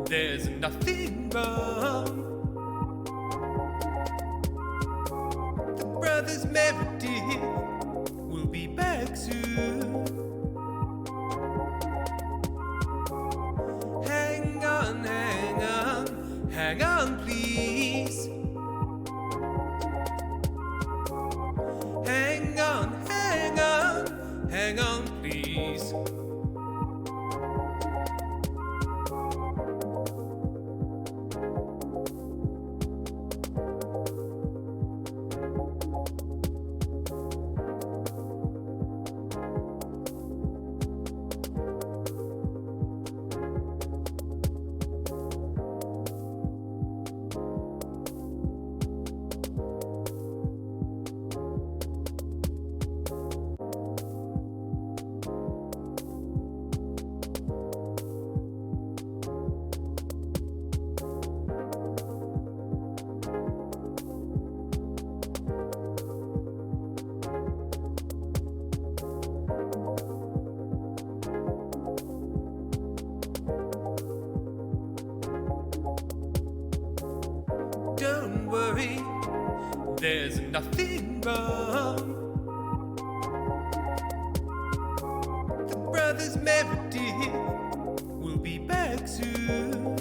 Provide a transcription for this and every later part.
there's nothing wrong. The brothers Meredith will be back soon. Hang on, hang on, hang on, please. Hang on, hang on, hang on, please. Don't worry, there's nothing wrong. The brothers Meredith will be back soon.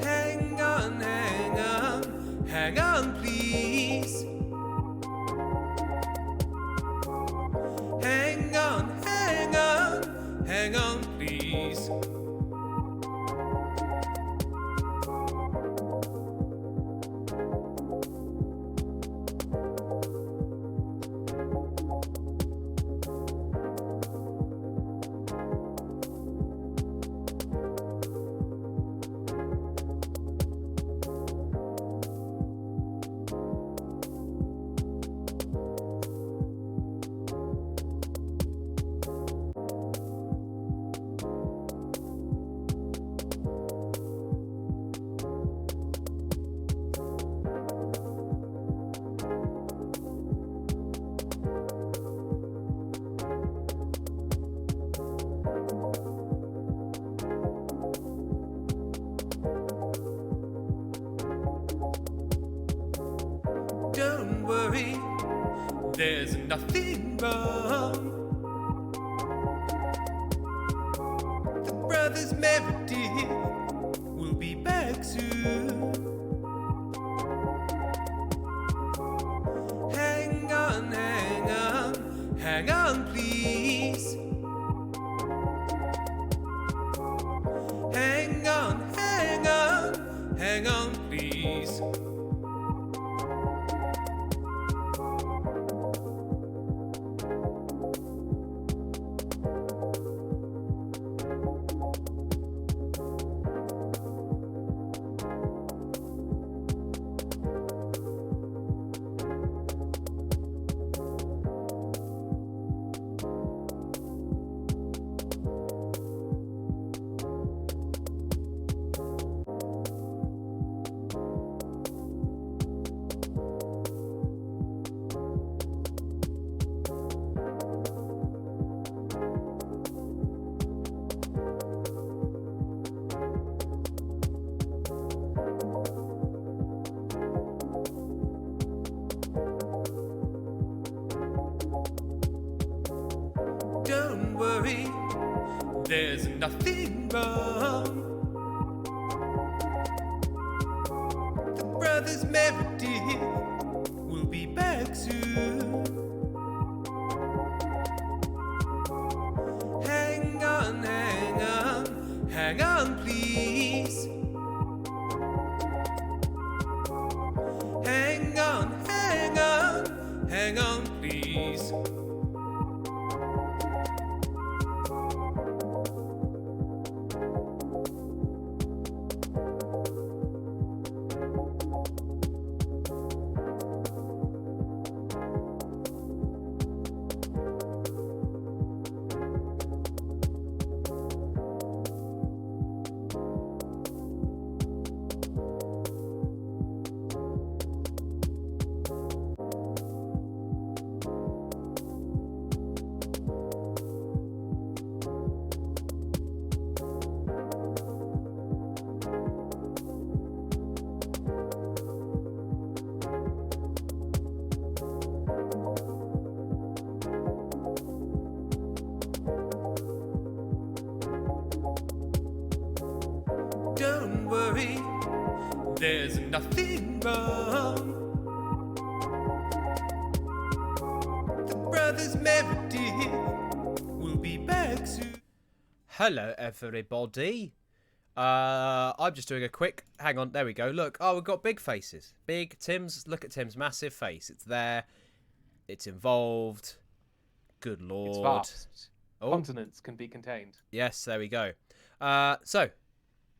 Hang on, hang on, hang on, please. Hang on, hang on, hang on, please. Don't worry, there's nothing wrong. The brothers Meredith will be back soon. Hang on, hang on, hang on, please. Hang on, hang on, hang on, please. Don't worry, there's nothing wrong. The brothers Meredith will be back soon. Hang on, hang on, hang on, please. Hang on, hang on, hang on, please. don't worry, there's nothing wrong. The brothers Meredith will be back soon. Hello, everybody. I'm just doing a quick... Hang on, there we go. Look, we've got big faces. Big Tim's... Look at Tim's massive face. It's there. It's involved. Good lord. It's vast. Continents can be contained. Yes, there we go. So,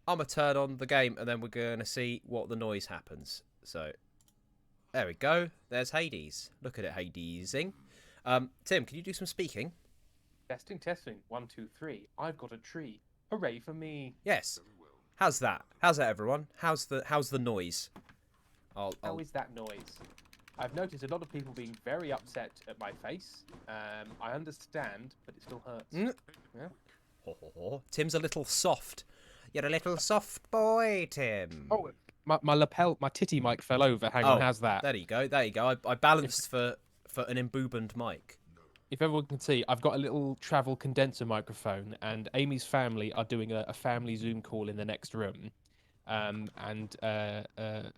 I'm going to turn on the game and then we're going to see what the noise happens. So, there we go. There's Hades. Look at it, Hadesing. Tim, can you do some speaking? Testing. 1, 2, 3. I've got a tree. Hooray for me. Yes. How's that? How's that, everyone? How's the noise? How is that noise? I've noticed a lot of people being very upset at my face. I understand, but it still hurts. Yeah. Tim's a little soft. You're a little soft boy, Tim. Oh, my lapel, my titty mic fell over. Hang on, how's that? There you go. I balanced for an emboobened mic. If everyone can see, I've got a little travel condenser microphone, and Amy's family are doing a family Zoom call in the next room.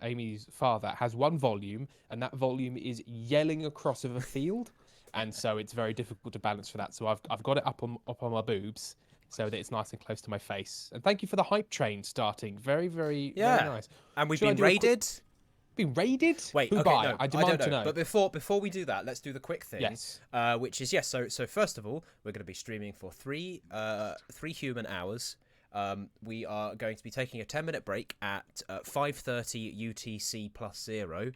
Amy's father has one volume, and that volume is yelling across of a field, and so it's very difficult to balance for that. So I've got it up on my boobs, so that it's nice and close to my face. And thank you for the hype train starting. Very, very, very nice. And we've been raided. Been raided? Wait, who okay, by? no, I demand to know. But before we do that, let's do the quick thing. Yes. Which is So first of all, we're going to be streaming for three human hours. We are going to be taking a 10-minute break at 5:30 UTC + 0,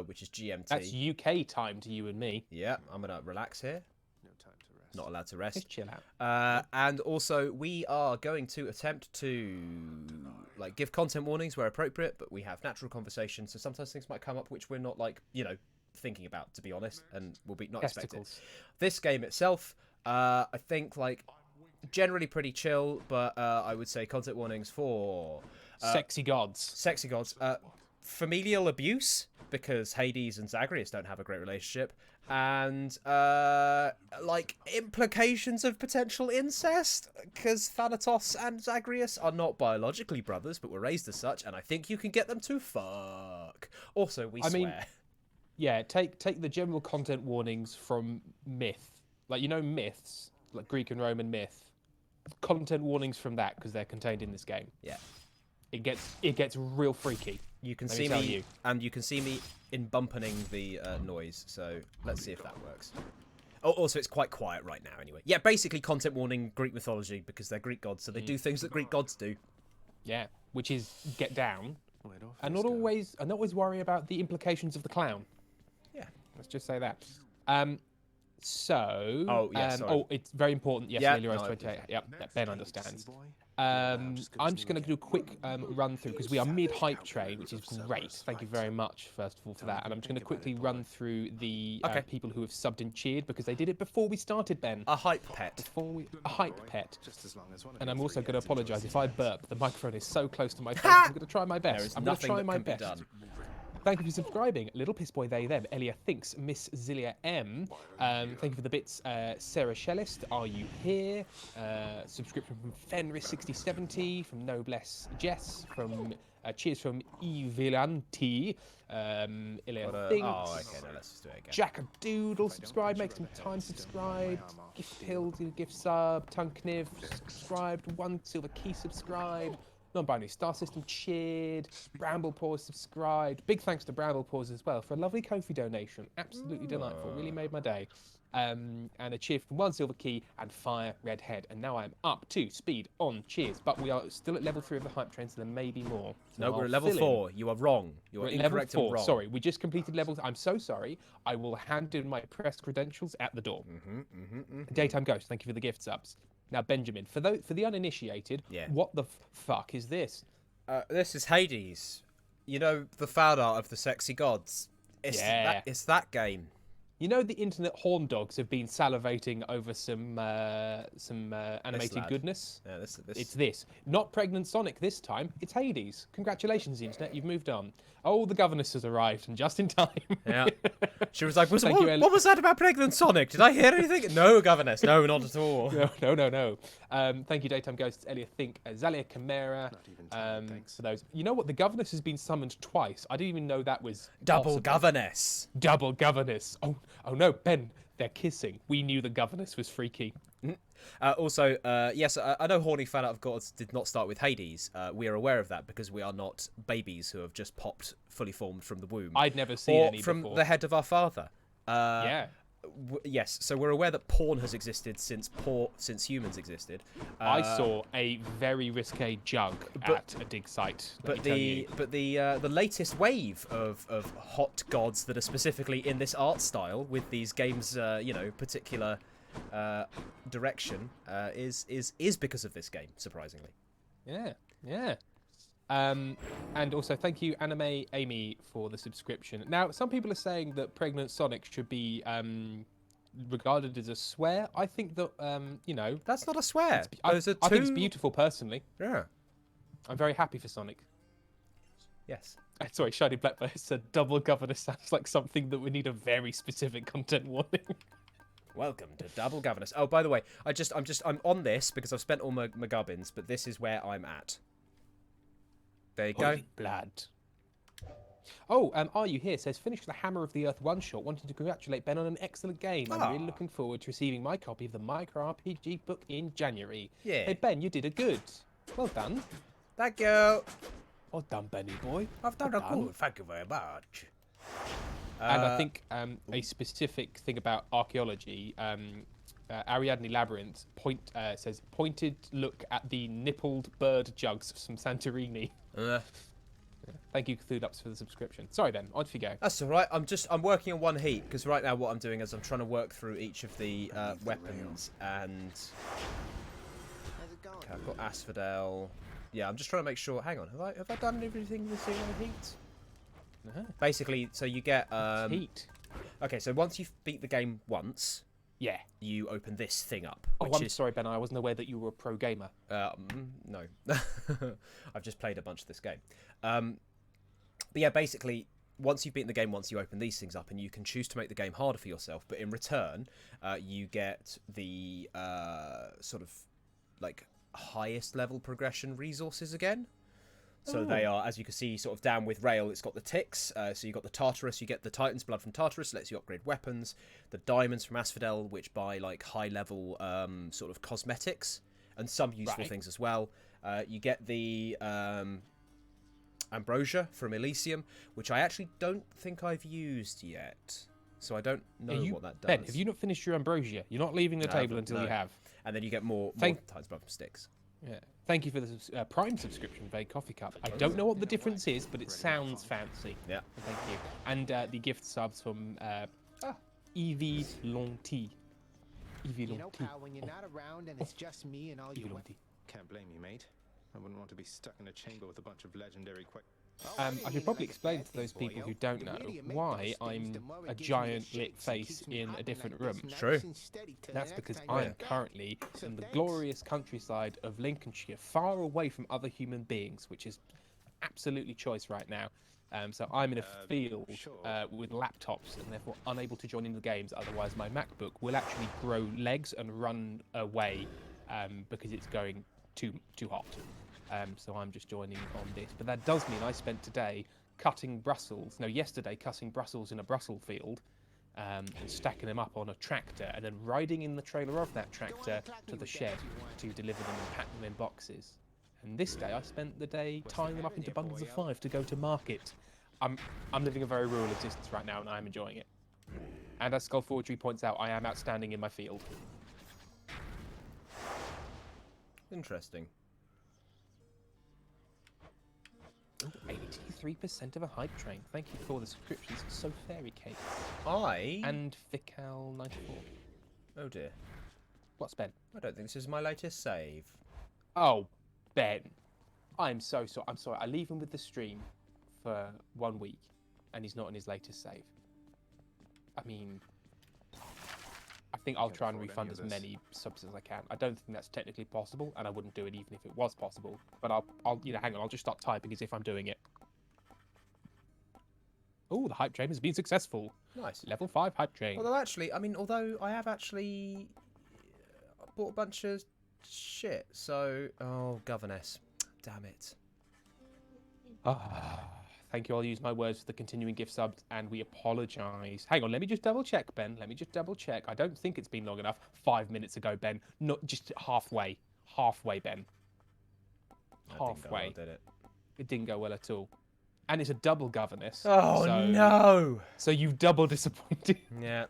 which is GMT. That's UK time to you and me. Yeah, I'm gonna relax here. No time to rest. Not allowed to rest. Just chill out. And also, we are going to attempt to give content warnings where appropriate, but we have natural conversations, so sometimes things might come up which we're not thinking about, to be honest, and will be not expected. This game itself, I think generally pretty chill, but I would say content warnings for sexy gods. Sexy gods. Familial abuse, because Hades and Zagreus don't have a great relationship, and implications of potential incest, because Thanatos and Zagreus are not biologically brothers, but were raised as such, and I think you can get them to fuck. Also, I mean, yeah, take the general content warnings from myth, myths, like Greek and Roman myth. Content warnings from that, because they're contained in this game. Yeah, it gets real freaky. You can see me, and you can see me in bumpening the noise. So let's see if that works. Oh, also it's quite quiet right now. Anyway, yeah, basically content warning Greek mythology, because they're Greek gods, so they do things that Greek gods do. Yeah, which is get down, and not always worry about the implications of the clown. Yeah, let's just say that. So, it's very important. Yes, Lily Rose 28. Yep, Ben understands. I'm just going to do a quick run through, because we are mid-hype train, which is great. Thank you very much, first of all, for that. And I'm just going to quickly run through the people who have subbed and cheered, because they did it before we started, Ben. A hype pet. A hype pet. And I'm also going to apologise if I burp. The microphone is so close to my face. I'm going to try my best. I'm going to try my best. Thank you for subscribing. Little Piss Boy, they, them. Elia Thinks, Miss Zilia M. Thank you for the bits. Sarah Shellist, Are You Here? Subscription from Fenris6070, from Noblesse Jess, from cheers from Evilanti. Elia Thinks. Oh, okay, no, let's just do it again. Jack a Doodle, subscribe. Make some time, subscribed. Gift Hill, gift sub. Tunkniv, subscribed. One Silver Key, subscribed. Non-binary Star System cheered. Bramble Paws subscribed. Big thanks to Bramble Paws as well for a lovely Ko-fi donation. Absolutely delightful. Really made my day. And a cheer from One Silver Key and Fire Redhead. And now I'm up to speed on cheers. But we are still at level 3 of the hype train, so there may be more. So no, we're at level 4. You are wrong. You are incorrect and wrong. Sorry, we just completed levels. I'm so sorry. I will hand in my press credentials at the door. Daytime Ghost, thank you for the gift subs. Now, Benjamin, for the uninitiated, what the fuck is this? This is Hades. You know, the fan art of the sexy gods. It's that game. You know the internet horn dogs have been salivating over some animated lad. goodness. Yeah, this. It's this. Not Pregnant Sonic this time. It's Hades. Congratulations, internet. You've moved on. Oh, the governess has arrived, and just in time. Yeah. She was like, Thank you, what was that about Pregnant Sonic? Did I hear anything? No, governess. No, not at all. No. Thank you, Daytime Ghosts, Elliot Think, Zalia Chimera. For those. You know what? The governess has been summoned twice. I didn't even know that was Double possible. governess. Double governess. Oh no, Ben, they're kissing. We knew the governess was freaky. Also, yes, I know Horny Fan Out of Gods did not start with Hades. We are aware of that because we are not babies who have just popped fully formed from the womb. I'd never seen or any from before. the head of our father. Yeah. Yes, so we're aware that porn has existed since humans existed. I saw a very risque jug at a dig site. But the latest wave of hot gods that are specifically in this art style with these games, particular direction is because of this game, surprisingly. Yeah. And also thank you, Anime Amy, for the subscription. Now, some people are saying that Pregnant Sonic should be regarded as a swear. I think that That's not a swear. I think it's beautiful personally. Yeah. I'm very happy for Sonic. Yes. Sorry, Shiny Blackbird said double governess sounds like something that would need a very specific content warning. Welcome to Double Governess. Oh, by the way, I'm on this because I've spent all my gubbins, but this is where I'm at. There you go. Blood. Oh, Are You Here says, finished the Hammer of the Earth one-shot. Wanted to congratulate Ben on an excellent game. I'm really looking forward to receiving my copy of the Micro RPG book in January. Yeah. Hey, Ben, you did a good. Well done. Thank you. Well done, Benny boy. I've done a good. Thank you very much. And I think a specific thing about archaeology, Ariadne Labyrinth says, pointed look at the nippled bird jugs from Santorini. Thank you, Cthulhups, for the subscription. Sorry, Ben. On you go. That's all right. I'm working on one heat because right now what I'm doing is I'm trying to work through each of the weapons and. Okay, I've got Asphodel. Yeah, I'm just trying to make sure. Hang on, have I done everything with zero heat? Basically, so you get heat. Okay, so once you've beat the game once, yeah, you open this thing up. I'm sorry, Ben. I wasn't aware that you were a pro gamer. No, I've just played a bunch of this game. But yeah, basically, once you've beaten the game once, you open these things up, and you can choose to make the game harder for yourself. But in return, you get the sort of like highest level progression resources again. So they are, as you can see, sort of down with rail, it's got the ticks. So you've got the Tartarus, you get the Titan's Blood from Tartarus, lets you upgrade weapons. The Diamonds from Asphodel, which buy like high level sort of cosmetics and some useful things as well. You get the Ambrosia from Elysium, which I actually don't think I've used yet. So I don't know what that does. Ben, have you not finished your Ambrosia? You're not leaving the table until you have. And then you get more Titan's Blood from Sticks. Yeah. Thank you for the Prime subscription, Vague Coffee Cup. I don't know what the difference is, but it sounds fancy. Yeah. Thank you. And the gift subs from Evie Lonti. Evie Lonti. You know, pal, when you're not around and it's just me and all you want. Can't blame you, mate. I wouldn't want to be stuck in a chamber with a bunch of legendary I should probably explain to those people who don't know why I'm a giant lit face in a different room. True. That's because I am currently in the glorious countryside of Lincolnshire, far away from other human beings, which is absolutely choice right now. So I'm in a field with laptops and therefore unable to join in the games. Otherwise, my MacBook will actually grow legs and run away because it's going too hot. So I'm just joining on this. But that does mean I spent yesterday cutting Brussels in a Brussels field and stacking them up on a tractor and then riding in the trailer of that tractor to the shed to deliver them and pack them in boxes. And this day I spent the day tying them up into bundles of 5 to go to market. I'm living a very rural existence right now and I'm enjoying it. And as Skull Forgery points out, I am outstanding in my field. Interesting. 83% of a hype train. Thank you for the subscriptions. So fairy cake. And Fical 94. Oh dear. What's Ben? I don't think this is my latest save. Oh, Ben. I'm so sorry. I'm sorry. I leave him with the stream for 1 week, and he's not in his latest save. I mean, I think I'll Can't try and afford refund any as of this. many subs as I can. I don't think that's technically possible, and I wouldn't do it even if it was possible. But I'll hang on. I'll just start typing as if I'm doing it. Oh, the hype train has been successful. Nice. Level 5 hype train. Although actually, I mean, although I have actually bought a bunch of shit, so oh, governess, damn it. Thank you. I'll use my words for the continuing gift subs, and we apologise. Hang on, let me just double check, Ben. Let me just double check. I don't think it's been long enough. 5 minutes ago, Ben. Not just halfway. Halfway, Ben. That didn't go well, Halfway. did it? It didn't go well at all. And it's a double governess. Oh no! So you've double disappointed. Yeah.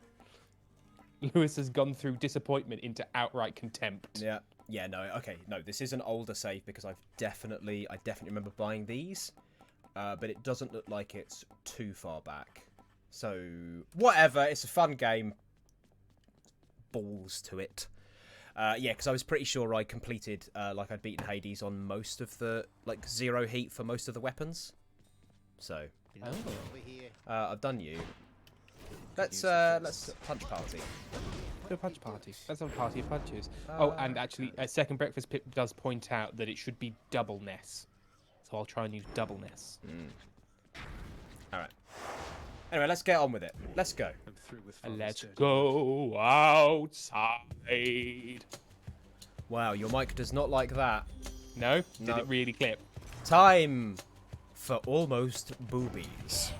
Lewis has gone through disappointment into outright contempt. Yeah. Yeah. No. Okay. No. This is an older save because I definitely remember buying these, but it doesn't look like it's too far back. So whatever. It's a fun game. Balls to it. Yeah, because I was pretty sure I completed like I'd beaten Hades on most of the zero heat for most of the weapons. So Over here. I've done you. Let's punch party. Do a punch party. Let's have a party of punches. Oh, and actually, Second Breakfast Pip does point out that it should be double Ness. So I'll try and use double Ness. All right. Anyway, let's get on with it. Let's go. I'm through with Let's dirty go outside. Wow, your mic does not like that. No? No. Did it really clip? Time for almost boobies.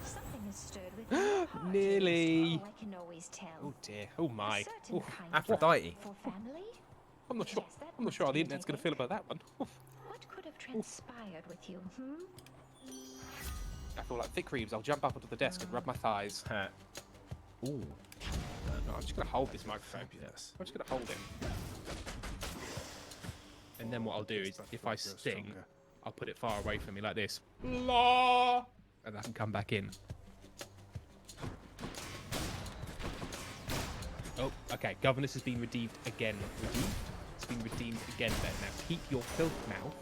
Something has stirred with your heart, Nearly. Alice. Oh, I can always tell. Oh dear. Oh my. A certain Oof. kind Aphrodite. For family? I'm not sure. Yes, that I'm not must sure how the be internet's going to feel taken. about that one. Oof. What could have transpired with you, I feel like thick reeves. I'll jump up onto the desk and rub my thighs. Ooh. No, I'm just going to hold this microphone. Fabulous. I'm just going to hold him. And then what I'll do is, if I sting, I'll put it far away from me like this. La! And I can come back in. Oh, okay. Governess has been redeemed again. Redeemed? It's been redeemed again, Ben. Now keep your filth mouth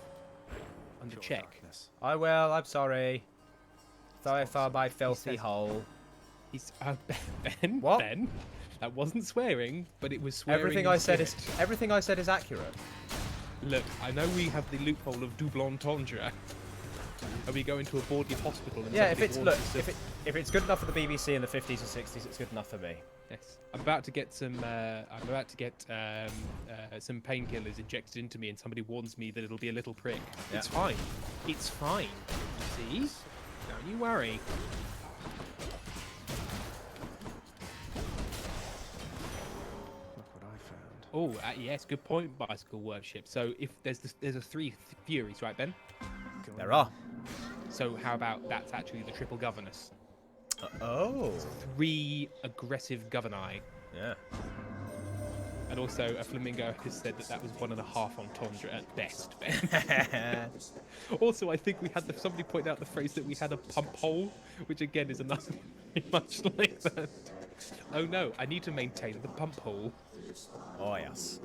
under Pure check. darkness. I will. I'm sorry. Sorry for my filthy says- hole. He's Ben. What? Ben. That wasn't swearing, but it was swearing. Everything in I said is spirit. accurate. Look, I know we have the loophole of double entendre. Are we going to a board hospital? And Yeah, if somebody it's warns look, us of- if it's good enough for the BBC in the 50s and 60s, it's good enough for me. Yes, I'm about to get some. I'm about to get some painkillers injected into me, and somebody warns me that it'll be a little prick. Yeah. It's fine. It's fine. See? Don't you worry. Look what I found. Oh, yes, good point, bicycle worship. So if there's a three furies, right, Ben? Go There on. are. So how about that's actually the triple governess? Oh. 3 aggressive governi. Yeah. And also, a flamingo has said that was 1.5 entendre at best, Ben. Also, I think we had somebody point out the phrase that we had a pump hole, which again is another very much like that. Oh no, I need to maintain the pump hole. Oh yes.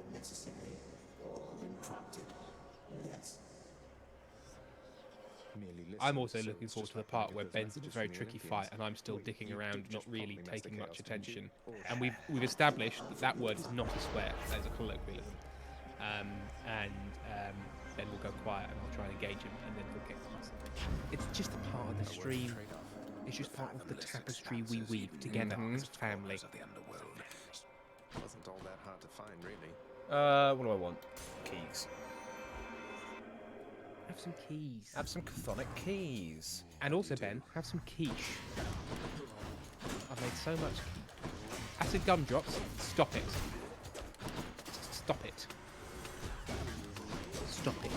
Merely listen, I'm also so looking it's forward just to the like part one where of those Ben's in a messages very from the tricky Olympians. fight and I'm still Well, dicking you around, did not just really properly mess taking the much chaos, didn't you? attention. Oh, And we've established that word is not a swear, that is a colloquialism. Then we'll go quiet and I'll try and engage him and then he'll get us. It's just a part of the stream. It's just part of the tapestry we weave together as a family. Wasn't all that hard to find, really. What do I want? Keys. Have some keys. Have some chthonic keys. And also, Ben, have some quiche. I've made so much quiche. Acid gumdrops, stop it. Stop it. Stop it.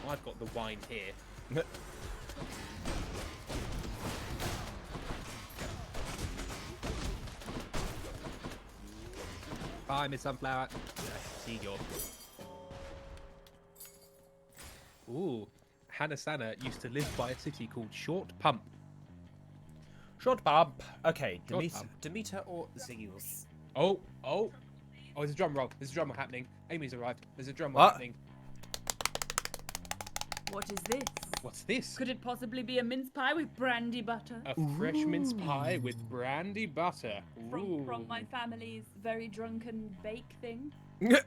I've got the wine here. Bye, Miss Sunflower. See you. Ooh, Hannah Sana used to live by a city called Short Pump. Short bump. Okay, Short Demeter, bump. Demeter or Zeus? Oh, there's a drum roll. There's a drum roll happening. Amy's arrived. There's a drum roll What? happening. What is this? What's this? Could it possibly be a mince pie with brandy butter? A fresh mince pie with brandy butter. From my family's very drunken bake thing. Hello.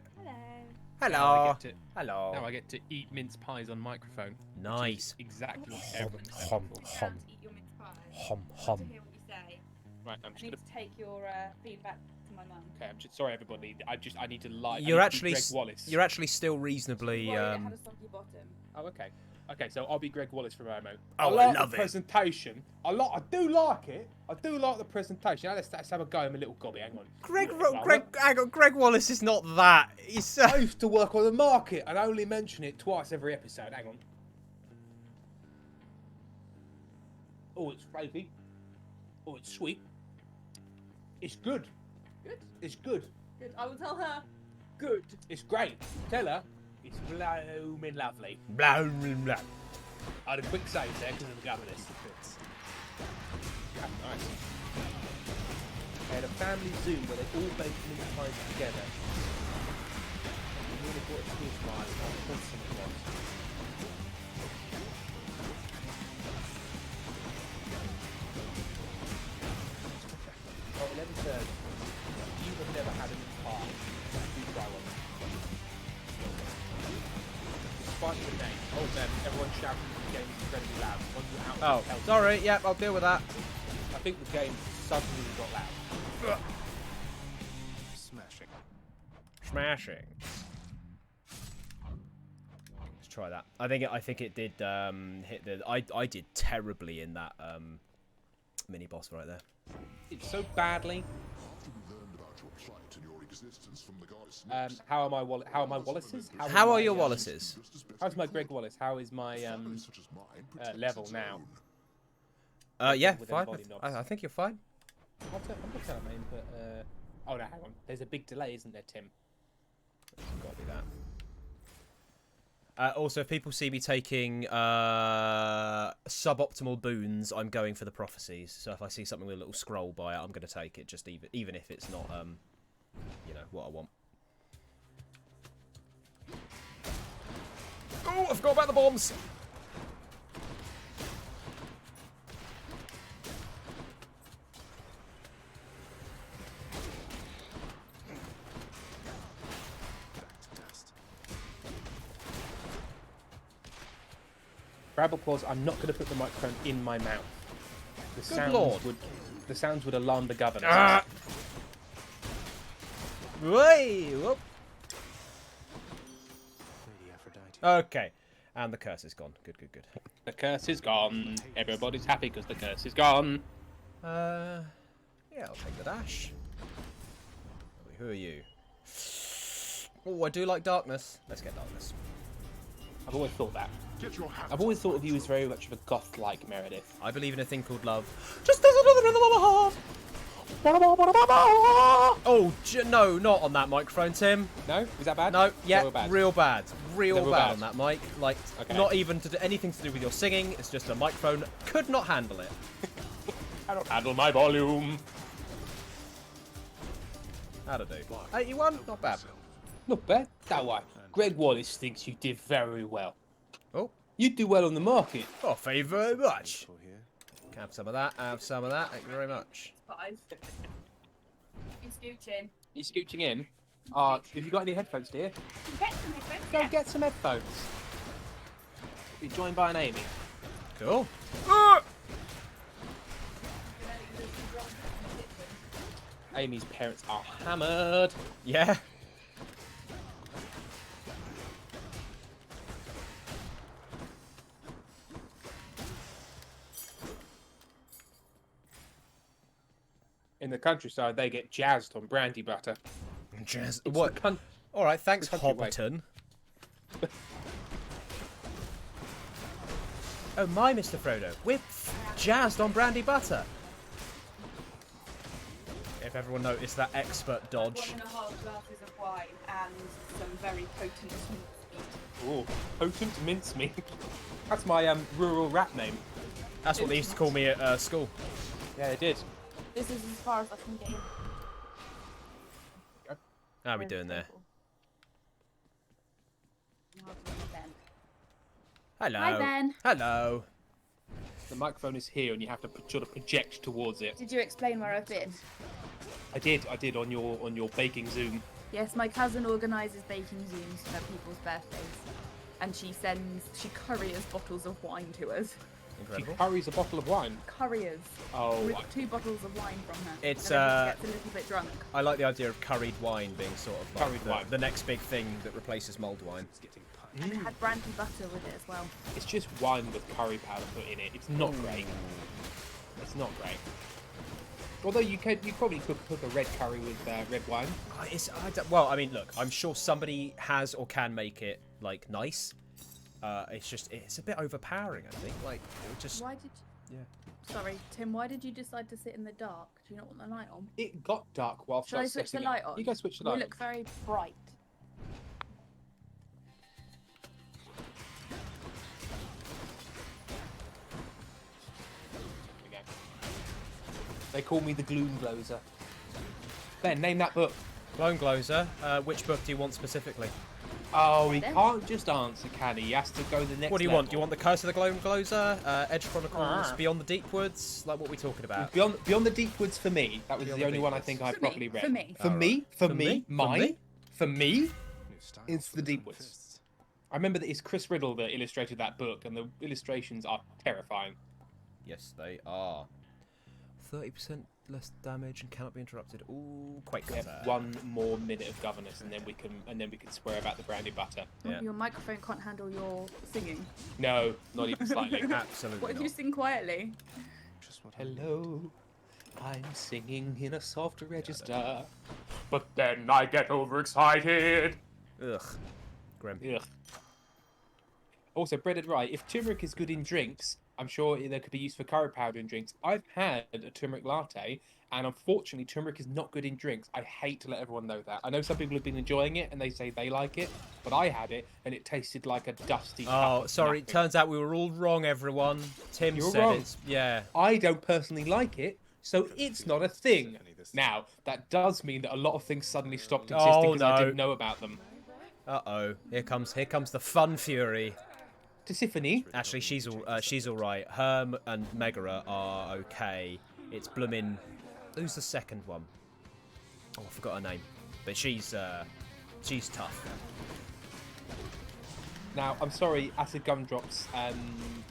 Hello. Now Hello. I get to eat mince pies on microphone. Nice. Exactly what everyone said Hum, before. You hum, can't eat your mince pie. hum, To hum. hear what you say. Right, I'm I just need gonna. to take your feedback to my mum. Okay, I'm just sorry, everybody. I need to lie. You're I need to be actually Greg Wallace. you're actually still reasonably. Worried it had a soggy bottom. Oh, okay. Okay, so I'll be Greg Wallace for a moment. Oh, I like love the it. presentation. I do like it. I do like the presentation. Now, let's have a go. I'm a little gobby. Hang on. Hang on, Greg Wallace is not that. He's. I used to work on the market and only mention it twice every episode. Hang on. Oh, it's flavy. Oh, it's sweet. It's good. Good. It's good. Good. I will tell her. Good. It's great. Tell her it's blooming lovely. Blah, blah, blah. I had a quick save there because of the governess. Yeah, nice. They had a family Zoom where they all baked mince pies together. And really brought a tear to my eyes how wholesome it was. Oh, 11:30. You have never had a mince pie. Do try one. Despite the name. Oh man, everyone's shouting at the game is incredibly loud. Once you're out, Oh, it's sorry. Yep, I'll deal with that. I think the game suddenly got loud. Smashing. Smashing. Let's try that. I think it did hit the. I did terribly in that mini boss right there. It's so badly. How are my Wallaces? How are your Wallaces? How's my Greg Wallace? How is my level now? Yeah, With fine. embodied knobs. I think you're fine. I'm looking at my input. Oh no, hang on. There's a big delay, isn't there, Tim? It's got to be that. Also, if people see me taking suboptimal boons, I'm going for the prophecies. So if I see something with a little scroll by it, I'm going to take it, just even if it's not, you know, what I want. Oh, I forgot about the bombs. Grab applause. I'm not going to put the microphone in my mouth. Lord. The sounds would alarm the governor. Ah! Way! Whoop. Lady Aphrodite. Okay, and the curse is gone. Good, good, good. The curse is gone. Everybody's happy because the curse is gone. Yeah, I'll take the dash. Who are you? Oh, I do like darkness. Let's get darkness. I've always thought that. I've always thought of you as very much of a goth-like Meredith. I believe in a thing called love. Just there's another rhythm of my heart. Oh, no, not on that microphone, Tim. No? Is that bad? No, yeah, Real bad. real bad. Real Real bad bad. on that mic. Like, Okay. not even to do anything to do with your singing. It's just a microphone could not handle it. I don't handle my volume. How'd I do? 81? Not bad. Not bad. That way. Greg Wallace thinks you did very well. Oh, You do well on the market. oh, thank you very much. For here. Have some of that, have some of that. Thank you very much. Five. You scooching. You scooching in? Have you got any headphones, dear? Get some headphones. Go get some headphones. Be joined by an Amy. Cool. Amy's parents are hammered. Yeah. In the countryside, they get jazzed on brandy butter. Jazz. It's What? the cunt- All right, thanks, the country way. Hobbiton. Oh my, Mr. Frodo, we're jazzed on brandy butter. If everyone noticed that expert dodge. 1.5 glasses of wine and some very potent meat. Ooh, potent mincemeat. That's my rural rap name. That's what they used to call me at school. Yeah, it did. This is as far as I can get in. How are we doing there? Hello. Hi, Ben. Hello. The microphone is here, and you have to sort of project towards it. Did you explain where I've been? I did on your baking Zoom. Yes, my cousin organises baking Zooms for people's birthdays. And she couriers bottles of wine to us. She Incredible. curries a bottle of wine. Couriers. Oh, With 2 bottles of wine from her. It's, and everyone gets a little bit drunk. I like the idea of curried wine being sort of like Curried wine. the next big thing that replaces mulled wine. And it had brandy butter with it as well. it's just wine with curry powder put in it. It's not great. It's not great. Although you probably could cook a red curry with red wine. Well, I mean, look, I'm sure somebody has or can make it like nice. It's a bit overpowering, I think. Like, it would just. Why did you... Yeah. Sorry, Tim, why did you decide to sit in the dark? Do you not want the light on? It got dark whilst Shall I I was switch the setting light it. on? You go switch the You light. look very bright. There we go. They call me the Gloom Glozer. Ben, name that book. Clone Glozer, which book do you want specifically? Oh, he Then? can't just answer, can he? He has to go the next What do you level. want? Do you want the Curse of the Clone Glozer, Edge Chronicles, Beyond the Deep Woods? Like, what are we talking about? Beyond the Deep Woods for me. That was Beyond the the only Deep one I Woods. think I For me, properly read. for me. For me, For me? mine, for me, style it's for the Deep Woods. fists. I remember that it's Chris Riddle that illustrated that book, and the illustrations are terrifying. Yes, they are. 30% less damage and cannot be interrupted. Ooh, Quake We have Cutter. 1 more minute of governance, and then we can swear about the brandy butter. Yeah. Your microphone can't handle your singing. No, not even slightly. Absolutely What if not. you sing quietly? Just what I Hello, I'm singing in a soft register, but then I get overexcited. Ugh. Grim. Ugh. Also, Breaded Right, if turmeric is good in drinks, I'm sure there could be used for curry powder in drinks. I've had a turmeric latte, and unfortunately, turmeric is not good in drinks. I hate to let everyone know that. I know some people have been enjoying it, and they say they like it, but I had it, and it tasted like a dusty cup Oh, of sorry. nothing. Turns out we were all wrong, everyone. Tim You were said wrong. it. Yeah. I don't personally like it, so it's not a thing. Now, that does mean that a lot of things suddenly stopped existing Oh, because I no. didn't know about them. Uh-oh. Here comes the fun fury. Tiffany, Actually, she's all right. Herm and Megara are okay. It's bloomin'. Who's the second one? Oh, I forgot her name. But she's tough. now, I'm sorry, Acid Gumdrops,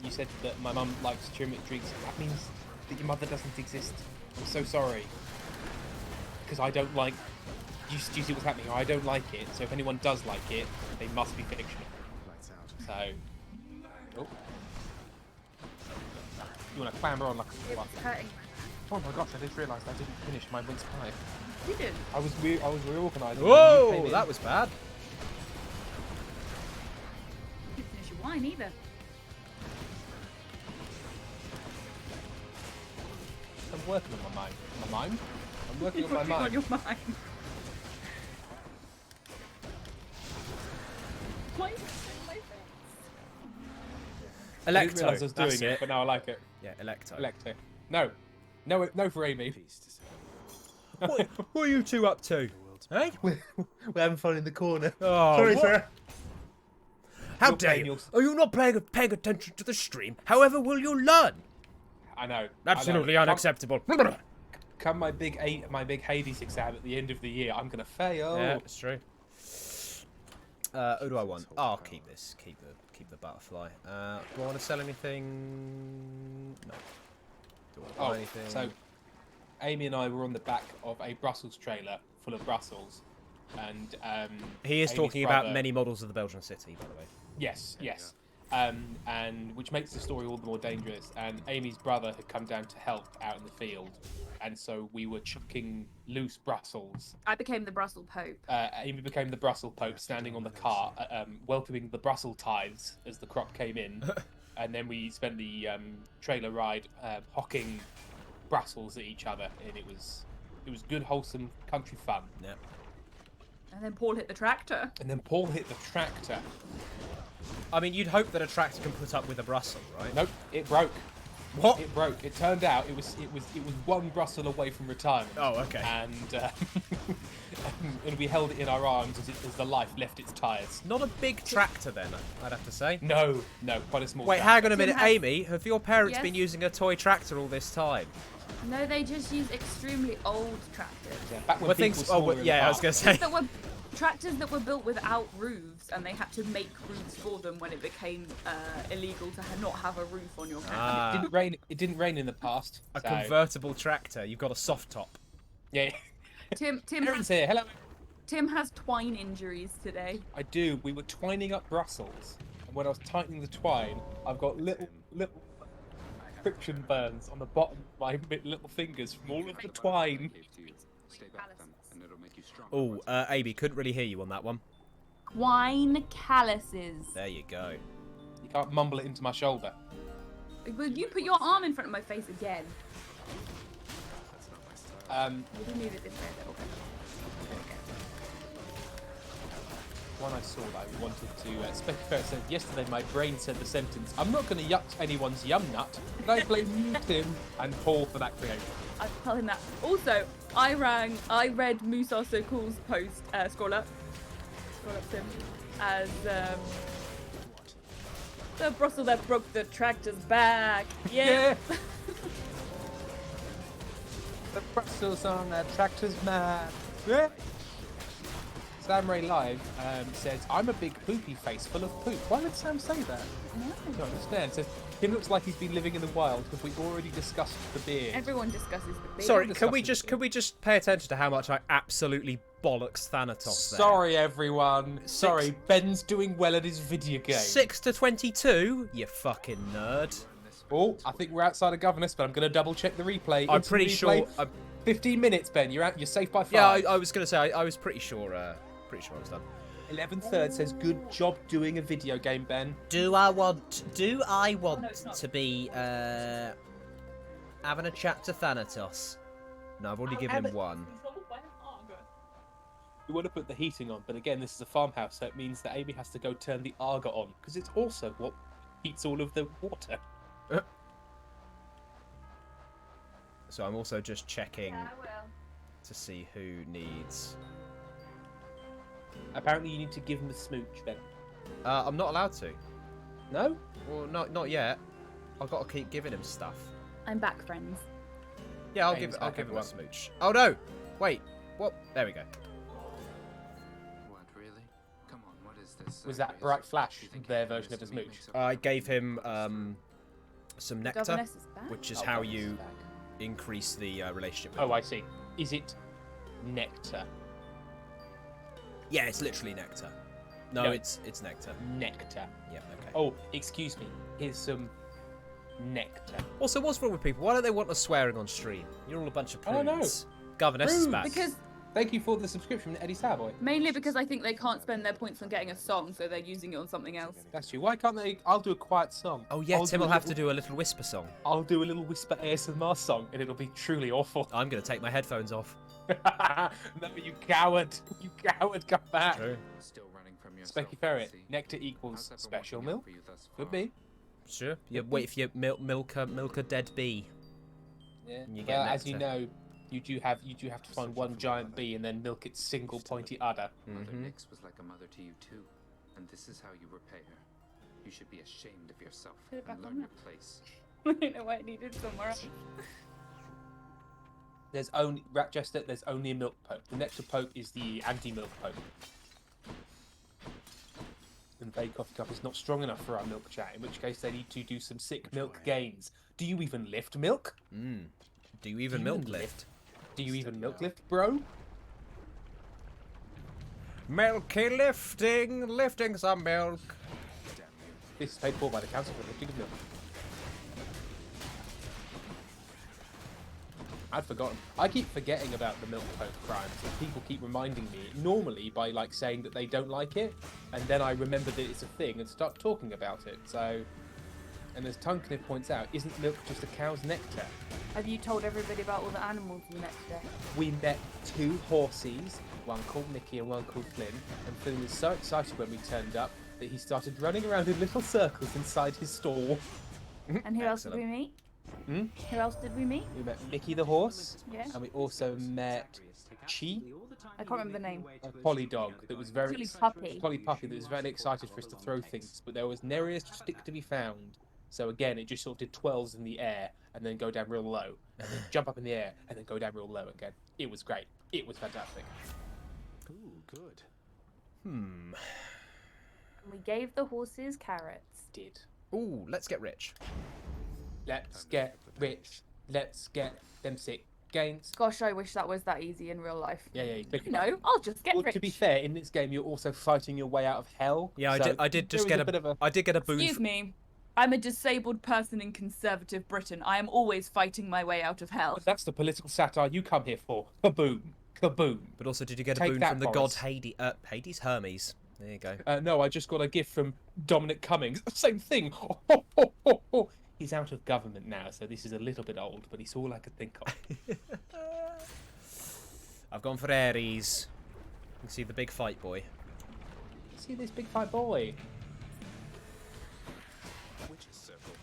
you said that my mum likes turmeric drinks. That means that your mother doesn't exist. I'm so sorry. Because I don't like... Do you see what's happening? I don't like it, so if anyone does like it, they must be fictional. lights out. So... Oh. You want to clamber on like a... It's hurting. Oh my gosh, I just realised I didn't finish my mince pie. You did. I was reorganising. Whoa, that was bad. You didn't finish your wine either. I'm working on my mind. My mind? I'm working on my Working on mind. your mind. Why are you touching my face? I didn't Electo. realise I was doing That's it, but now I like it. Yeah, Electo. Electo. No. No for Amy. Peace to say. What are you two up to? Hey? We're having fun in the corner. Oh, Sorry, what? sir. How You're dare playing you? your- Are you not paying attention to the stream? However will you learn? I know. Absolutely I know. unacceptable. Come my big Hades exam at the end of the year, I'm gonna fail. Yeah, it's true. Who do I want? Oh, I'll keep this. Keep the butterfly. Do I want to sell anything? No. Do I want to buy anything? So Amy and I were on the back of a Brussels trailer full of Brussels, and he is Amy's talking about brother- many models of the Belgian city, by the way. Yes. And which makes the story all the more dangerous. And Amy's brother had come down to help out in the field, and so we were chucking loose Brussels. I became the Brussels Pope. Amy became the Brussels Pope, standing on the cart, welcoming the Brussels tithes as the crop came in, and then we spent the trailer ride hocking Brussels at each other, and it was good, wholesome country fun. Yeah. And then Paul hit the tractor. And then Paul hit the tractor. I mean, you'd hope that a tractor can put up with a Brussels, right? Nope, it broke. What? It broke. It turned out it was one Brussels away from retirement. Oh, okay. And and we held it in our arms as the life left its tyres. Not a big tractor then, I'd have to say. No, quite a small. Wait, tractor. hang on a Tim minute, has- Amy. Have your parents Yes? been using a toy tractor all this time? No, they just use extremely old tractors. Yeah, back when Well, things things. were Oh, smaller in the yeah, I was past. gonna say. That were tractors that were built without roofs, and they had to make roofs for them when it became illegal to not have a roof on your car. Ah, It didn't rain in the past. a so- convertible tractor. You've got a soft top. Yeah. Tim Aaron's here. Hello. Tim has twine injuries today. I do. We were twining up Brussels, and when I was tightening the twine, I've got little friction burns on the bottom of my little fingers from all of the twine. Oh, Amy, couldn't really hear you on that one. Twine calluses. There you go. You can't mumble it into my shoulder. Will you put your arm in front of my face again? Maybe move it this way a little bit. There we go. One I saw that I wanted to. Specky Ferret said, yesterday my brain said the sentence, I'm not going to yuck anyone's yum nut, but I blame you, Tim, and Paul for that creation. I was telling that. Also, I read Musa So Cool's post, scroll up, Tim, as, the Brussels that broke the tractor's back. Yeah. The Brussels on a tractor's mad. Yeah. Sam Ray Live says, I'm a big poopy face full of poop. Why would Sam say that? I don't understand. Says, he looks like he's been living in the wild because we already discussed the beard. Everyone discusses the beard. Sorry, discussing can we just pay attention to how much I absolutely bollocks Thanatos there? Sorry, everyone. Sorry, Ben's doing well at his video game. 6 to 22, you fucking nerd. Oh, I think we're outside of governess, but I'm going to double check the replay. I'm Instant pretty replay. sure. 15 minutes, Ben. You're out. You're safe by 5. Yeah, I was gonna say I was pretty sure. Pretty sure I was done. 11/3 says, good job doing a video game, Ben. Do I want to be having a chat to Thanatos? No, I've already given him one. We want to put the heating on, but again, this is a farmhouse, so it means that Amy has to go turn the Arga on, because it's also what heats all of the water. So I'm also just checking to see who needs. Apparently you need to give him a smooch, Ben. I'm not allowed to. No? Well, not yet. I've got to keep giving him stuff. I'm back, friends. Yeah, I'll James, give him a everyone. smooch. Oh no! Wait. What? There we go. What, really? Come on, what is this? Was that Bright Flash, their version of a smooch? I gave him some nectar, Governess is back. which is Oh, how Governess you is back. increase the relationship. With Oh, him. I see. Is it nectar? Yeah, it's literally nectar. No, No. it's nectar. Nectar. Yeah, okay. Oh, excuse me. Here's some nectar. Also, what's wrong with people? Why don't they want us swearing on stream? You're all a bunch of I don't know. prudes. Governess is Rude. back. Because Thank you for the subscription, Eddie Savoy. mainly because I think they can't spend their points on getting a song, so they're using it on something else. That's you. Why can't they? I'll do a quiet song. Oh yeah, I'll Tim do will a have to little- do a little whisper song. I'll do a little whisper ASMR song, and it'll be truly awful. I'm gonna take my headphones off. No, you coward! You coward! Come back. Still running from yourself, Specky Ferret. Lucy. Nectar How's equals everyone special working out milk. for you thus Could far? be. Sure. Yeah. Wait if you milk a dead bee. Yeah. And you Well, get as you nectar. know, you do have to find one giant bee and then milk its single pointy udder. Mother Mhm. Nix was like a mother to you too, and this is how you repay her. You should be ashamed of yourself Put it back and on learn now. your place. I don't know why I needed somewhere else. There's only Rat Jester. There's only a milk pope. The nectar pope is the anti-milk pope. And Bay Coffee Cup is not strong enough for our milk chat. In which case, they need to do some sick milk gains. Do you even lift milk? Do you even Do you milk even lift? Do you even milk lift, bro? Milky lifting some milk. This is paid for by the Council for Lifting of Milk. I'd forgotten. I keep forgetting about the milk pope crimes, and people keep reminding me. Normally by like saying that they don't like it, and then I remember that it's a thing and start talking about it. So, and as Tunkniff points out, isn't milk just a cow's nectar? Have you told everybody about all the animals you met today? We met 2 horsies, one called Nicky and one called Flynn, and Flynn was so excited when we turned up that he started running around in little circles inside his stall. And who else did we Excellent. meet? Who else did we meet? We met Mickey the horse, Yeah. and we also met Chi, I can't remember the name. a polly dog that was very Polly puppy. polly puppy that was very excited for us to throw things, but there was nary a stick to be found. So again, it just sort of did twirls in the air and then go down real low, and then jump up in the air and then go down real low again. It was great. It was fantastic. Ooh, good. We gave the horses carrots. Did. Ooh, let's get rich. Let's get rich. Let's get them sick gains. Gosh, I wish that was that easy in real life. Yeah, you click it. No, I'll just get Well, rich. to be fair, in this game, you're also fighting your way out of hell. Yeah, so I did there just was get a bit of a. I did get a boon. Excuse me. I'm a disabled person in conservative Britain. I am always fighting my way out of hell. That's the political satire you come here for. Kaboom. Kaboom. But also, did you get a Take boon that, from the god Boris. Hades? Hades? Hermes. There you go. No, I just got a gift from Dominic Cummings. Same thing. He's out of government now, so this is a little bit old, but it's all I could think of. I've gone for Ares. You can see the big fight boy. See this big fat boy? Witch's circle.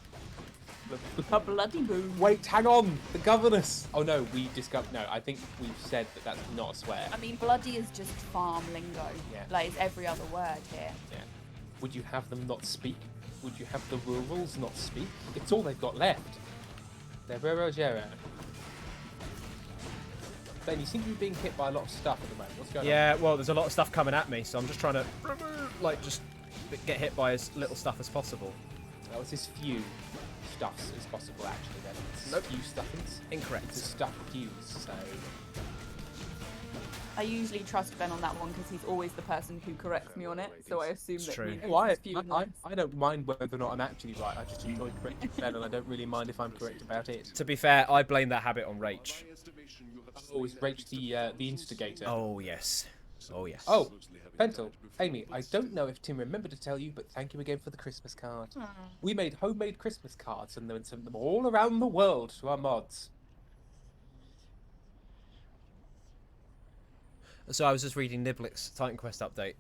A bloody boom. Wait, hang on. The governess. Oh no, we discovered. No, I think we've said that that's not a swear. I mean, bloody is just farm lingo. Yeah. Like, it's every other word here. Yeah. Would you have them not speak? Would you have the rurals not speak? It's all they've got left. They're Rogera. Ben, you seem to be being hit by a lot of stuff at the moment. What's going on? Yeah, well, there's a lot of stuff coming at me, so I'm just trying to, like, just get hit by as little stuff as possible. Well, it's as few stuffs as possible, actually, then. It's Nope. few stuffings. Incorrect. It's a stuff fuse, so... I usually trust Ben on that one because he's always the person who corrects me on it, so I assume It's that true. he knows Well, his few lines. I don't mind whether or not I'm actually right. I just enjoy correcting Ben, and I don't really mind if I'm correct about it. To be fair, I blame that habit on Rach. Oh, is Rach the instigator? Oh, yes. Oh, yes. Oh, Pentel, Amy, I don't know if Tim remembered to tell you, but thank you again for the Christmas card. We made homemade Christmas cards and then sent them all around the world to our mods. So I was just reading Niblic's Titan Quest update.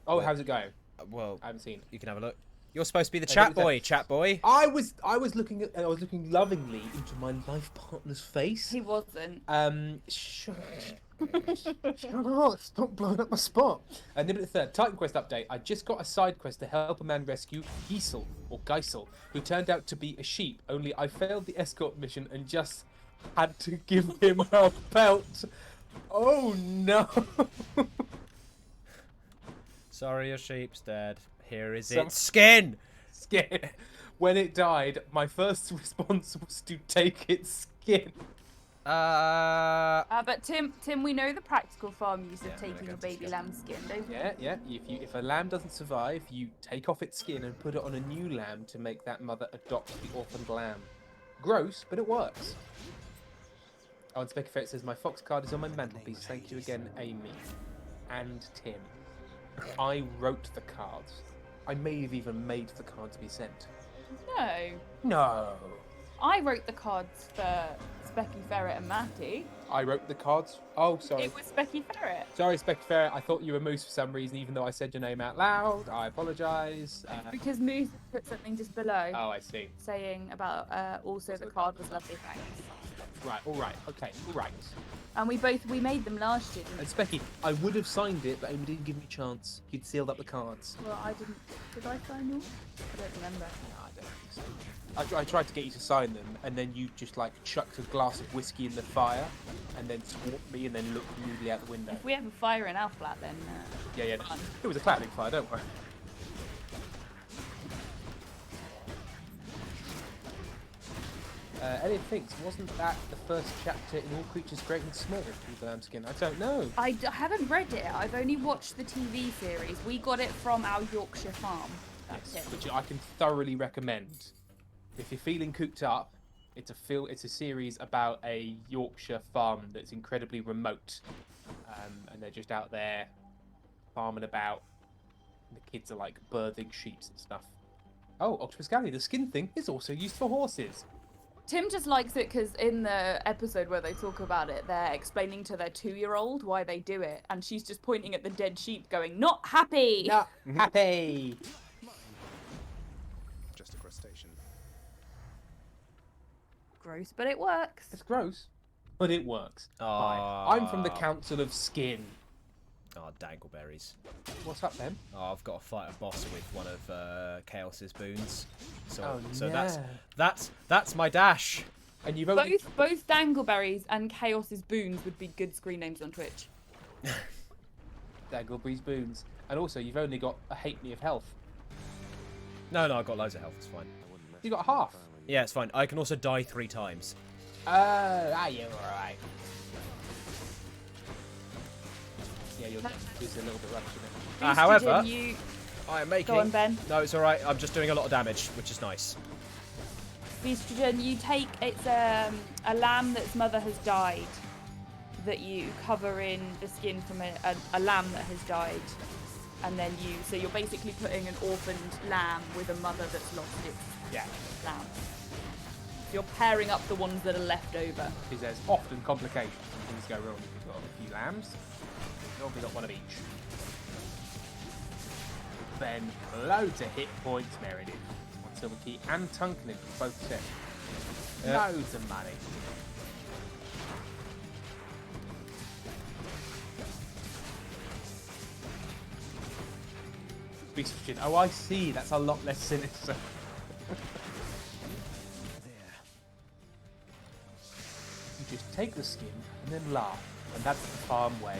Oh, how's it going? Well, I haven't seen. you can have a look. You're supposed to be the Hey, chat look at boy, chat boy. I was looking lovingly into my life partner's face. He wasn't. Shut up, stop blowing up my spot. Nibble the third, Titan Quest update. I just got a side quest to help a man rescue Geisel, who turned out to be a sheep, only I failed the escort mission and just had to give him a pelt. Oh no. Sorry, your sheep's dead. Here is Some- its skin. Skin. When it died, my first response was to take its skin. But Tim, we know the practical farm use of Yeah, I'm taking gonna a go to baby sleep. lamb's skin, don't you? Yeah. If a lamb doesn't survive, you take off its skin and put it on a new lamb to make that mother adopt the orphaned lamb. Gross, but it works. Oh, and Specky Ferret says, my Fox card is on my mantelpiece. Thank you again, Amy. And Tim. I wrote the cards. I may have even made the card to be sent. No. No. I wrote the cards for Specky Ferret and Matty. I wrote the cards. Oh, sorry. It was Specky Ferret. Sorry, Specky Ferret. I thought you were Moose for some reason, even though I said your name out loud. I apologise. Because Moose put something just below Oh, I see. saying about also the card was lovely, thanks. Right, alright, okay, alright. And we made them last year, didn't And Specky, I would have signed it, but Amy didn't give me a chance. You'd sealed up the cards. we? Well, I didn't. Did I sign yours? I don't remember. No, I don't think so. I tried to get you to sign them, and then you just like chucked a glass of whiskey in the fire, and then swapped me, and then looked moodily out the window. If we have a fire in our flat, then Yeah. fun. It was a clapping fire, don't worry. Elliot thinks, wasn't that the first chapter in All Creatures Great and Small with the lambskin? I don't know. I haven't read it. I've only watched the TV series. We got it from our Yorkshire farm. That's it. Which I can thoroughly recommend. If you're feeling cooped up, it's a series about a Yorkshire farm that's incredibly remote, and they're just out there farming about. And the kids are like birthing sheep and stuff. Oh, Octopus Galley, the skin thing is also used for horses. Tim just likes it because in the episode where they talk about it, they're explaining to their 2-year-old why they do it, and she's just pointing at the dead sheep, going, "Not happy." Not happy. Just a crustacean. gross, but it works. It's gross, but it works. Hi, I'm from the Council of Skin. Oh, dangleberries. What's up, Ben? Oh, I've got to fight a boss with one of Chaos's boons. So, Oh, so no. that's my dash. And you've only... Both Dangleberries and Chaos's boons would be good screen names on Twitch. Dangleberries boons. And also, you've only got a halfpenny of health. No, I've got loads of health. It's fine. You got half. Yeah, it's fine. I can also die 3 times. You're alright. Yeah, you're just a little bit rubbish, isn't it? However, Estrogen, I am making... Go on, Ben. No, it's alright. I'm just doing a lot of damage, which is nice. Estrogen, you take, it's a lamb that's mother has died that you cover in the skin from a lamb that has died. And then so you're basically putting an orphaned lamb with a mother that's lost its lamb. So you're pairing up the ones that are left over. Because there's often complications when things go wrong. You've got a few lambs. Normally got one of each. Then loads of hit points, Meredith. One silver key and Tunkening both set. Loads of money. Estrogen. Oh, I see. That's a lot less sinister. You just take the skin and then laugh, and that's the farm way.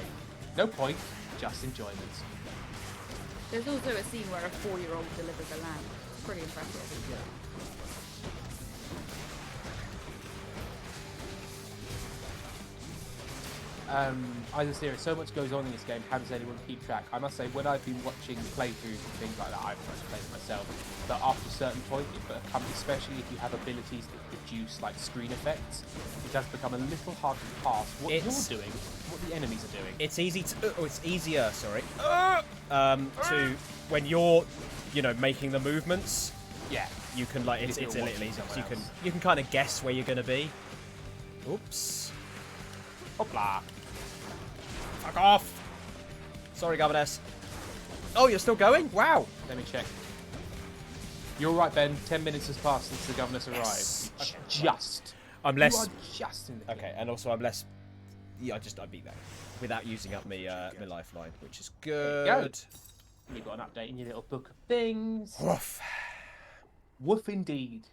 No point, just enjoyment. There's also a scene where a 4-year-old delivers a lamb. It's pretty impressive. Yeah. Either serious, so much goes on in this game, how does anyone keep track? I must say, when I've been watching playthroughs and things like that, I've just played it myself, but after a certain point, especially if you have abilities that produce like screen effects, it does become a little hard to pass what you're doing, what the enemies are doing. It's easy to... Oh, it's easier, sorry. To... When you're, making the movements... Yeah. You can, like... It's a little easier. You can kind of guess where you're going to be. Oops. Hopla. Fuck off! Sorry, Governess. Oh, you're still going? Wow! Let me check. You're right, Ben. 10 minutes has passed since the governess arrived. Just. I'm less... You are just in the Okay, and also I'm less... Yeah, I beat that. Without using up my lifeline, which is good. You've got an update in your little book of things. Woof. Woof indeed.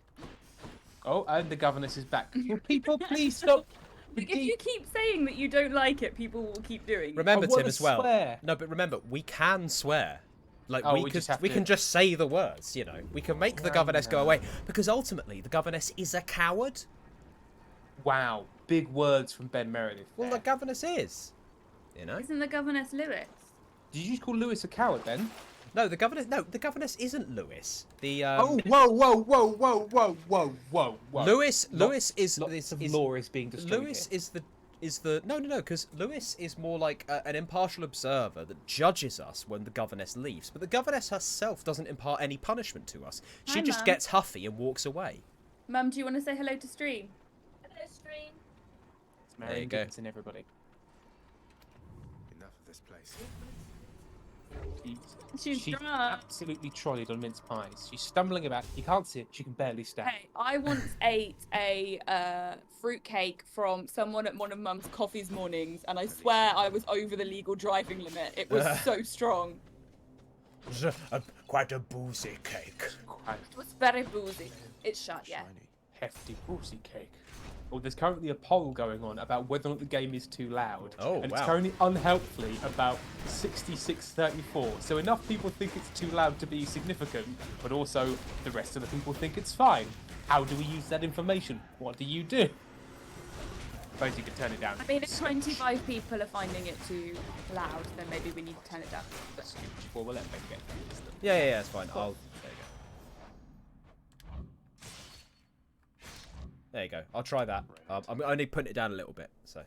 Oh, and the governess is back. People, please stop. If you keep saying that you don't like it, people will keep doing it. Remember, I wanna Tim, as well. swear. No, but remember, we can swear. Like, Oh, we can just say the words, We can make the governess go away. Because ultimately, the governess is a coward. Wow. Big words from Ben Meredith. Well, the governess is. Isn't the governess Lewis? Did you just call Lewis a coward, Ben? No, the governess isn't Lewis. The Whoa. Lewis is Lots of lore is being destroyed. Lewis here. is the no, because Lewis is more like an impartial observer that judges us when the governess leaves. But the governess herself doesn't impart any punishment to us. She Hi, just Mum. gets huffy and walks away. Mum, do you want to say hello to stream? Hello, stream. It's Marion There you go. Dickinson, everybody. Enough of this place. She's drunk. absolutely trolleyed on mince pies. She's stumbling about. You can't see it. She can barely stand. Hey, I once ate a fruitcake from someone at one of Mum's coffees mornings, and I swear I was over the legal driving limit. It was so strong. Quite a boozy cake. Quite It was very boozy. It's shut, yeah. hefty boozy cake. Well, there's currently a poll going on about whether or not the game is too loud. Oh, and wow. it's currently unhelpfully about 66-34. So enough people think it's too loud to be significant, but also the rest of the people think it's fine. How do we use that information? What do you do? Suppose you could turn it down. I mean, if 25 people are finding it too loud, then maybe we need to turn it down. That's stupid. Well, we'll let Ben get this. Yeah, it's fine. There you go. There you go. I'll try that. I'm only putting it down a little bit, so.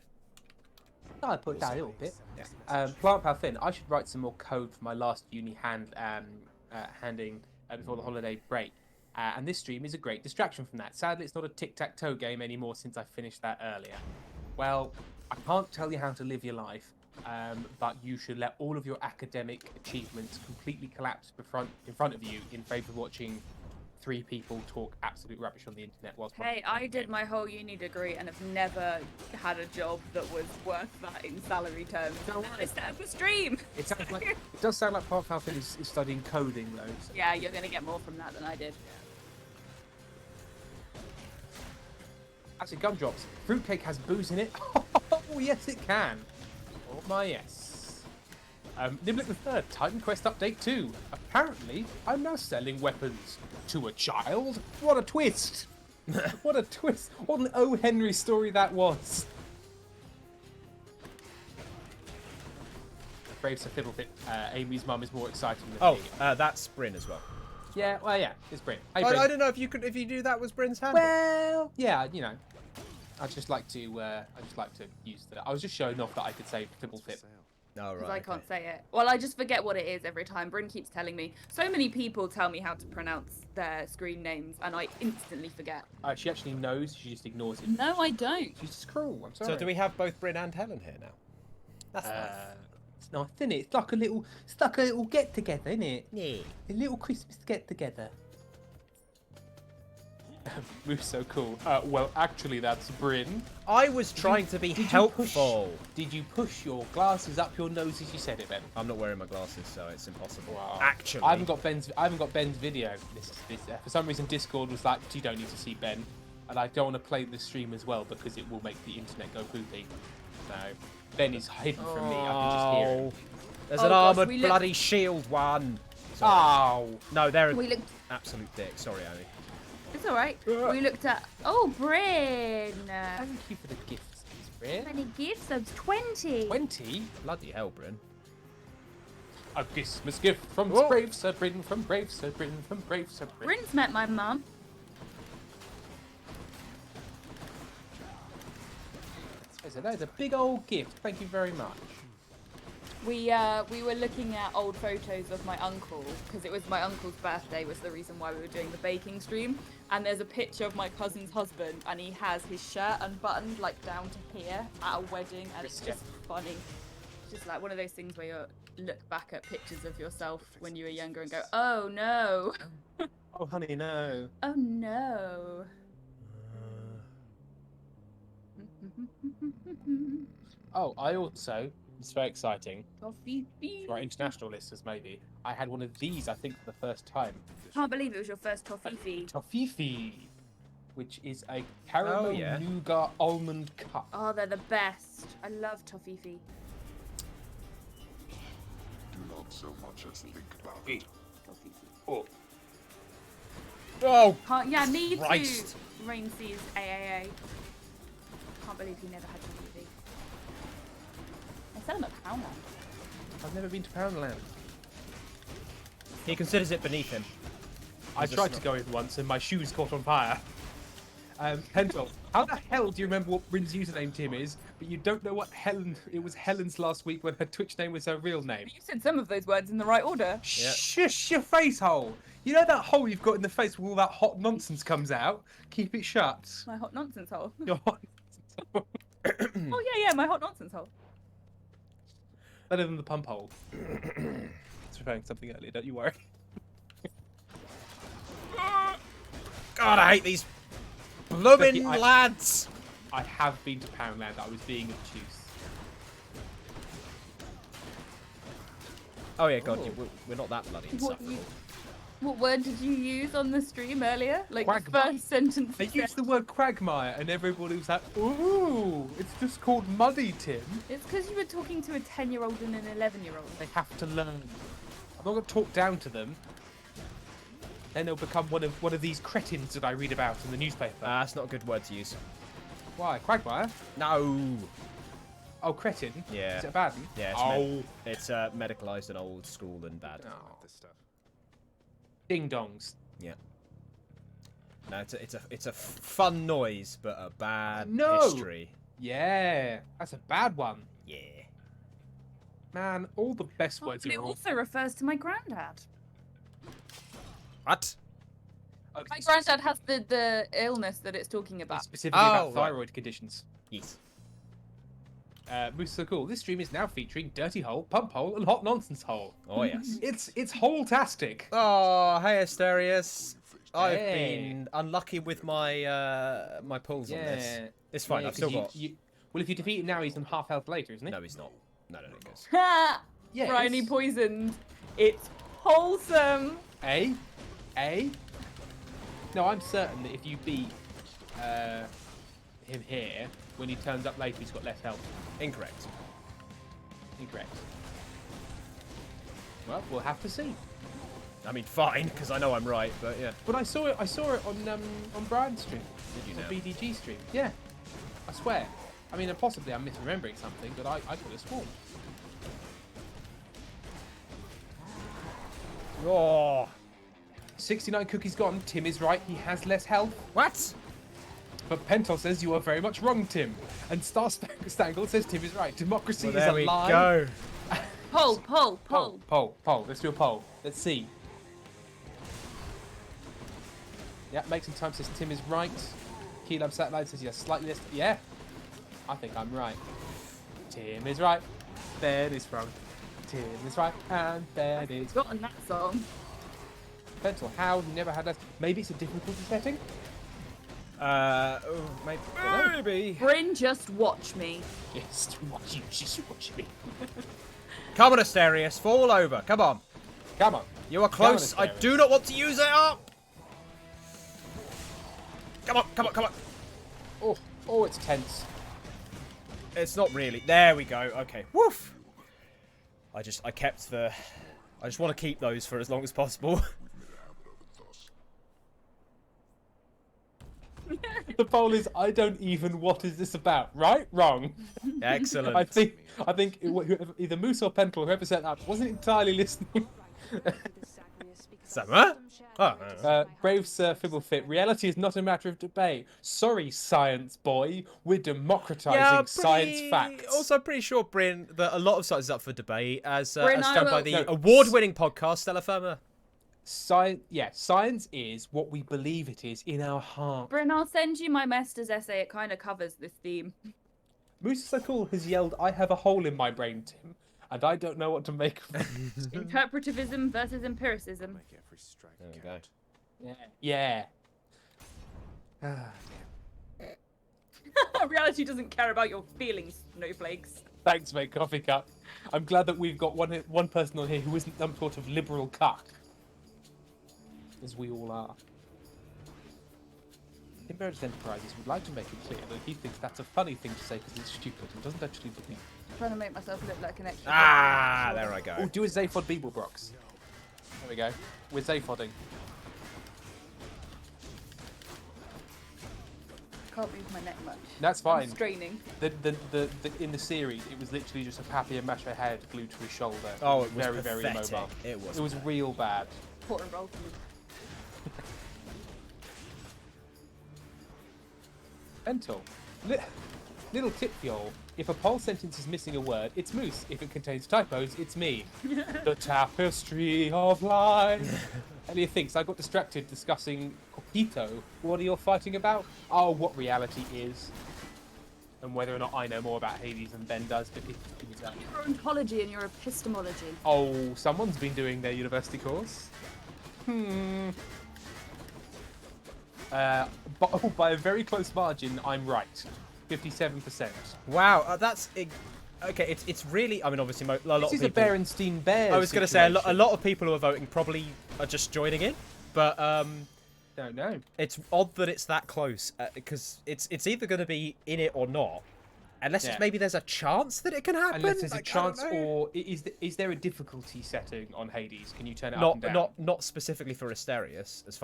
I put it down a little bit. Yeah. Plant Pal Finn, I should write some more code for my last uni handing before the holiday break. And this stream is a great distraction from that. Sadly, it's not a tic-tac-toe game anymore since I finished that earlier. Well, I can't tell you how to live your life, but you should let all of your academic achievements completely collapse in front of you in favour of watching 3 people talk absolute rubbish on the internet whilst. Hey, I did my whole uni degree and have never had a job that was worth that in salary terms. No, I set up a stream. It sounds like it does sound like Paul Falcon is studying coding though. So. Yeah, you're gonna get more from that than I did. Actually, gumdrops. Fruitcake has booze in it. Oh yes, it can. Oh my yes. Niblick the Third, Titan Quest Update 2. Apparently, I'm now selling weapons to a child. What a twist! What a twist! What an O. Henry story that was. Brave Sir Fiddlefit. Amy's mum is more exciting than Oh, me. that's Bryn as well. Yeah, well, yeah, it's Bryn. Hey, I Bryn. don't know if you do that was Bryn's handle. Well, yeah, you know, I just like to use that. I was just showing off that I could say Fiddlefit. Oh, Because right. I can't say it. Well, I just forget what it is every time. Bryn keeps telling me. So many people tell me how to pronounce their screen names, and I instantly forget. She actually knows. She just ignores it. No, I don't. She's just cruel. I'm sorry. So do we have both Bryn and Helen here now? That's nice. It's nice, isn't it? It's like a little get together, isn't it? Yeah. A little Christmas get together. Move's so cool. Well, actually, that's Bryn. I was trying to be Did helpful. Did you push your glasses up your nose as you said it, Ben? I'm not wearing my glasses, so it's impossible. Wow. Actually, I haven't got Ben's video. For some reason, Discord was like, you don't need to see Ben, and I don't want to play the stream as well because it will make the internet go poopy. So Ben is hidden from me. I can just hear him. There's Oh an gosh, armoured we looked- bloody shield one. Sorry. Oh, No, they're an We looked. absolute dick. Sorry, Annie. It's all right. We looked at. Oh, Bryn. thank you for the gifts, Bryn. How many gift subs? 20. 20. Bloody hell, Bryn. A Christmas gift from Whoa. Brave Sir Bryn, from Brave Sir Bryn, from Brave Sir Bryn. Bryn's met my mum. So that is a big old gift. Thank you very much. We were looking at old photos of my uncle because it was my uncle's birthday was the reason why we were doing the baking stream. And there's a picture of my cousin's husband, and he has his shirt unbuttoned like down to here at a wedding, and it's just funny. It's just like one of those things where you look back at pictures of yourself when you were younger and go, oh no, Oh, honey, no. oh no. Oh, I also, it's very exciting, Toffee. for our international listeners maybe, I had one of these, I think, for the first time. Can't believe it was your first toffee. Toffeefi, which is a caramel yeah. nougat almond cup. Oh, they're the best. I love toffee. Do not so much as think about it. Oh, Oh, Can't, yeah, me Christ. too. Rain sees AAA. Can't believe he never had toffee. I sell them at Poundland. I've never been to Poundland. he considers it beneath him. I Is this tried to not- go in once and my shoes caught on fire. Pentel, how the hell do you remember what Bryn's username Tim is, but you don't know what it was Helen's last week when her Twitch name was her real name? You said some of those words in the right order. Shush your face hole! You know that hole you've got in the face where all that hot nonsense comes out? Keep it shut. My hot nonsense hole. Your hot nonsense hole. Oh yeah, my hot nonsense hole. Better than the pump hole. It's referring to something earlier, don't you worry. God, I hate these blooming Becky, lads. I have been to Poundland, I was being obtuse. Oh yeah, God, we're not that bloody What, insufferable. what word did you use on the stream earlier? Like the Quagmire. first sentence. They you used said. the word quagmire and everybody was like, ooh, it's just called muddy, Tim. It's because you were talking to a 10-year-old and an 11-year-old. They have to learn. I'm not going to talk down to them. Then they'll become one of these cretins that I read about in the newspaper. That's not a good word to use. Why? Quagmire? No. Oh, cretin? Yeah. Is it a bad one? Yeah, it's medicalized and old school and bad. Oh. This stuff. Ding dongs. Yeah. No, it's a fun noise, but a bad No. history. Yeah, that's a bad one. Yeah. Man, all the best words It are all... also refers to my granddad. What? Okay, My granddad has the illness that it's talking about. specifically Oh, about right. thyroid conditions. Yes. Moose so cool. This stream is now featuring Dirty Hole, Pump Hole, and Hot Nonsense Hole. Oh yes. It's hole-tastic. Oh, hey Asterius. I've Hey. been unlucky with my my pulls on this. It's fine. Yeah, I've still 'cause got. well, if you defeat him now, he's on half health later, isn't he? No, he's not. No, it goes. Ha! Yeah, Briny it's- poisoned. It's wholesome. A? No, I'm certain that if you beat him here, when he turns up later, he's got less health. Incorrect. Incorrect. Well, we'll have to see. I mean, fine, because I know I'm right, but yeah. But I saw it on Brian's stream. Did you On now? BDG stream. Yeah. I swear. I mean, possibly I'm misremembering something, but I could have sworn. Oh. 69 cookies gone. Tim is right. He has less health. What? But Pentel says you are very much wrong, Tim. And Star Stangle says Tim is right. Democracy Well, is there a we lie. go. Poll. Poll. Let's do a poll. Let's see. Yeah, make some time says Tim is right. Keylab Satellite says he has slightly less. Yeah. I think I'm right. Tim is right. Ben is wrong. Tim is right. And Ben is Forgotten that song. Pentel. How? You never had less. Maybe it's a difficulty setting? Maybe. Bryn, just watch me. Yes. Watch me. Come on, Asterius, fall over. Come on. Come on. You are close. I Asterius. do not want to use it up. Come on. Oh, it's tense. It's not really. There we go. Okay. Woof. I just want to keep those for as long as possible. The poll is, I don't even. What is this about? Right? Wrong. Excellent. I think either Moose or Pentel, whoever said that, wasn't entirely listening. Summer? Oh. Brave Sir Fibblefit, reality is not a matter of debate. Sorry, science boy, we're democratizing science facts. Also, pretty sure, Bryn, that a lot of science is up for debate, as Bryn, I done by will- the No. award-winning podcast Stella Firma. Science is what we believe it is in our heart. Bryn, I'll send you my master's essay. It kind of covers this theme. Moose is so cool has yelled, I have a hole in my brain, Tim, and I don't know what to make of it. Interpretivism versus empiricism. Make every strike There we go. count. Yeah. Reality doesn't care about your feelings, snowflakes. Thanks, mate, coffee cup. I'm glad that we've got one person on here who isn't some sort of liberal cuck. As we all are. Embarrassed Enterprises would like to make it clear that he thinks that's a funny thing to say because it's stupid and doesn't actually believe. I'm trying to make myself look like an extra. Ah, there I go. Oh, do a Zaphod Beeblebrox. There we go. We're Zaphodding. Can't move my neck much. That's I'm fine. straining. In the series, it was literally just a papier-mâché head glued to his shoulder. Oh, it was very, very pathetic. immobile. It was. It was real bad. Port and roll for me. Mental. Little tip for y'all. If a poll sentence is missing a word, it's Moose. If it contains typos, it's me. The tapestry of life. Elliot thinks I got distracted discussing Coquito. What are you fighting about? Oh, what reality is. And whether or not I know more about Hades than Ben does. But Your ontology and your epistemology. oh, someone's been doing their university course. But by a very close margin, I'm right. 57%. Wow, that's okay. It's really. I mean, obviously, a lot This of is a people. Berenstein Bears. I was going to say a situation. lot of people who are voting probably are just joining in, but Don't know. it's odd that it's that close because it's either going to be in it or not, unless Yeah. it's maybe there's a chance that it can happen. Unless there's a Like, I don't chance, know. or is there a difficulty setting on Hades? Can you turn it up and down? Not specifically for Asterius, as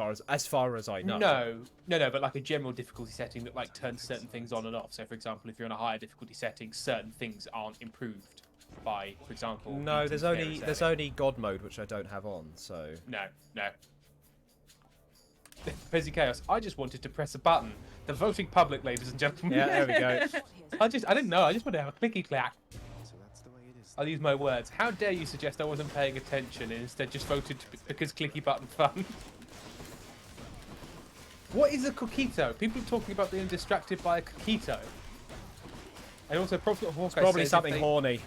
far as I know. No, but like a general difficulty setting that like turns certain things on and off. So, for example, if you're on a higher difficulty setting, certain things aren't improved by, for example. No, beating there's Varus only God mode, which I don't have on. So No. Pezzy Chaos. I just wanted to press a button. The voting public, ladies and gentlemen. yeah, there we go. I didn't know. I just wanted to have a clicky clack. So that's the way it is. I'll use my words. How dare you suggest I wasn't paying attention and instead just voted because clicky button fun? What is a coquito? People are talking about being distracted by a coquito. And also, Prophet Hawkeye Probably says something if they... horny.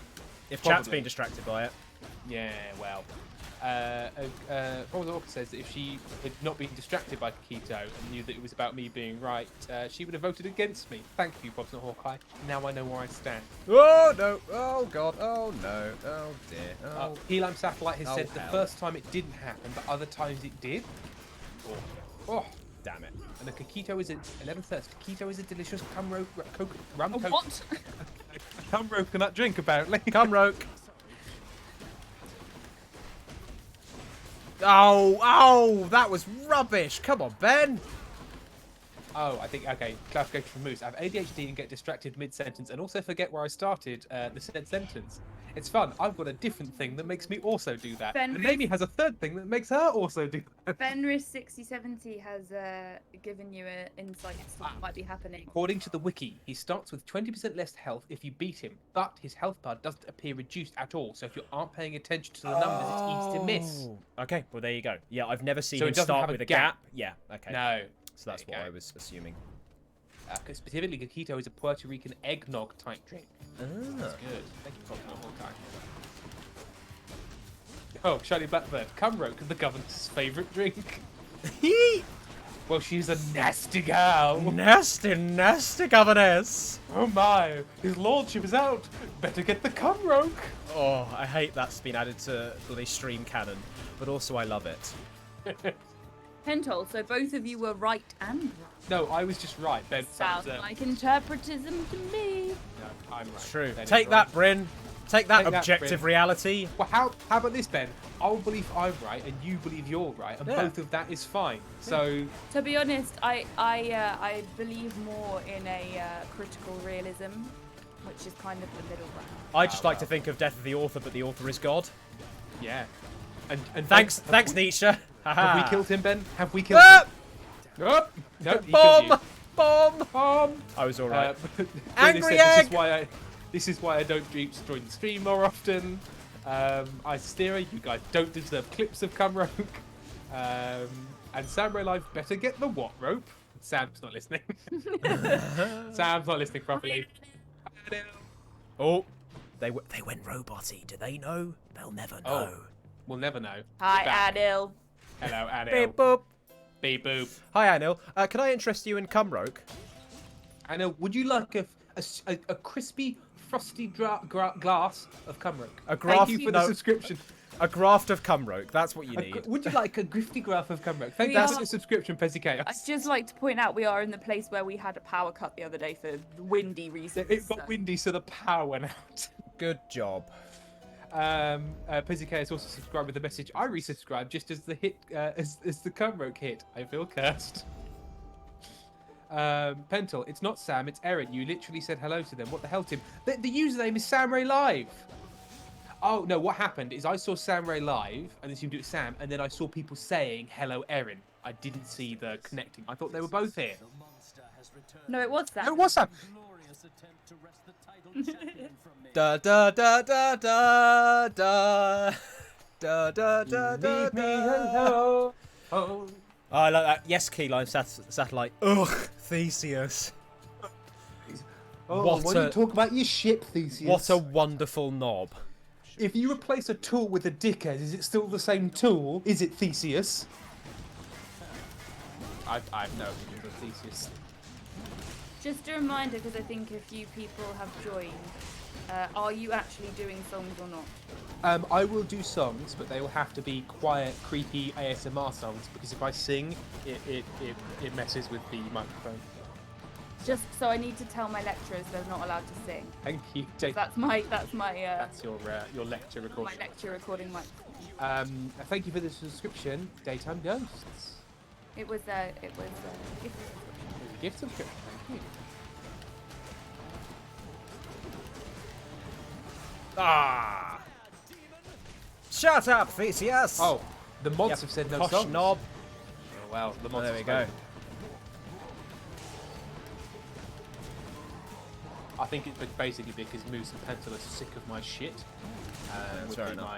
If Probably. chat's been distracted by it. Yeah, well. Professor Hawker says that if she had not been distracted by Keto and knew that it was about me being right, she would have voted against me. Thank you, Professor Hawkeye. Now I know where I stand. Oh no! Oh god! Oh no! Oh dear! Oh. Helam Satellite has Oh, said the hell. first time it didn't happen, but other times it did. Oh, Damn it! and the Kakito is a 11:30. Kakito is a delicious rum coke. What? Cum coconut drink, apparently. Come roke! Oh! That was rubbish! Come on, Ben! Oh, I think, okay, clarification from Moose. I have ADHD and get distracted mid-sentence and also forget where I started the said sentence. It's fun. I've got a different thing that makes me also do that. Fenris- And Amy has a third thing that makes her also do that. Fenris 6070 has given you an insight into what might be happening. According to the wiki, he starts with 20% less health if you beat him, but his health bar doesn't appear reduced at all, so if you aren't paying attention to the numbers, it's easy to miss. Okay, well there you go. Yeah, I've never seen So it him doesn't start have a with a gap. gap. Yeah, okay. No. So that's There what you I go. was assuming. Specifically, Kakito is a Puerto Rican eggnog type drink. Ah. That's good. Thank you, Professor Hawkeye. Oh, Shiny Blackbird. Cumroke, the governor's favourite drink. Well, she's a nasty gal. Nasty, nasty governess! Oh my, his lordship is out. Better get the Cumroke. Oh, I hate that's been added to bloody stream canon, but also I love it. Pentol, so both of you were right and wrong. No, I was just right. Ben Sounds like interpretism to me. No, I'm right. It's true. Ben is Take right. that, Bryn. Take that, Take that, objective Bryn. reality. Well, how about this, Ben? I'll believe I'm right, and you believe you're right, and Yeah. both of that is fine. So, To be honest, I believe more in a critical realism, which is kind of the middle ground. I just like to think of death of the author, but the author is God. yeah. And Thanks, Ben, thanks, Nietzsche. Have we killed him, Ben? Have we killed Ah! him? Oh, no, he killed Bomb! you. Bomb! Bomb! I was alright. Angry Angry said, egg! This is why I don't join the stream more often. Icesteria, you guys don't deserve clips of Cumroke. And Samurai Live better get the what rope? Sam's not listening. Sam's not listening properly. Oh, they went robot-y. Do they know? They'll never know. Oh, we'll never know. Hi, Back. Adil. Hello, Beep Anil. boop. Beep boop. Hi, Anil. Can I interest you in Cumroke? Anil, would you like a crispy, frosty glass of Cumroke? A graft? Thank you for the No. subscription. A graft of Cumroke. That's what you need. Would you like a grifty graph of Cumroke? Thank We you for are- the subscription, Pezzy I'd Chaos. just like to point out we are in the place where we had a power cut the other day for windy reasons. It got so- windy, so the power went out. Good job. Pezzy Chaos also subscribed with a message. I resubscribed just as the hit, as the Cumroke hit. I feel cursed. Pentel, it's not Sam, it's Erin. You literally said hello to them. What the hell, Tim? The username is Samray Live. Oh no, what happened is I saw Samray Live and then seemed to do it Sam, and then I saw people saying hello, Erin. I didn't see the connecting. I thought they were both here. No, it was that. No, it was Sam. Da da da da da da da da da da Leave me da. alone. Oh. Oh, I like that. Yes, Keyline Satellite. Ugh, Theseus. Oh, What why don't a- you talk about your ship, Theseus? What a wonderful knob. If you replace a tool with a dickhead, is it still the same tool? Is it Theseus? I have no opinion of Theseus. Just a reminder, because I think a few people have joined. Are you actually doing songs or not? I will do songs, but they will have to be quiet, creepy ASMR songs, because if I sing, it messes with the microphone. Just so I need to tell my lecturers they're not allowed to sing. Thank you. Jake. That's my That's your lecture my recording. lecture recording mic. Thank you for the subscription, Daytime Ghosts. It was gift subscription. Gift subscription. Thank you. Ah! Shut up, Theseus! Oh, the mods Yep, have said no posh songs. knob. Oh, well, the mods There have we go. spoken. I think it's basically because Moose and Pencil are sick of my shit. That's fair enough.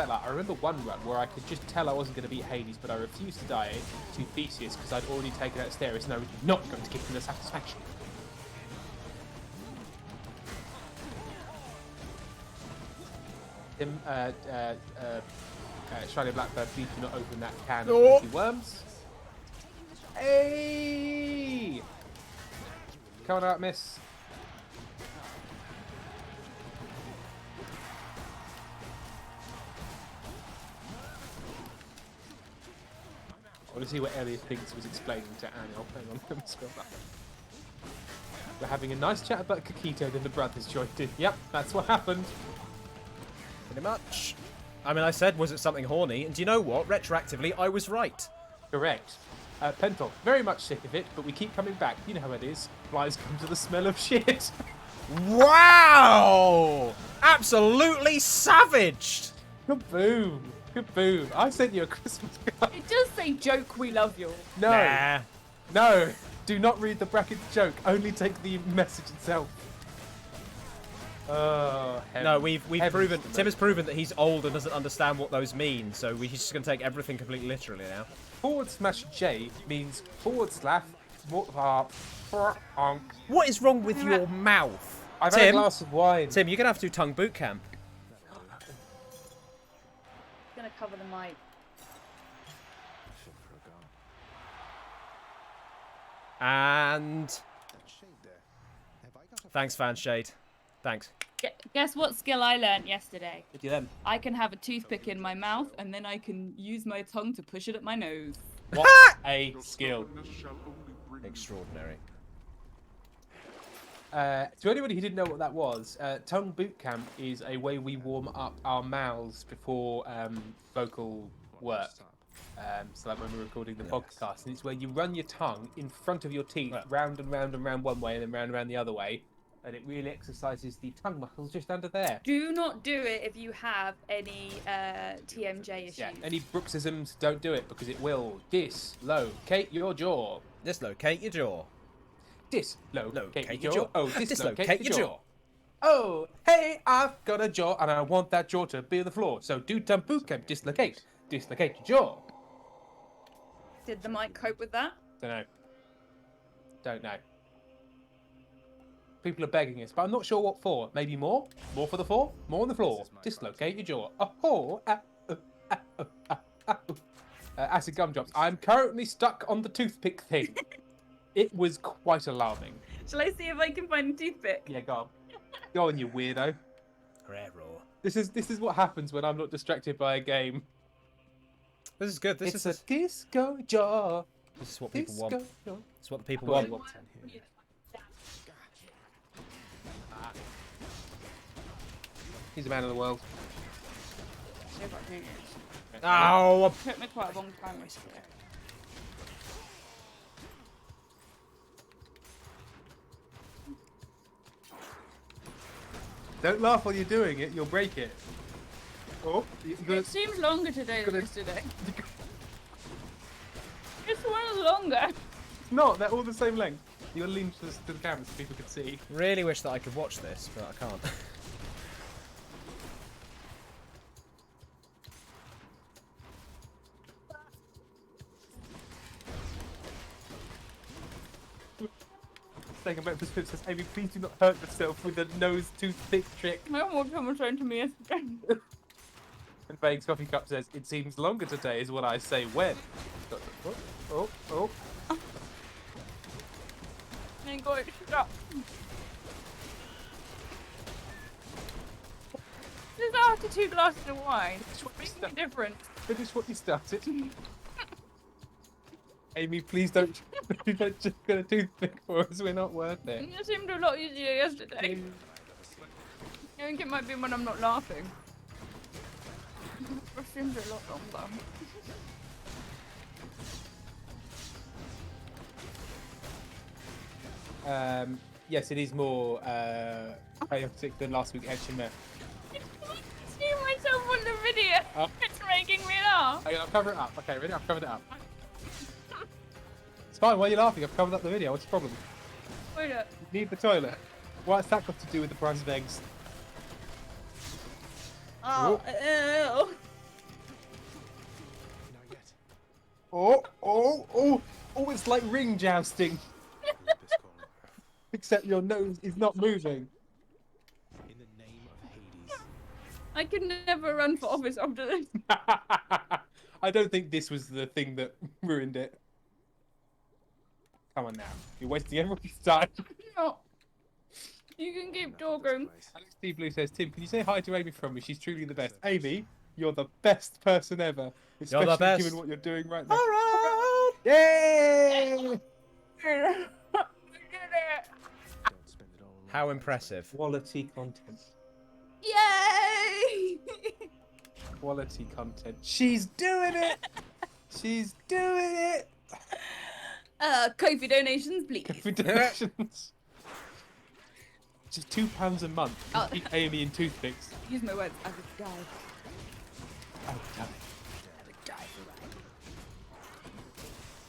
I remember one run where I could just tell I wasn't going to beat Hades, but I refused to die to Theseus because I'd already taken out Steris and I was not going to give him the satisfaction. Tim, Shiny Blackbird, please do not open that can No. of juicy worms. Hey! Come on out, miss. I want to see what Elliot thinks was explaining to Anil. Hang on, let me scroll back. We're having a nice chat about Kakito, then the brothers joined in. Yep, that's what happened. Pretty much. I mean, I said, was it something horny? And do you know what? Retroactively, I was right. Correct. Pentel, very much sick of it, but we keep coming back. You know how it is. Flies come to the smell of shit. Wow! Absolutely savaged! Kaboom! Kaboom! I sent you a Christmas card. It does say joke, we love you. No! Nah. No! Do not read the bracket joke. Only take the message itself. Oh, No, we've heavens proven. to Tim has proven that he's old and doesn't understand what those mean. So we're just gonna take everything completely literally now. /J means What is wrong with your mouth? I've had a glass of wine. Tim, you're gonna have to do tongue boot camp. I'm gonna cover the mic. And That shade there. Have I got a thanks, Fanshade. Thanks. Guess what skill I learnt yesterday? Good to them. I can have a toothpick in my mouth and then I can use my tongue to push it at my nose. What a skill. Extraordinary. To anybody who didn't know what that was, tongue boot camp is a way we warm up our mouths before vocal work. So like when we're recording the podcast, and it's where you run your tongue in front of your teeth, round and round and round one way, and then round and round the other way, and it really exercises the tongue muscles just under there. Do not do it if you have any TMJ issues. Yeah, any bruxisms, don't do it because it will dislocate your jaw. Dislocate your jaw. Dislocate your jaw. Oh, Dislocate your jaw. Oh, hey, I've got a jaw and I want that jaw to be on the floor. So do tongue boot camp. Dislocate your jaw. Did the mic cope with that? Don't know. People are begging us, but I'm not sure what for. Maybe more? More for the floor? More on the floor. Dislocate your jaw. Acid gumdrops. I'm currently stuck on the toothpick thing. It was quite alarming. Shall I see if I can find a toothpick? Yeah, go on. Go on, you weirdo. Rare-raw. This is what happens when I'm not distracted by a game. This is good. This It's is a disco jaw. this is what people Disco want. jaw. It's what the people Well, want. He's a man of the world. Ow! It took me quite a long time yesterday. Don't laugh while you're doing it, you'll break it. Oh, you're gonna... It seems longer today than gonna- yesterday. This one's longer. No, they're all the same length. You gotta lean to the camera so people can see. Really wish that I could watch this, but I can't. Taking back the script says, Amy, please do not hurt yourself with the nose toothpick trick. I don't want someone saying to me yesterday. And Vague's coffee cup says, it seems longer today is what I say when. Oh. I got it stuck. This is after 2 glasses of wine. What's the difference? Finish what you started. Amy, please don't just get a toothpick for us. We're not worth it. It seemed a lot easier yesterday. I think it might be when I'm not laughing. It seems a lot longer. Yes, it is more chaotic than last week, Eshima. I see myself on the video. Oh. It's making me laugh. Okay, I'll cover it up. Okay, ready? I've covered it up. It's fine. Why are you laughing? I've covered up the video. What's the problem? Wait up. You need the toilet. What's that got to do with the price of eggs? Oh, ew. Not yet. Oh, it's like ring jousting. Except your nose is not moving. In the name of Hades. I could never run for office after this. I don't think this was the thing that ruined it. Come on now. You're wasting everyone's time. No. You can keep talking. Alex T. Blue says, Tim, can you say hi to Amy from me? She's truly the best. Amy, you're the best person ever. Especially You're the best. given what you're doing right now. All right. Yay! How impressive. Quality content. Yay! Quality content. She's doing it! She's doing it! Kofi donations, please. For donations. Just £2 a month. Oh. Keep Amy in toothpicks. Use my words. I would die. Oh, damn.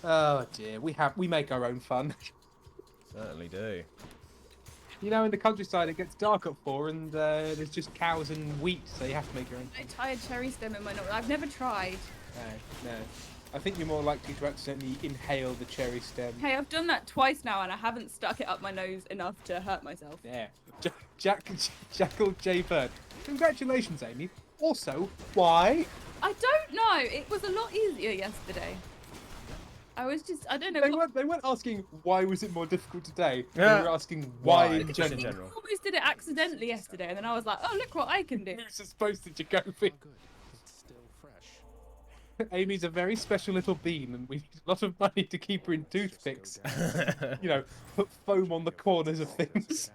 Oh dear, we make our own fun. Certainly do. You know, in the countryside it gets dark at 4 and there's just cows and wheat, so you have to make your own. I tie a cherry stem in my nose. I've never tried. No. I think you're more likely to accidentally inhale the cherry stem. Hey, I've done that twice now and I haven't stuck it up my nose enough to hurt myself. Yeah. Jackal J. Bird. Congratulations, Amy. Also, why? I don't know. It was a lot easier yesterday. I don't know. They weren't asking why was it more difficult today. Yeah. They were asking why in Just in general. general. I almost did it accidentally yesterday, and then I was like, oh, look what I can do. Who's supposed to Jacoby? Oh, good. It's still fresh. Amy's a very special little bean, and we need a lot of money to keep her in toothpicks. You know, put foam on the corners of things.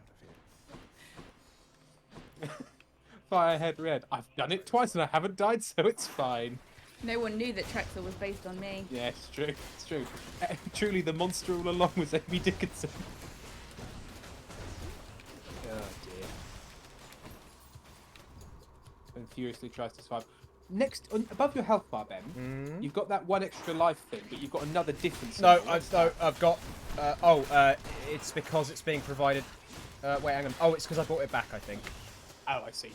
Firehead Red. I've done it twice and I haven't died, so it's fine. No one knew that Trexel was based on me. Yeah, it's true. It's true. Truly, the monster all along was Amy Dickinson. Oh dear. And furiously tries to survive. Next, above your health bar, Ben, you've got that one extra life thing, but you've got another different. No, symbol. I've got. It's because it's being provided. Wait, hang on. Oh, it's because I bought it back, I think. Oh, I see.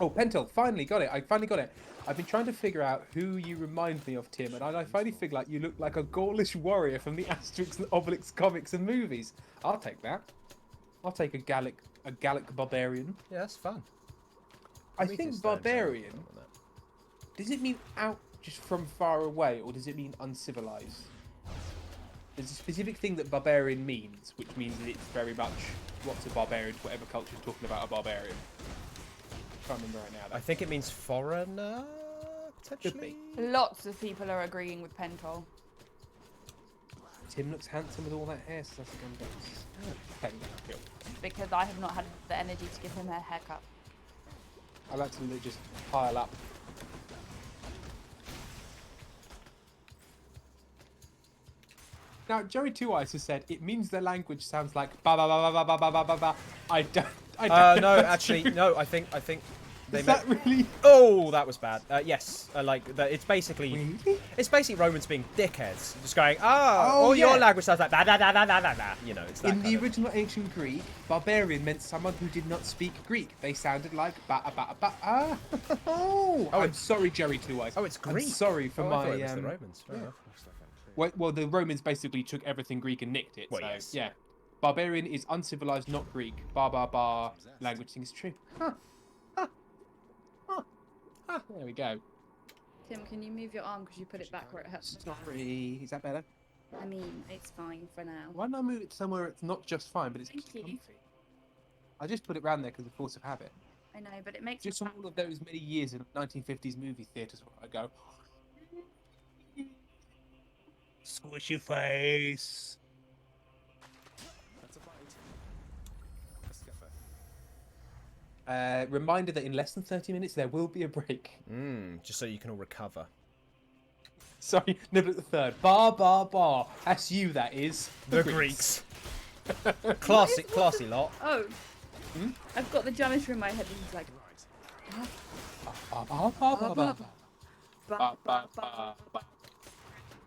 Oh, Pentel, finally got it. I finally got it. I've been trying to figure out who you remind me of, Tim, and I finally figured out you look like a Gaulish warrior from the Asterix and Obelix comics and movies. I'll take that. I'll take a Gallic barbarian. Yeah, that's fun. I think barbarian. Does it mean out just from far away, or does it mean uncivilized? There's a specific thing that barbarian means, which means that it's very much what's a barbarian, whatever culture is talking about a barbarian. Can't remember right now. Though. I think it means foreigner, potentially. Lots of people are agreeing with Pentol. Tim looks handsome with all that hair, so that's a gun base. Because I have not had the energy to give him a haircut. I like to just pile up. Now, Joey Two Eyes has said it means their language sounds like ba ba ba ba ba ba ba ba ba. I don't know No, if that's actually, true. no. I think they. Is that really? Oh, that was bad. Yes, it's basically Really? it's basically Romans being dickheads, just going, Oh, all your yeah. language sounds like da da da da da da da. You know, it's that In the kind of- original ancient Greek, barbarian meant someone who did not speak Greek. They sounded like ba ba ba. Ah. Oh, I'm sorry, Joey Two Eyes. Oh, it's I'm Greek. sorry for Oh, I my. thought it was the Romans. Fair enough. Well, the Romans basically took everything Greek and nicked it. Well, so, yes. yeah. Barbarian is uncivilized, not Greek. Bar, bar, bar. Language thing is true. Huh. Huh. Huh. Huh. There we go. Tim, can you move your arm because you put it back where it hurts? Sorry. Is that better? I mean, it's fine for now. Why don't I move it somewhere it's not just fine, but it's Thank you. comfy? I just put it round there because of force of habit. I know, but it makes Just from all of those many years in 1950s movie theatres where I go, squish your face. That's a bite. A scuffer. Reminder that in less than 30 minutes there will be a break. Just so you can all recover. Sorry, nibble at the third. Bar, bar, bar. That's you, that is. The Greeks. classy lot. Oh. I've got the janitor in my head and he's like, Bar, bar, bar, bar, bar. ba, Bar, ba, bar, ba. bar, bar.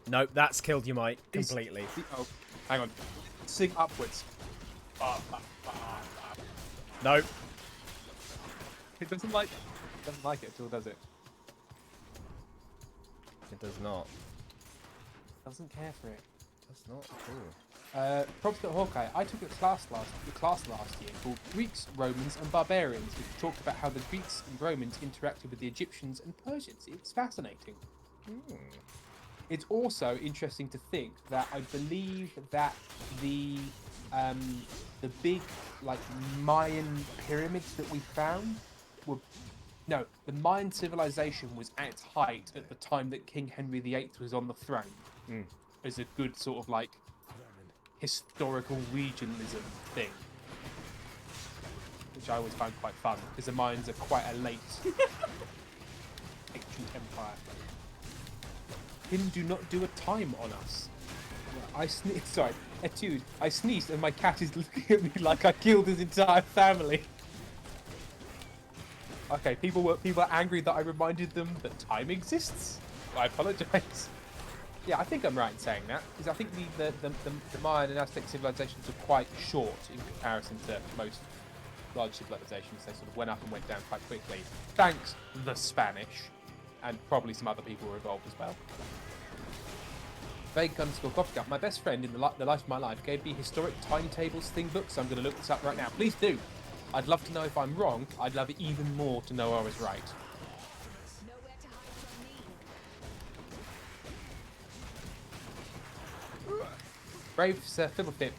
Nope, that's killed you, mate, completely. Oh, hang on. Sing upwards. Bar, bar, bar, bar. Nope. It doesn't like it at all, does it? It does not. Doesn't care for it. Does not at all. Props to Hawkeye. I took a class last year called Greeks, Romans, and Barbarians, which talked about how the Greeks and Romans interacted with the Egyptians and Persians. It's fascinating. It's also interesting to think that I believe that the big like Mayan pyramids that we found were the Mayan civilization was at its height at the time that King Henry VIII was on the throne. As a good sort of like historical regionalism thing, which I always find quite fun because the Mayans are quite a late ancient empire. Him do not do a time on us. I sneezed. Sorry, Etude. I sneezed and my cat is looking at me like I killed his entire family. Okay, people are angry that I reminded them that time exists. I apologise. Yeah, I think I'm right in saying that, because I think the Mayan and Aztec civilizations are quite short in comparison to most large civilizations. They sort of went up and went down quite quickly, thanks the Spanish, and probably some other people were involved as well. Vague_coffee cup. My best friend in the life of my life gave me historic timetables thing book, so I'm going to look this up right now. Please do. I'd love to know if I'm wrong. I'd love it even more to know I was right. Brave Fiddlefip,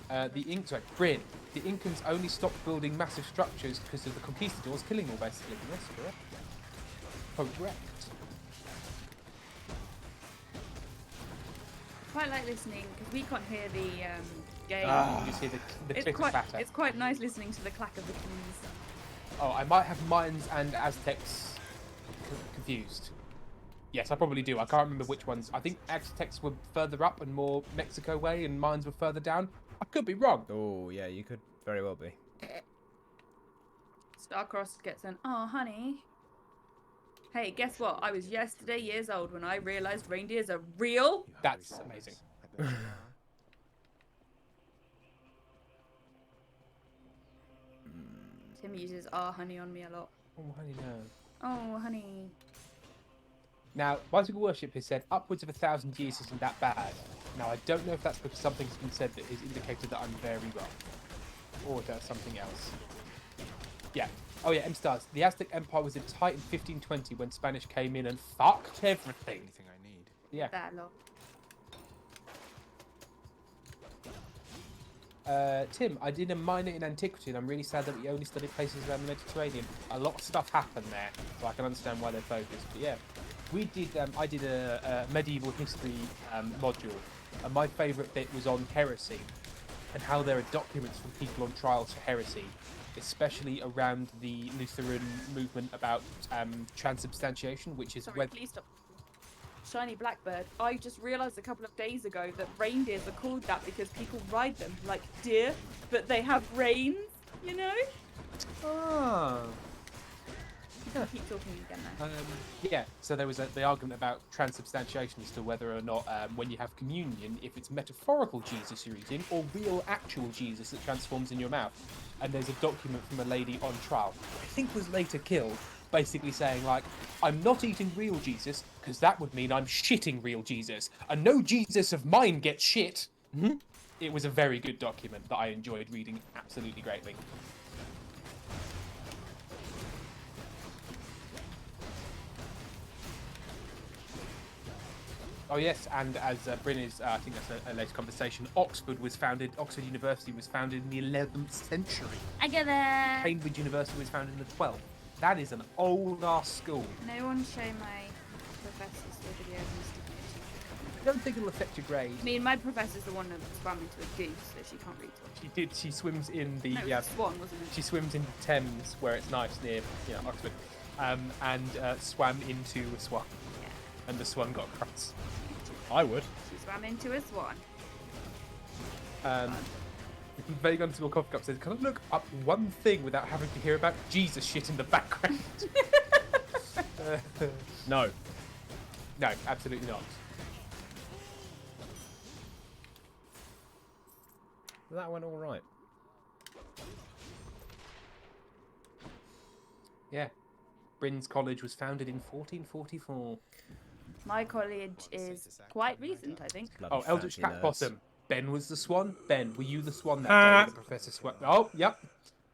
Bryn. The Incans only stopped building massive structures because of the conquistadors killing them, basically. Yes, correct. Correct. Quite like listening because we can't hear the game. You just hear the click of batter. It's quite nice listening to the clack of the keys. Oh, I might have Mayans and Aztecs confused. Yes, I probably do. I can't remember which ones. I think Aztecs were further up and more Mexico way, and Mayans were further down. I could be wrong. Oh, yeah, you could very well be. Starcrossed gets an, "Oh, honey. Hey, guess what? I was yesterday years old when I realised reindeers are real." That's amazing. Tim uses "Oh, honey" on me a lot. Oh, honey, no. Oh, honey. Now, Bicycle Worship has said upwards of 1,000 years isn't that bad. Now, I don't know if that's because something's been said that has indicated that I'm very wrong. Or that's something else. Yeah. Oh yeah, M-Stars. The Aztec Empire was at its height in 1520 when Spanish came in and fucked everything. Anything I need. Yeah. That lot. Tim, I did a minor in antiquity and I'm really sad that we only studied places around the Mediterranean. A lot of stuff happened there, so I can understand why they're focused. But yeah, we did. I did a medieval history module, and my favourite bit was on heresy and how there are documents from people on trials for heresy, especially around the Lutheran movement about transubstantiation, which is Sorry, please stop. Shiny Blackbird. I just realised a couple of days ago that reindeers are called that because people ride them like deer, but they have reins, you know? Ah. Keep talking again now. Yeah, so there was the argument about transubstantiation as to whether or not when you have communion, if it's metaphorical Jesus you're eating or real actual Jesus that transforms in your mouth. And there's a document from a lady on trial, who I think was later killed, basically saying like, I'm not eating real Jesus because that would mean I'm shitting real Jesus, and no Jesus of mine gets shit. It was a very good document that I enjoyed reading absolutely greatly. Oh yes, and as Bryn is, I think that's a later conversation, Oxford University was founded in the 11th century. I get it. Cambridge University was founded in the 12th. That is an old-ass school. No one show my professors the videos and stuff. I don't think it'll affect your grade. I mean, my professor's the one that swam into a goose, so she can't read to it. She swims in the... No, it was a swan, wasn't it? She swims in the Thames, where it's nice, near Oxford, and swam into a swan. Yeah. And the swan got across. I would. She swam into a swan. Vague underscore coffee cup says, can I look up one thing without having to hear about Jesus shit in the background? No. No, absolutely not. That went all right. Yeah. Bryn's College was founded in 1444. My college is quite recent, I think. Bloody Oh, Eldritch fancy nerds. Crackbottom. Ben was the swan. Ben, were you the swan that day? The Professor Swan. Oh, yep.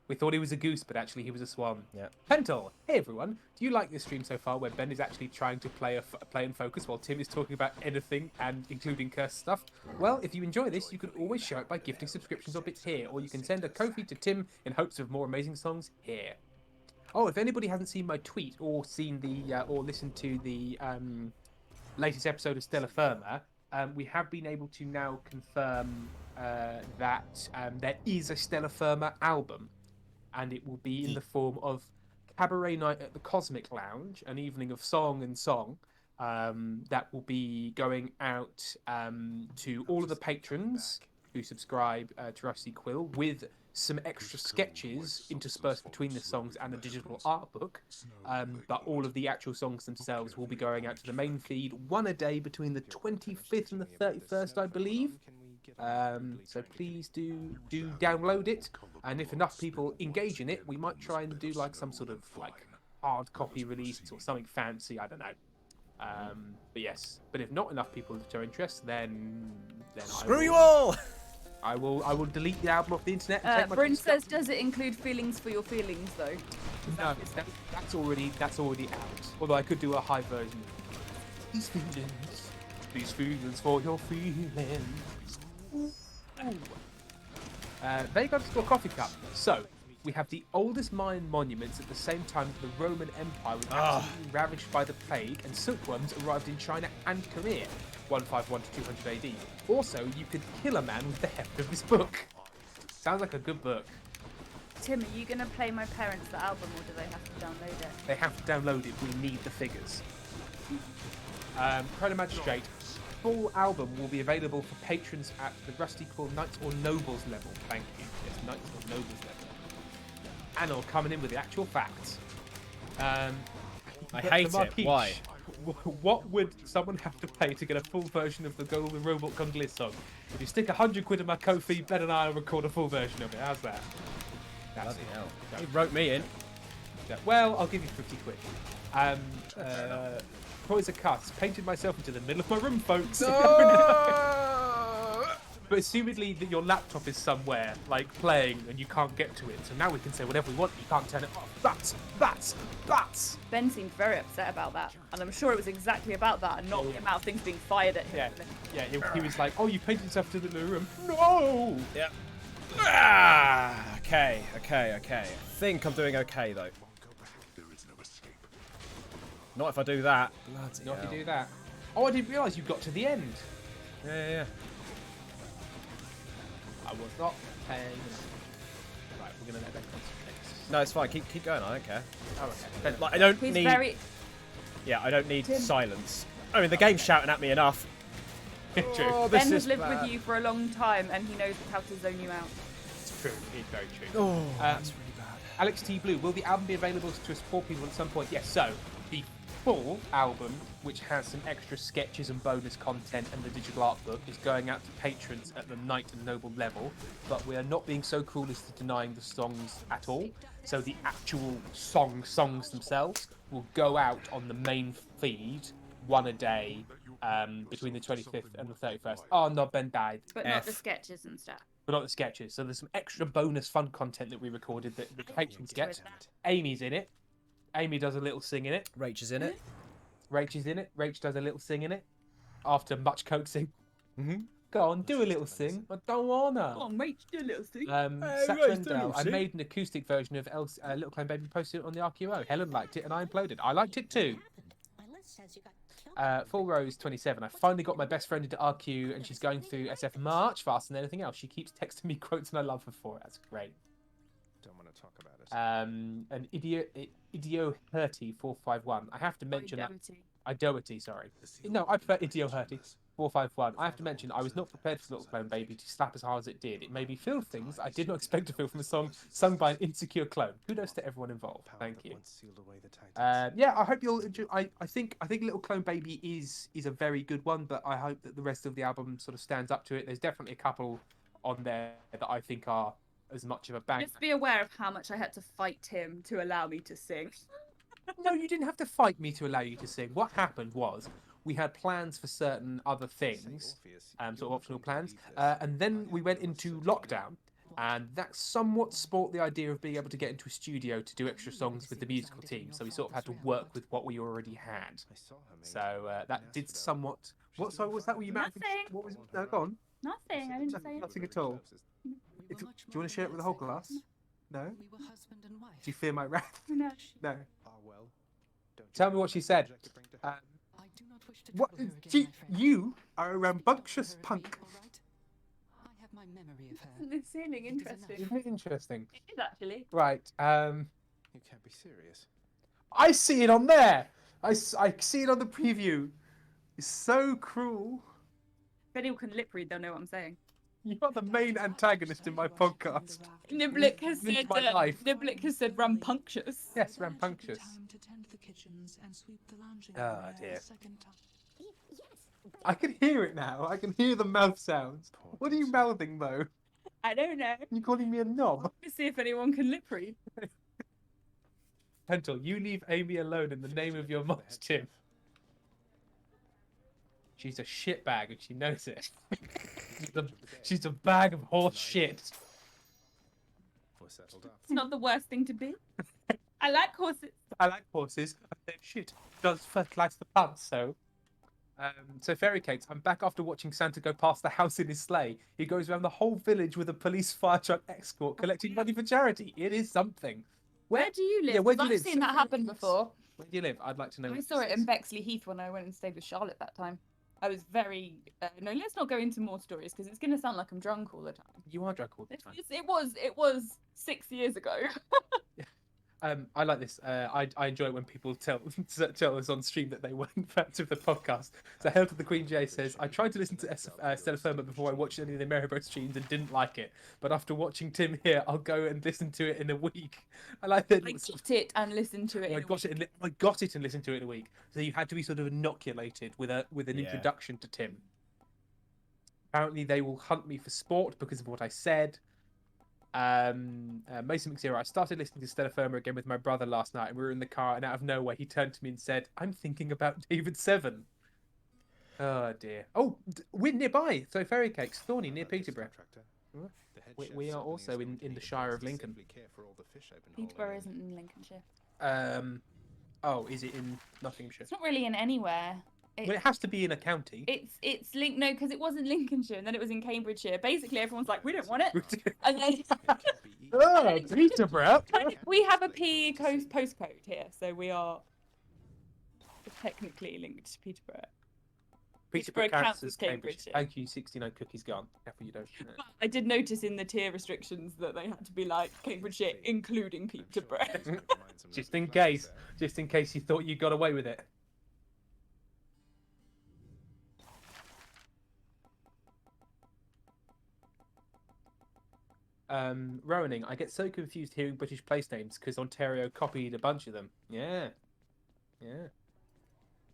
We thought he was a goose, but actually he was a swan. Yeah. Pental, hey everyone. Do you like this stream so far where Ben is actually trying to play and focus while Tim is talking about anything and including cursed stuff? Well, if you enjoy this, you can always show it by gifting subscriptions or bits here, or you can send a Ko-fi to Tim in hopes of more amazing songs here. Oh, if anybody hasn't seen my tweet or seen the or listened to the latest episode of Stella Firma, we have been able to now confirm that there is a Stella Firma album, and it will be in the form of Cabaret Night at the Cosmic Lounge, an evening of song and song that will be going out to all of the patrons who subscribe to Rusty Quill, with some extra sketches interspersed between the songs and a digital art book. But all of the actual songs themselves will be going out to the main feed, one a day between the 25th and the 31st, I believe. So please do download it, and if enough people engage in it, we might try and do like some sort of like hard copy release or something fancy. I don't know. But yes, but if not enough people show interest, then Screw you all! I will delete the album off the internet. And take my Bryn says, does it include feelings for your feelings though? No, that's already out. Although I could do a high version. These feelings for your feelings. Vague_Coffee Cup. So, we have the oldest Mayan monuments at the same time that the Roman Empire was absolutely ravaged by the plague, and silkworms arrived in China and Korea, 151 to 200 AD. Also, you could kill a man with the heft of this book. Sounds like a good book. Tim, are you going to play my parents the album, or do they have to download it? They have to download it. We need the figures. Chrono Magistrate. Full album will be available for patrons at the Rusty Quill Knights or Nobles level. Thank you. Yes, Knights or Nobles level. And I'll coming in with the actual facts. I hate it. Why? What would someone have to pay to get a full version of the Golden Robot Congliss song? If you stick 100 quid in my Ko-fi, Ben and I will record a full version of it. How's that? Bloody hell. He wrote me in. Well, I'll give you 50 quid. Toys are cuts. Painted myself into the middle of my room, folks. But assumedly that your laptop is somewhere, like, playing, and you can't get to it. So now we can say whatever we want, you can't turn it off. That's! Ben seemed very upset about that, and I'm sure it was exactly about that, and not the amount of things being fired at him. Yeah, he was like, oh, you painted yourself into the room. No! Yeah. Okay. I think I'm doing okay, though. There is no escape. Not if I do that. Bloody Not hell. if you do that. Oh, I didn't realise you got to the end. Yeah. I was not paying enough. Right, we're going to let that concentrate. No, it's fine. Keep going. I don't care. Oh, okay. Like, I don't He's need. very... Yeah, I don't need Tim. silence. I mean, the game's shouting at me enough. True. Oh, Ben this has is lived bad. with you for a long time, and he knows how to zone you out. It's true. It's very true. Oh, that's really bad. Alex T. Blue, will the album be available to us poor people at some point? Yes, so the full album, which has some extra sketches and bonus content and the digital art book, is going out to patrons at the Knight and Noble level, but we are not being so cruel as to denying the songs at all. So the actual songs themselves will go out on the main feed, one a day, between the 25th and the 31st. Oh no, Ben died. But not the sketches and stuff. But not the sketches. So there's some extra bonus fun content that we recorded that the patrons get. Amy's in it. Amy does a little sing in it. Rach is in it. Rach is in it. Rach does a little sing in it. After much coaxing. Mm-hmm. Go on, do a little sing. I don't wanna. Come on, Rach, do a little thing. Zach Rach, Rendell, do a little I sing. made an acoustic version of Little Clone Baby, posted it on the RQO. Helen liked it and I uploaded it. I liked it too. Full Rose 27. I finally got my best friend into RQ and she's going through SF much faster than anything else. She keeps texting me quotes and I love her for it. That's great. Don't want to talk about it. An Idio Hurty 451. I have to mention that. Idoity, sorry. No, I prefer Idio Hurty 451. I have to mention I was not prepared for Little Clone Baby to slap as hard as it did. It made me feel things I did not expect to feel from a song sung by an insecure clone. Kudos to everyone involved. Thank you. Yeah, I hope you'll enjoy. I think Little Clone Baby is a very good one, but I hope that the rest of the album sort of stands up to it. There's definitely a couple on there that I think are as much of a bang. Just be aware of how much I had to fight him to allow me to sing. No, you didn't have to fight me to allow you to sing. What happened was we had plans for certain other things, sort of optional plans, and then we went into lockdown, and that somewhat sport the idea of being able to get into a studio to do extra songs with the musical team. So we sort of had to work with what we already had. So that did somewhat. What song was that? Were you mouthing? Nothing. What was? No, go on. Nothing. I didn't say anything. Nothing at all. Do you want to share it with the whole class? No. Do you fear my wrath? No. No. Tell me what she said. What? You are a rambunctious punk. It's sounding interesting. Isn't it interesting? It is actually. Right. You can't be serious. I see it on there. I see it on the preview. It's so cruel. If anyone can lip read, they'll know what I'm saying. You are the main antagonist in my podcast. Niblick has This is said. my life. Niblick has said rambunctious. Yes, rambunctious. Oh dear. I can hear it now. I can hear the mouth sounds. What are you mouthing though? I don't know. You calling me a knob? Let's see if anyone can lip read. Pentel, you leave Amy alone in the name of your mod, Tim. She's a shitbag and she knows it. she's a bag of horse shit. We're settled up. It's not the worst thing to be. I like horses. I like horses. I said shit does fertilise the plants, so. So Fairy Cakes, I'm back after watching Santa go past the house in his sleigh. He goes around the whole village with a police fire truck escort collecting money for charity. It is something. Where do you live? Yeah, where do you I've live? seen that happen before. Where do you live? I'd like to know. I saw it in Bexley Heath when I went and stayed with Charlotte that time. I was very... no, let's not go into more stories because it's going to sound like I'm drunk all the time. You are drunk all the time. It was 6 years ago. I like this. I enjoy it when people tell us on stream that they weren't fans of the podcast. So Hail to the Queen J says, I tried to listen to Stella Firma before I watched any of the Maribor streams and didn't like it. But after watching Tim here, I'll go and listen to it in a week. I like that. I got it and listened to it. I got it and listened to it in a week. So you had to be sort of inoculated with an introduction to Tim. Apparently they will hunt me for sport because of what I said. Mason McZero, I started listening to Stella Firma again with my brother last night and we were in the car and out of nowhere he turned to me and said, I'm thinking about David Seven. Oh dear. Oh, we're nearby. So Fairy Cakes, Thorny, near Peterborough. We are also in the Shire of Lincoln. Peterborough isn't in Lincolnshire. Oh, is it in Nottinghamshire? It's not really in anywhere. Well, it has to be in a county. It's no, because it wasn't Lincolnshire and then it was in Cambridgeshire. Basically, everyone's like, we don't want it. And then Oh, Peterborough. we have a PE postcode here, so we are technically linked to Peterborough. Peterborough counts as Cambridgeshire. Thank you, 69 cookies gone. Careful you don't. I did notice in the tier restrictions that they had to be like Cambridgeshire, including Peterborough. Just in case you thought you got away with it. Rowaning, I get so confused hearing British place names because Ontario copied a bunch of them. Yeah.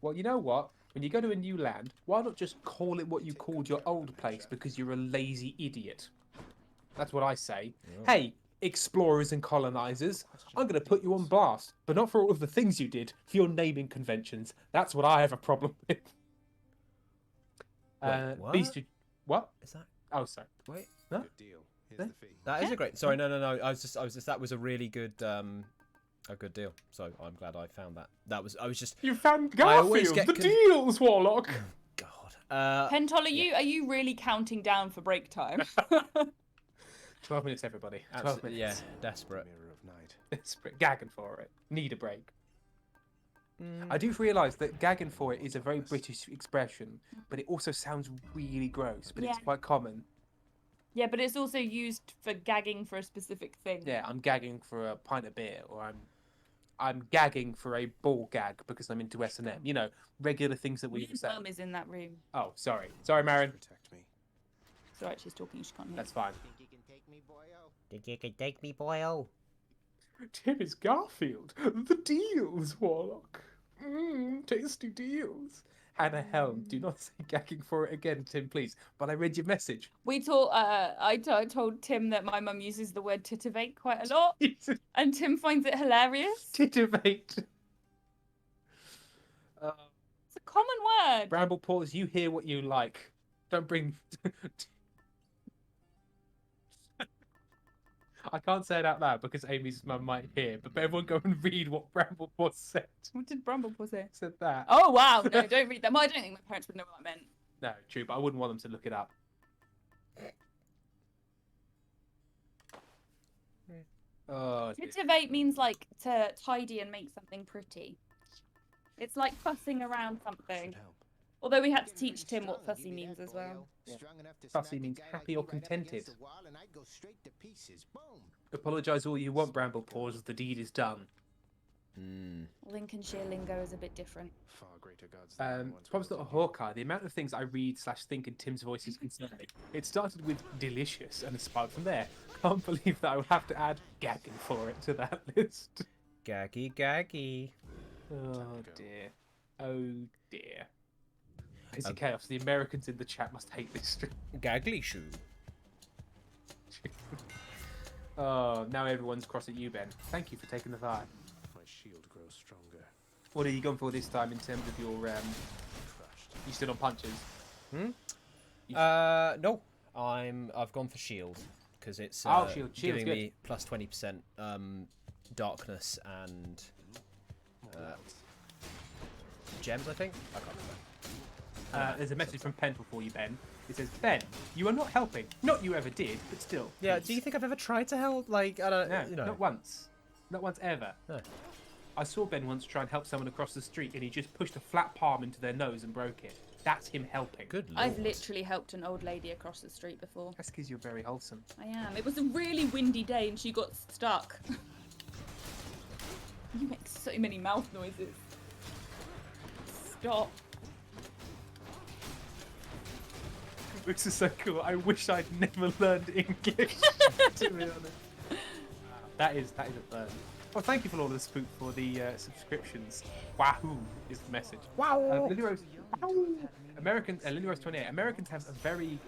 Well, you know what? When you go to a new land, why not just call it what you called your old place because you're a lazy idiot? That's what I say. Yeah. Hey, explorers and colonizers, I'm going to put you on blast, but not for all of the things you did, for your naming conventions. That's what I have a problem with. What? What? Is that? Oh, sorry. Wait. Huh? Good deal. Here's the fee. That is a great. Sorry, no. I was just. That was a really good. A good deal. So I'm glad I found that. I was just. You found Garfield. The deals, Warlock. God. Pentol, are you really counting down for break time? 12 minutes, everybody. 12 minutes. Yeah, desperate. Mirror of night. Desperate. Gagging for it. Need a break. I do realise that gagging for it is a very British expression, but it also sounds really gross, but it's quite common. Yeah, but it's also used for gagging for a specific thing. Yeah, I'm gagging for a pint of beer, or I'm gagging for a ball gag because I'm into S&M. You know, regular things that we say. Mum is in that room. Oh, sorry, Marin. Protect me. It's alright, she's talking. She can't hear. That's fine. Think you can take me, boyo? Think you can take me, boyo? Tim is Garfield. The deals, Warlock. Tasty deals. Hannah Helm, do not say gagging for it again, Tim, please. But I read your message. I told Tim that my mum uses the word titivate quite a lot, and Tim finds it hilarious. Titivate. It's a common word. Bramble paws, you hear what you like. Don't bring. I can't say it out loud because Amy's mum might hear, but everyone go and read what Bramble paws said. What did Bramblepaw say? Said that. Oh wow! No, don't read that. Well, I don't think my parents would know what that meant. No, true, but I wouldn't want them to look it up. Oh, dear. Titivate means like to tidy and make something pretty. It's like fussing around something. Although we had to teach Tim what fussy means as well. Yeah. Fussy means happy or contented. Apologise all you want, Bramble paws. The deed is done. Lincolnshire lingo is a bit different. Far greater gods than Probably not a Hawkeye. The amount of things I read/think in Tim's voice is concerning. It started with delicious and aspired from there. Can't believe that I would have to add gagging for it to that list. Gaggy, gaggy. Oh dear. Oh dear. Busy chaos. The Americans in the chat must hate this stream. Gaggly shoe. Oh, now everyone's cross at you, Ben. Thank you for taking the vibe. My shield grows stronger. What are you going for this time in terms of your You stood on punches? No. I've gone for shield because it's shield. Shield's giving good. me plus 20% darkness and gems, I think. I can't remember. There's a message from Pendle for you, Ben. It says, Ben, you are not helping. Not you ever did, but still. Yeah, please." do you think I've ever tried to help? Like, I don't No, you know. not once. Not once ever. No. I saw Ben once try and help someone across the street and he just pushed a flat palm into their nose and broke it. That's him helping. Good lord. I've literally helped an old lady across the street before. That's because you're very wholesome. I am. It was a really windy day and she got stuck. You make so many mouth noises. Stop. This is so cool. I wish I'd never learned English, to be honest. That is a burn. Well, thank you for all the spook for the subscriptions. Wahoo is the message. Wow. Lily Rose 28. Americans have a very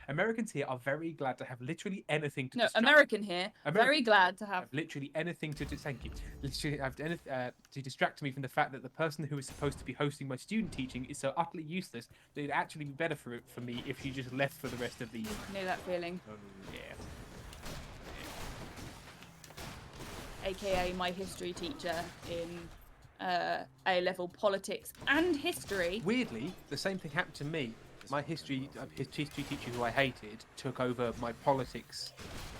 Americans here are very glad to have literally anything to No, distract. American here. Very glad to have. Have literally anything to do. Thank you. Literally have to distract me from the fact that the person who is supposed to be hosting my student teaching is so utterly useless that it'd actually be better for me if she just left for the rest of the year. Know that feeling. Yeah. AKA my history teacher in A-level politics and history. Weirdly, the same thing happened to me. My history teacher who I hated took over my politics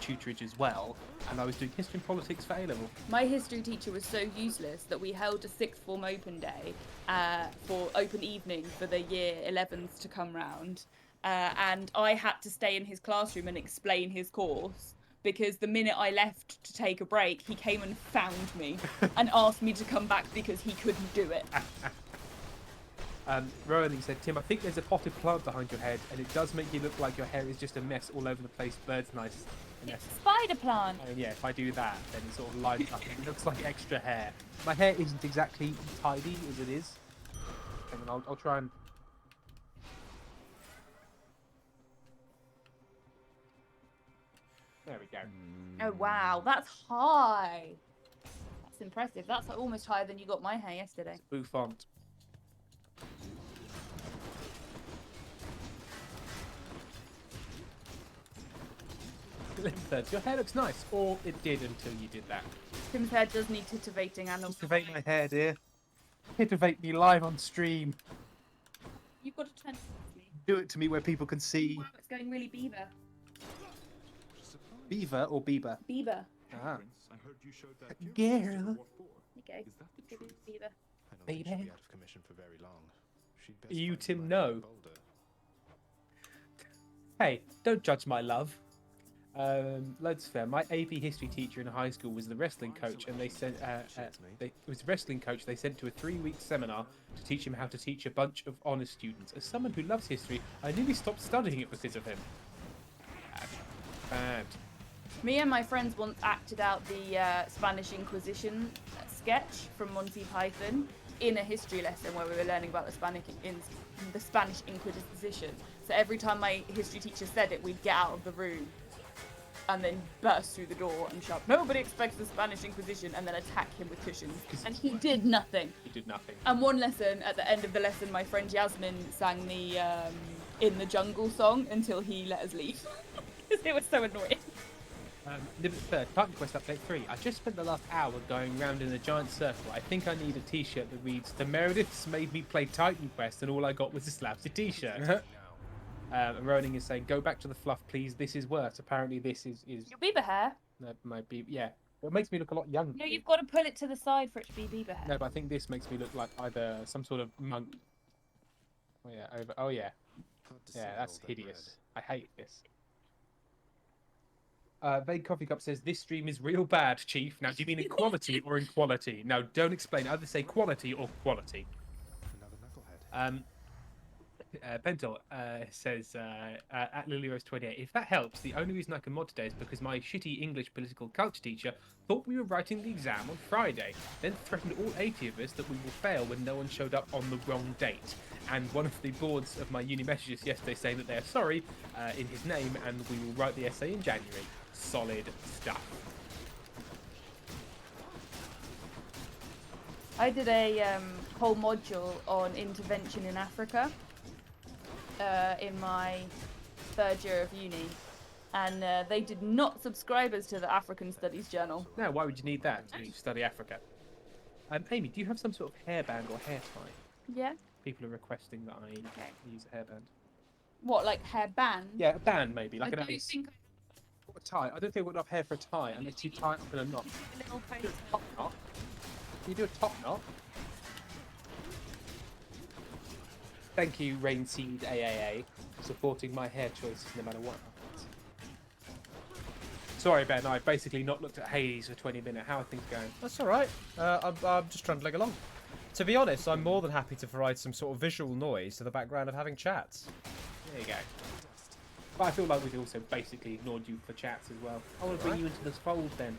tutorage as well, and I was doing history and politics for A-level. My history teacher was so useless that we held a sixth form open day for open evening for the year 11s to come round, and I had to stay in his classroom and explain his course. Because the minute I left to take a break, he came and found me and asked me to come back because he couldn't do it. Rowan said, Tim, I think there's a potted plant behind your head, and it does make you look like your hair is just a mess all over the place. Bird's nice. It's a spider plant. And yeah, if I do that, then it sort of lines up and it looks like extra hair. My hair isn't exactly tidy as it is. Hang on, I'll try and... There we go. Oh wow, that's high. That's impressive. That's almost higher than you got my hair yesterday. Boo font. Your hair looks nice, or it did until you did that. Tim's hair does need titivating and Titivate my hair, dear. Titivate me live on stream. You've got to turn towards me. Do it to me where people can see. Wow, it's going really beaver. Beaver or Bieber? Beaver. Ah. I heard you showed that Girl. There you go. Is that the truth? Beaver. I don't think she'll Baby. be out of commission for very long. She'd best You, find Tim, somewhere know. bolder. Hey, don't judge my love. Loads fair. My AP history teacher in high school was the wrestling coach, and they sent it was a wrestling coach they sent to a 3-week seminar to teach him how to teach a bunch of honor students. As someone who loves history, I nearly stopped studying it because of him. Bad. Me and my friends once acted out the Spanish Inquisition sketch from Monty Python in a history lesson where we were learning about the Spanish Inquisition. So every time my history teacher said it, we'd get out of the room. and then burst through the door and shout, "Nobody expects the Spanish Inquisition," and then attack him with cushions. And he did nothing. He did nothing. And one lesson, at the end of the lesson, my friend Yasmin sang the In the Jungle song until he let us leave. Because it was so annoying. Titan Quest Update 3. I just spent the last hour going round in a giant circle. I think I need a t-shirt that reads, "The Merediths made me play Titan Quest and all I got was a Slapsy t-shirt." And Roning is saying, "Go back to the fluff, please. This is worse." Apparently this is Your Bieber hair. that might be, yeah. It makes me look a lot younger. No, you've got to pull it to the side for it to be Bieber hair. No, but I think this makes me look like either some sort of monk. Oh yeah, oh yeah. Yeah, that's hideous. I hate this. Vague Coffee Cup says, "This stream is real bad, Chief." Now, do you mean in quality or in quality? Now, don't explain. Either say quality or quality. Another knucklehead. Pentel says, at LilyRose28, "If that helps, the only reason I can mod today is because my shitty English political culture teacher thought we were writing the exam on Friday, then threatened all 80 of us that we will fail when no one showed up on the wrong date. And one of the boards of my uni messages yesterday saying that they are sorry in his name and we will write the essay in January." Solid stuff. I did a whole module on intervention in Africa in my third year of uni, and they did not subscribe us to the African Studies Journal. Now, why would you need that to study Africa? Amy, do you have some sort of hairband or hair tie? Yeah. People are requesting that I use a hairband. What, like hair band? Yeah, a band maybe, like I an don't think a tie. I don't think I've got enough hair for a tie unless you tie it up in a knot. a little Do a top knot. Can you do a top knot? Thank you, Rainseed AAA, for supporting my hair choices no matter what happens. Sorry, Ben, I've basically not looked at Hades for 20 minutes. How are things going? That's all right. I'm just trundling along. To be honest, I'm more than happy to provide some sort of visual noise to the background of having chats. There you go. But I feel like we've also basically ignored you for chats as well. I want to bring you into this fold then.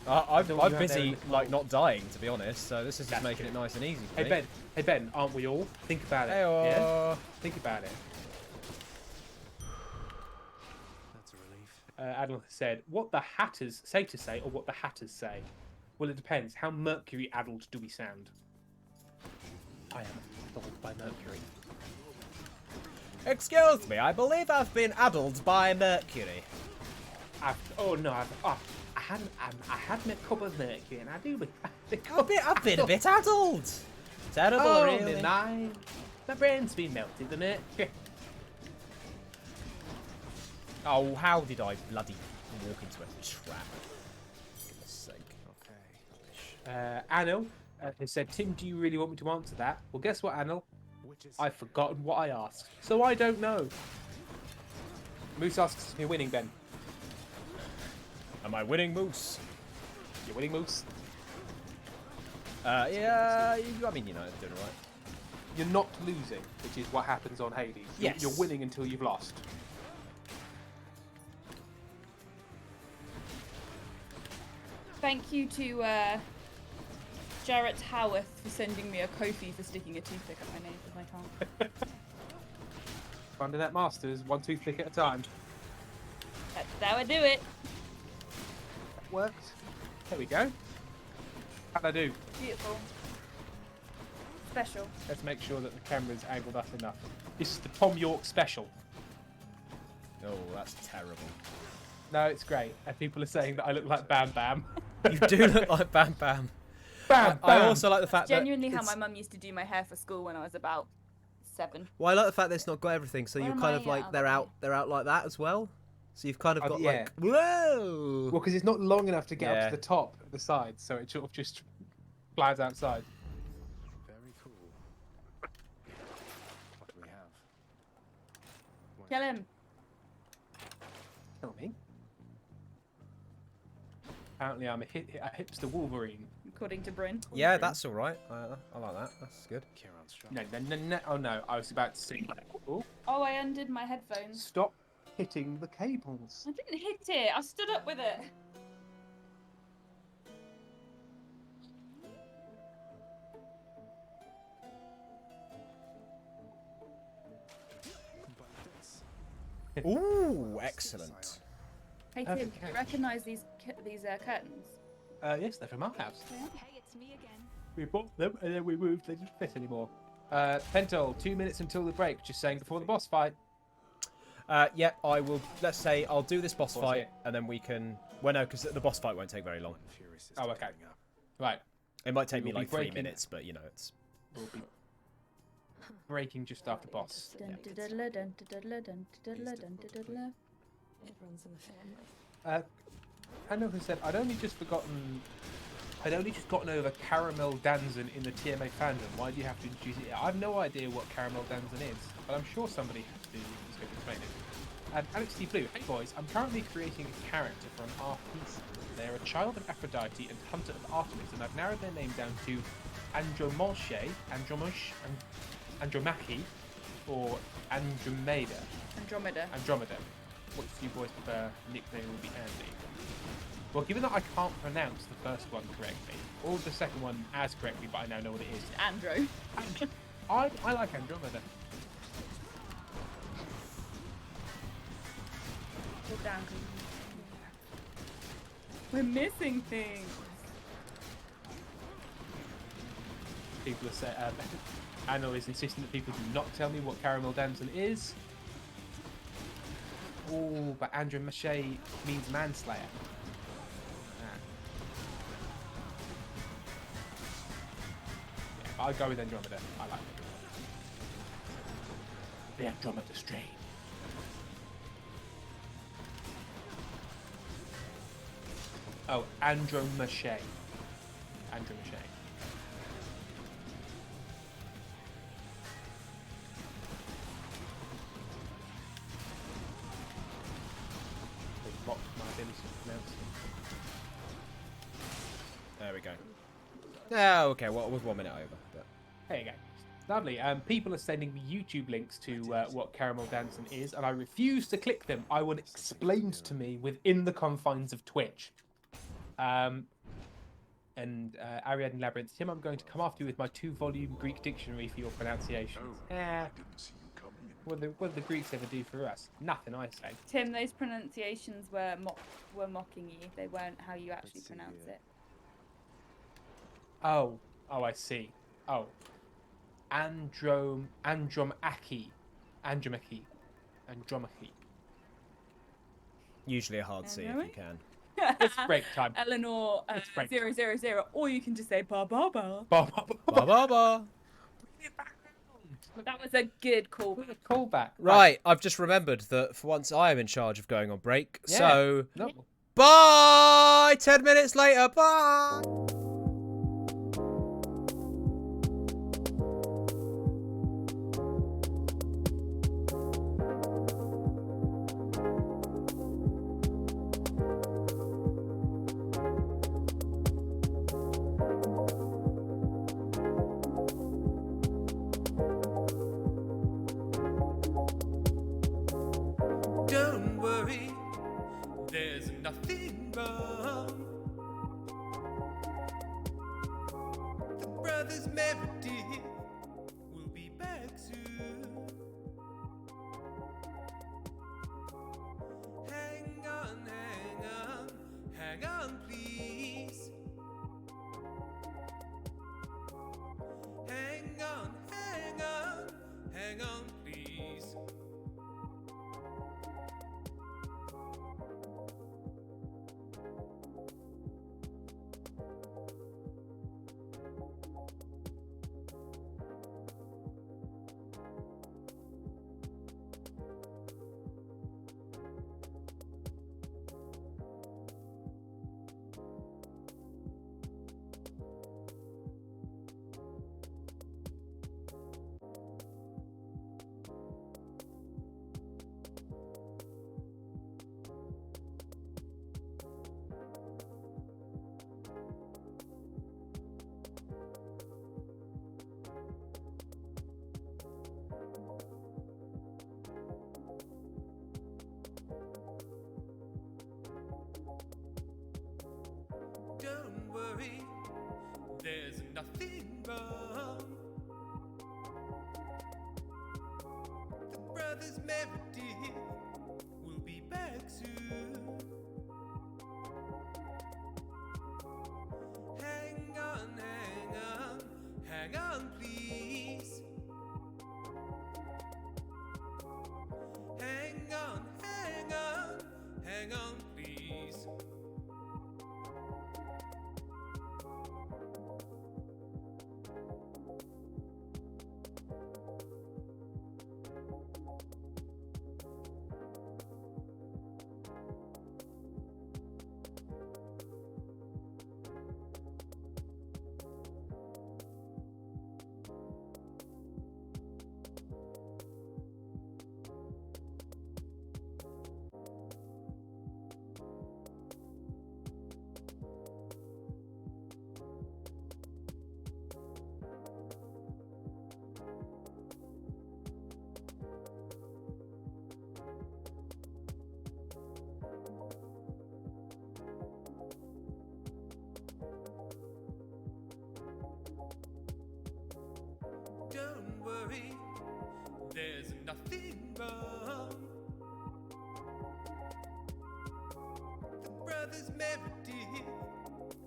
I'm you have busy, there in the like, fold. not dying, to be honest, so this is just That's making true. it nice and easy for Hey me. Ben, aren't we all? Think about it. Hey-oh. Yeah? Think about it. That's a relief. Adel said, "What the Hatters say to say, or what the Hatters say?" Well, it depends. How Mercury-addled do we sound? I am addled by Mercury. Excuse me, I believe I've been addled by Mercury. I had my cup of Mercury, and I do. I've been a bit addled. Terrible, Oh, really. my brain's been melted, the Mercury. Oh, how did I bloody walk into a trap? For goodness sake. Okay. Anil has said, "Tim, do you really want me to answer that?" Well, guess what, Anil? Which is I've forgotten what I asked, so I don't know. Moose asks if you're winning, Ben. Am I winning, Moose? You're winning, Moose. Yeah, I mean, doing all right. You're not losing, which is what happens on Hades. Yes. You're winning until you've lost. Thank you to Jarrett Howarth for sending me a Kofi for sticking a toothpick at my nose with my tongue. Under that Masters, one toothpick at a time. That's how I do it. That worked. There we go. How'd I do? Beautiful. Special. Let's make sure that the camera's angled up enough. This is the Tom York special. Oh, that's terrible. No, it's great. And people are saying that I look like Bam Bam. You do look like Bam Bam. Bam Bam! I also like the fact Genuinely that how it's- my mum used to do my hair for school when I was about 7. Well, I like the fact that it's not got everything, so Where you're am kind I of like at? they're out like that as well. So you've kind of got yeah. like whoa. Well, because it's not long enough to get up Yeah. to the top of the sides, so it sort of just flies outside. very cool. What do we have? Kill him. Tell me. Apparently, I'm a hipster Wolverine. According to Bryn. Yeah, that's all right. I like that. That's good. Kieran's shot. No. Oh no, I was about to say. Oh, Oh, I undid my headphones. stop hitting the cables. I didn't hit it. I stood up with it. But this. Ooh, excellent. Hey Tim, Perfect do you catch. recognise these curtains? Yes, they're from our house. Hey, it's me again. We bought them and then we moved. They didn't fit anymore. Pentol, 2 minutes until the break. Just saying before the boss fight. Yeah, I will. Let's say I'll do this boss Pause fight, it. and then we can. Well, no, because the boss fight won't take very long. Oh, okay. Right. It might take We me will be like 3 breaking- minutes, but you know, it's. We'll be breaking just after boss. Dun, dun, dun, dun, dun, dun, dun, dun, dun, dun, dun, dun, dun. It runs in the family. Hanover said, I'd only just gotten over Caramel Danzon in the TMA fandom. Why do you have to introduce it? I have no idea what Caramel Danzon is, but I'm sure somebody is going to explain it. And Alex T. Blue, hey boys, I'm currently creating a character for an RP. They're a child of Aphrodite and hunter of Artemis, and I've narrowed their name down to Andromache, or Andromeda. Andromeda. Which you boys prefer? Nickname will be Andy. Well, given that I can't pronounce the first one correctly, or the second one as correctly, but I now know what it is. Andro. I like Andromeda. Put down, 'cause we're missing things. People are saying, Anna is insisting that people do not tell me what Caramel Damson is. Oh, but Andromache means manslayer. Ah. Yeah, I'll go with Andromeda. I like it. The Andromeda strain. Oh, Andromache. Andromache. They mocked my ability to pronounce it. There we go. Oh, okay. Well, it was 1 minute over. But... There you go. Lovely. People are sending me YouTube links to what Caramel Dancing is, and I refuse to click them. I want it explained to me within the confines of Twitch. Ariadne Labyrinth, Tim, I'm going to come after you with my 2-volume Greek dictionary for your pronunciations. What do the Greeks ever do for us? Nothing, I say. Tim, those pronunciations were mocking you. They weren't how you actually pronounce it. Oh, I see. Oh. Andromache. Usually a hard C if you can. It's break time. Eleanor It's break 000, or you can just say ba ba ba. Ba, ba, ba, Ba ba ba. That was a good call. What a callback. Right, I've just remembered that for once I am in charge of going on break. Yeah. So, No. bye! 10 minutes later, bye! Don't worry, there's nothing wrong. Don't worry, there's nothing wrong. The brothers Meredith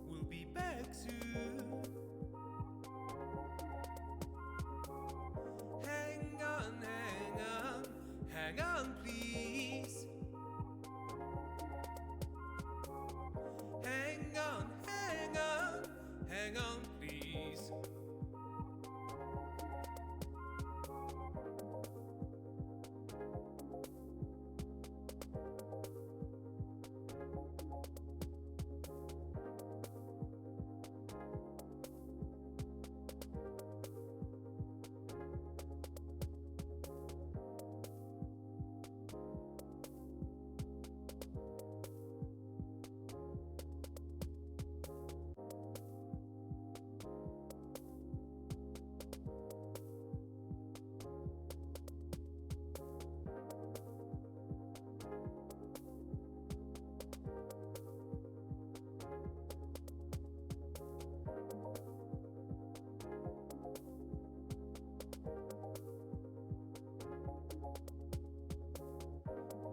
will be back soon. Hang on, hang on, hang on, please. Hang on, hang on, hang on, please.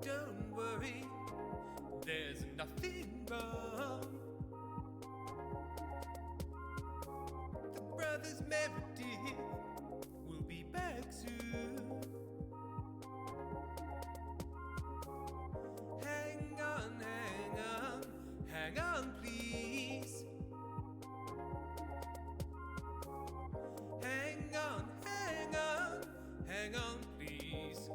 Don't worry, there's nothing wrong. The brothers Meredith will be back soon. Hang on, hang on, hang on, please. Hang on, hang on, hang on, please.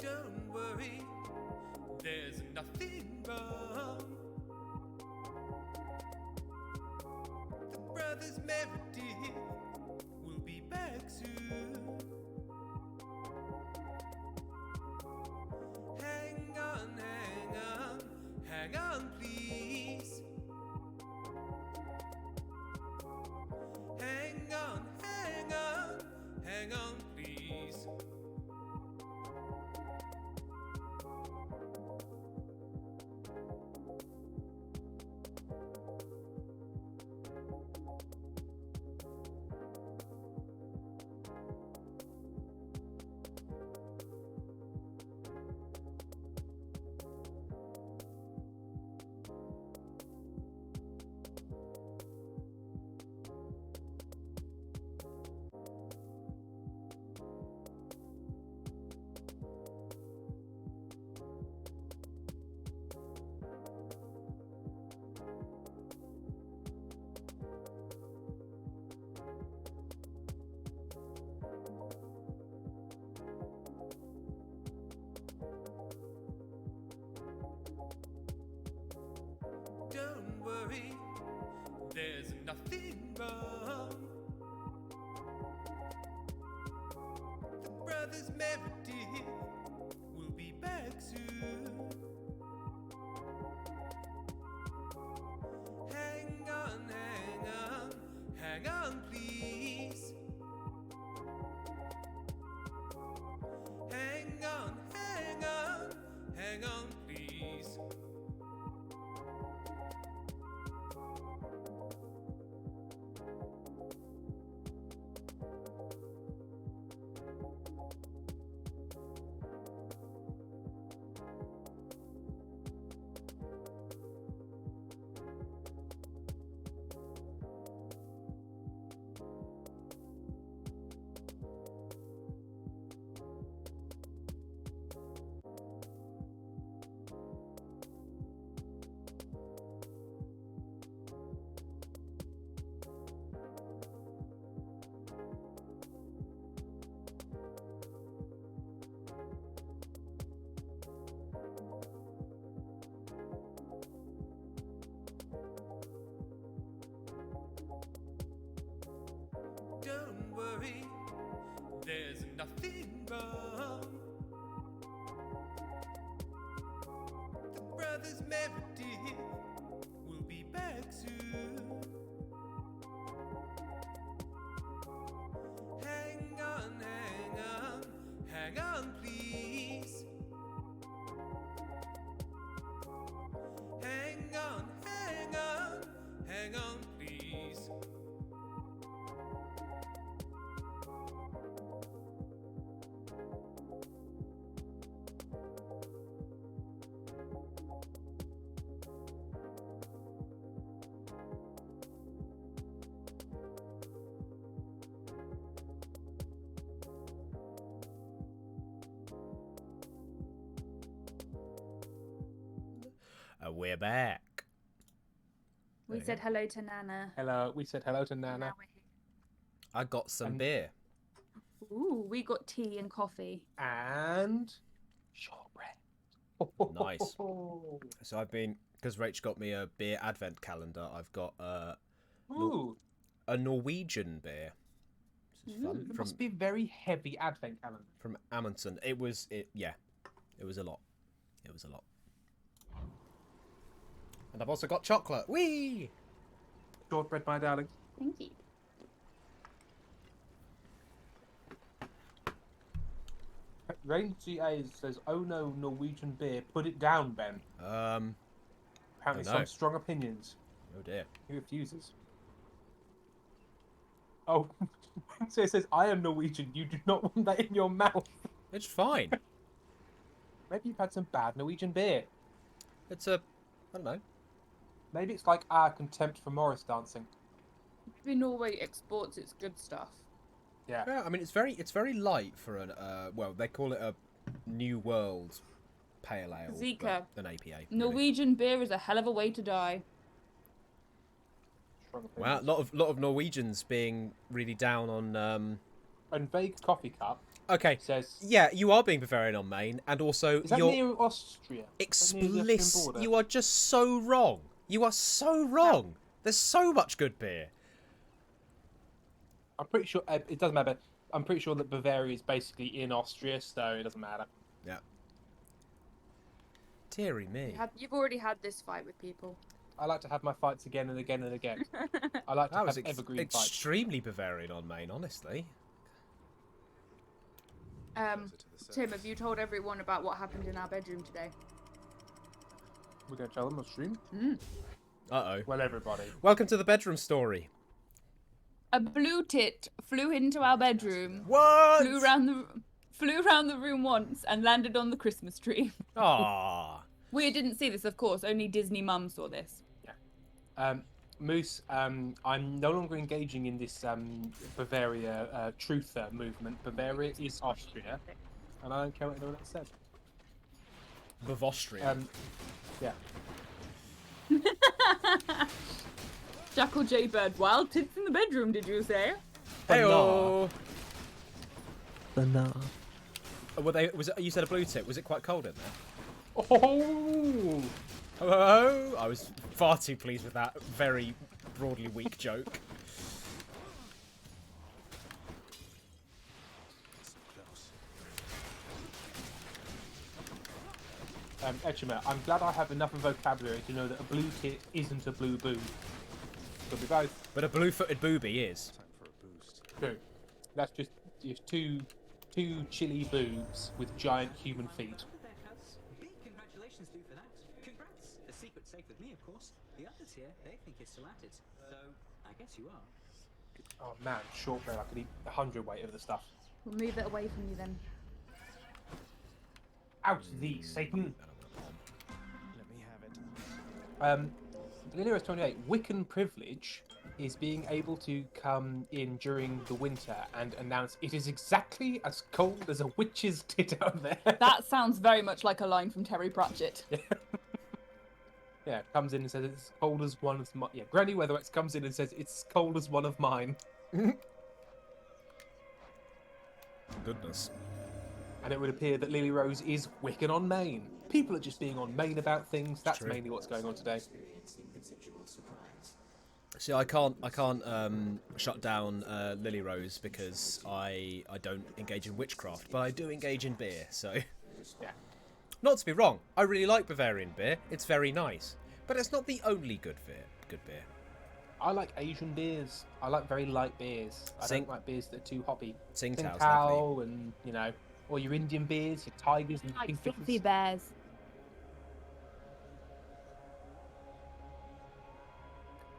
Don't worry, there's nothing wrong. The brothers Meredith will be back soon. Hang on, hang on, hang on, please. Hang on, hang on, hang on, please. Don't worry, there's nothing wrong. The brothers Meredith will be back soon. Hang on, hang on, hang on, please. Hang on, hang on, hang on, please. there's nothing wrong. The brothers Meredith will be back soon. Hang on, hang on, hang on, please. Hang on, hang on, hang on, please. We're back. We There you said go. hello to Nana. Hello. We said hello to Nana. Now we're I got some And- beer. here. Ooh, we got tea and coffee. And shortbread. Nice. So I've been, because Rach got me a beer advent calendar, I've got Ooh, a Norwegian beer. This is fun. it From must be a very heavy advent calendar. from Amundsen. It was a lot. It was a lot. And I've also got chocolate. Whee! Shortbread, my darling. Thank you. Rain GA says, "Oh no, Norwegian beer. Put it down, Ben." Apparently, I know. some strong opinions. Oh dear. He refuses. Oh, so it says, "I am Norwegian. You do not want that in your mouth." It's fine. Maybe you've had some bad Norwegian beer. It's a, I don't know. Maybe it's like our contempt for Morris dancing. Maybe Norway exports its good stuff. Yeah. Yeah, I mean it's very light for an well, they call it a New World Pale Ale, Zika. but an APA. Really. Norwegian beer is a hell of a way to die. Strong Wow, opinions. lot of Norwegians being really down on. And Vague Coffee Cup Okay, says, yeah, you are being Bavarian on Maine, and also "Is that you're near Austria? Is that near the Austrian explicit. border?" You are just so wrong. You are so wrong. There's so much good beer. I'm pretty sure it doesn't matter. I'm pretty sure that Bavaria is basically in Austria, so it doesn't matter. Yeah. Deary me. You've already had this fight with people. I like to have my fights again and again and again. I like to That was have evergreen fights. extremely Bavarian on Maine, honestly. Tim, have you told everyone about what happened in our bedroom today? We're going to tell them on stream. Uh-oh. Well, everybody. Welcome to the bedroom story. A blue tit flew into our bedroom, What? flew around the room once, and landed on the Christmas tree. Aww. We didn't see this, of course. Only Disney mum saw this. Moose, I'm no longer engaging in this Bavaria truther movement. Bavaria is Austria, and I don't care what anyone else says. Bavostria. Yeah. Jackal Jaybird, wild tits in the bedroom, did you say? Heyo. Banana. Were they? Was it, you said a blue tip? Was it quite cold in there? Oh! Oh, I was far too pleased with that very broadly weak joke. Etchimer, I'm glad I have enough of vocabulary to know that a blue tit isn't a blue boob. Could be both. But a blue-footed booby is. Time for a boost. True. That's just two chilly boobs with giant human feet. Big congratulations to you for that. Congrats. The secret's safe with me, of course. The others here, they think you're still at it. So, I guess you are. Oh man, shortbread, I could eat 100 weight of the stuff. We'll move it away from you then. Out thee, Satan! Let me have it. Delirious 28, Wiccan privilege is being able to come in during the winter and announce it is exactly as cold as a witch's tit out there. That sounds very much like a line from Terry Pratchett. Yeah, comes in and says it's cold as one of my... Yeah, Granny Weatherwax comes in and says it's cold as one of mine. Goodness. And it would appear that Lily Rose is Wiccan on Maine. People are just being on Maine about things. That's true. mainly what's going on today. See, I can't shut down Lily Rose because I don't engage in witchcraft, but I do engage in beer. So, Yeah. not to be wrong, I really like Bavarian beer. It's very nice, but it's not the only good beer. I like Asian beers. I like very light beers. I Sing- don't like beers that are too hoppy. Tsingtao's Tsingtao and, you know, or your Indian beers, your tigers and Like kingfishers. fluffy bears.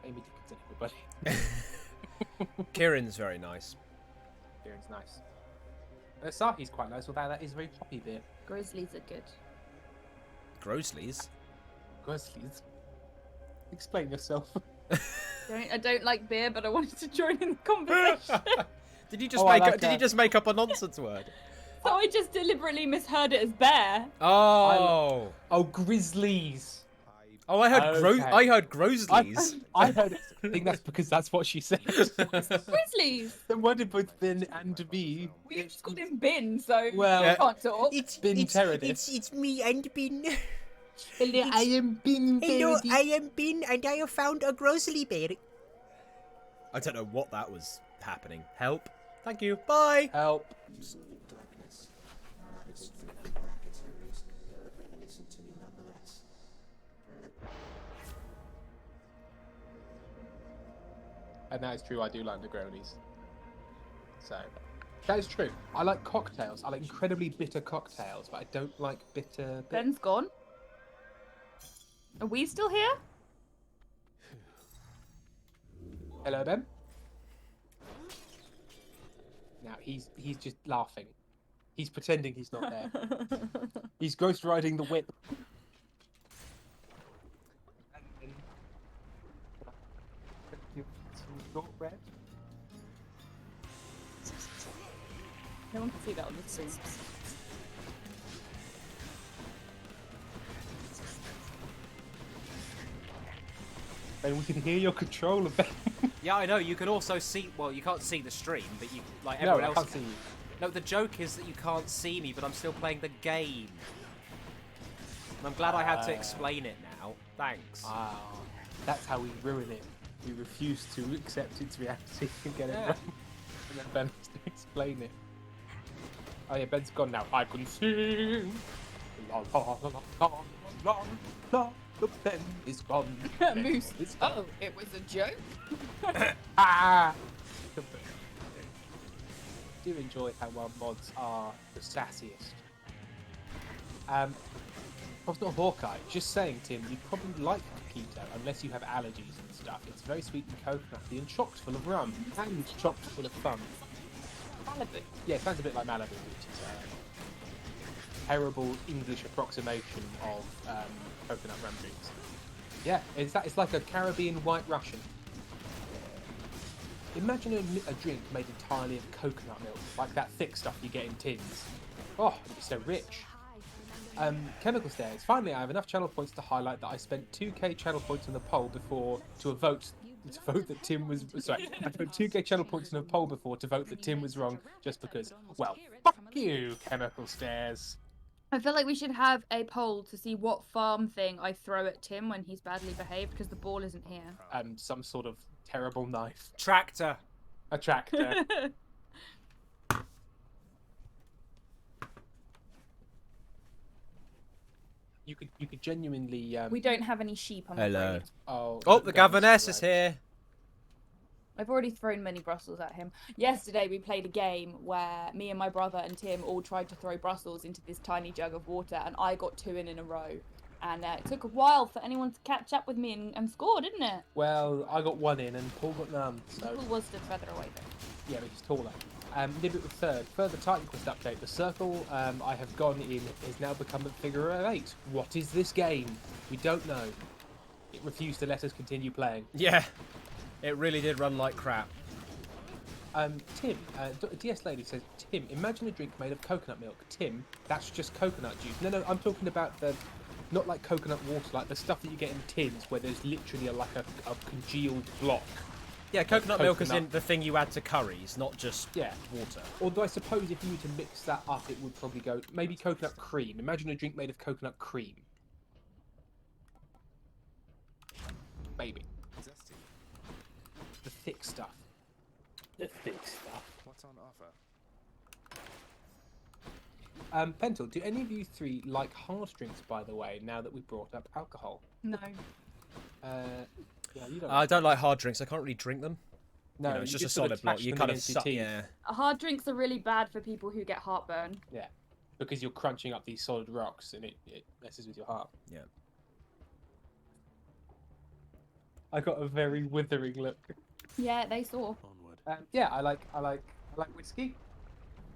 Amy Dickinson, everybody. Kieran's very nice. Beer's nice. Asahi's quite nice, although that is a very hoppy beer. Grizzlies are good. Grosley's. Grizzlies. Explain yourself. I don't like beer, but I wanted to join in the conversation. Did you just Oh, just make up a nonsense word? So I just deliberately misheard it as bear. Oh. Oh, Grizzlies. Oh, I heard Okay. I heard Grosleys. I heard it. I think that's because that's what she said. Grizzlies. Then why did both Ben and me? We just called him Bin, so Well, I can't talk. Bin Teredith. It's me and Bin. Hello, I am Bin Teredith. am Bin and I have found a Grosely bear. I don't know what that was happening. Help. Thank you. Bye. Help. And that is true, I do like Negronis. So, that is true. I like cocktails. I like incredibly bitter cocktails, but I don't like bitter... Ben's gone. Are we still here? Hello, Ben? Now, he's just laughing. He's pretending he's not there. He's ghost riding the whip. Red. No one can see that on the screen. And we can hear your controller, Ben. Yeah, I know. You can also see. Well, you can't see the stream, but you like No, everyone I else can't can. see you. No, the joke is that you can't see me, but I'm still playing the game. And I'm glad I had to explain it now. Thanks. Ah, that's how we ruin it. We refuse to accept its reality and get it wrong. And then Ben has to explain it. Oh yeah, Ben's gone now. I can sing. La la la la la la. The Ben is gone. Moose. Oh, it was a joke. Ah! I do enjoy how our mods are the sassiest. I was not Hawkeye. Just saying, Tim, you'd probably like Keto unless you have allergies and stuff. It's very sweet and coconutty and chocked full of rum and chocked full of fun. Malibu. Yeah, it sounds a bit like Malibu, which is a terrible English approximation of coconut rum drinks. Yeah, it's like a Caribbean White Russian. Imagine a drink made entirely of coconut milk, like that thick stuff you get in tins. Oh, it'd be so rich. Chemical Stairs. Finally, I have enough channel points to highlight that I spent 2k channel points on the poll before to vote that Tim was... Sorry, I put 2k channel points on a poll before to vote that Tim was wrong just because, well, fuck you, Chemical Stairs. I feel like we should have a poll to see what farm thing I throw at Tim when he's badly behaved because the ball isn't here. Some sort of terrible knife. Tractor. A tractor. You could genuinely. We don't have any sheep, I'm Hello. afraid. Oh, the governess is here. I've already thrown many Brussels at him. Yesterday we played a game where me and my brother and Tim all tried to throw Brussels into this tiny jug of water, and I got 2 in a row. And it took a while for anyone to catch up with me and score, didn't it? Well, I got 1 in and Paul got none. So Paul was stood further away though. yeah, but he's taller. Nibbit with 3rd. Further Titan Quest update. The circle I have gone in has now become a figure of 8. What is this game? We don't know. It refused to let us continue playing. Yeah, it really did run like crap. Tim, DS Lady says, Tim, imagine a drink made of coconut milk. Tim, that's just coconut juice. No, I'm talking about the, not like coconut water, like the stuff that you get in tins where there's literally a congealed block. Yeah, coconut milk is in the thing you add to curries, not just water. Although I suppose if you were to mix that up, it would probably go, maybe coconut cream. Imagine a drink made of coconut cream. Maybe. The thick stuff. The thick stuff. What's on offer? Pentel, do any of you three like hard drinks, by the way, now that we brought up alcohol? No. Yeah, you don't. I don't like hard drinks. I can't really drink them. No, You know, it's you just a sort solid of block. tash You them kind of against your suck. teeth. Yeah. Hard drinks are really bad for people who get heartburn. Yeah, because you're crunching up these solid rocks and it messes with your heart. Yeah. I got a very withering look. Yeah, they saw. Yeah, I like whiskey.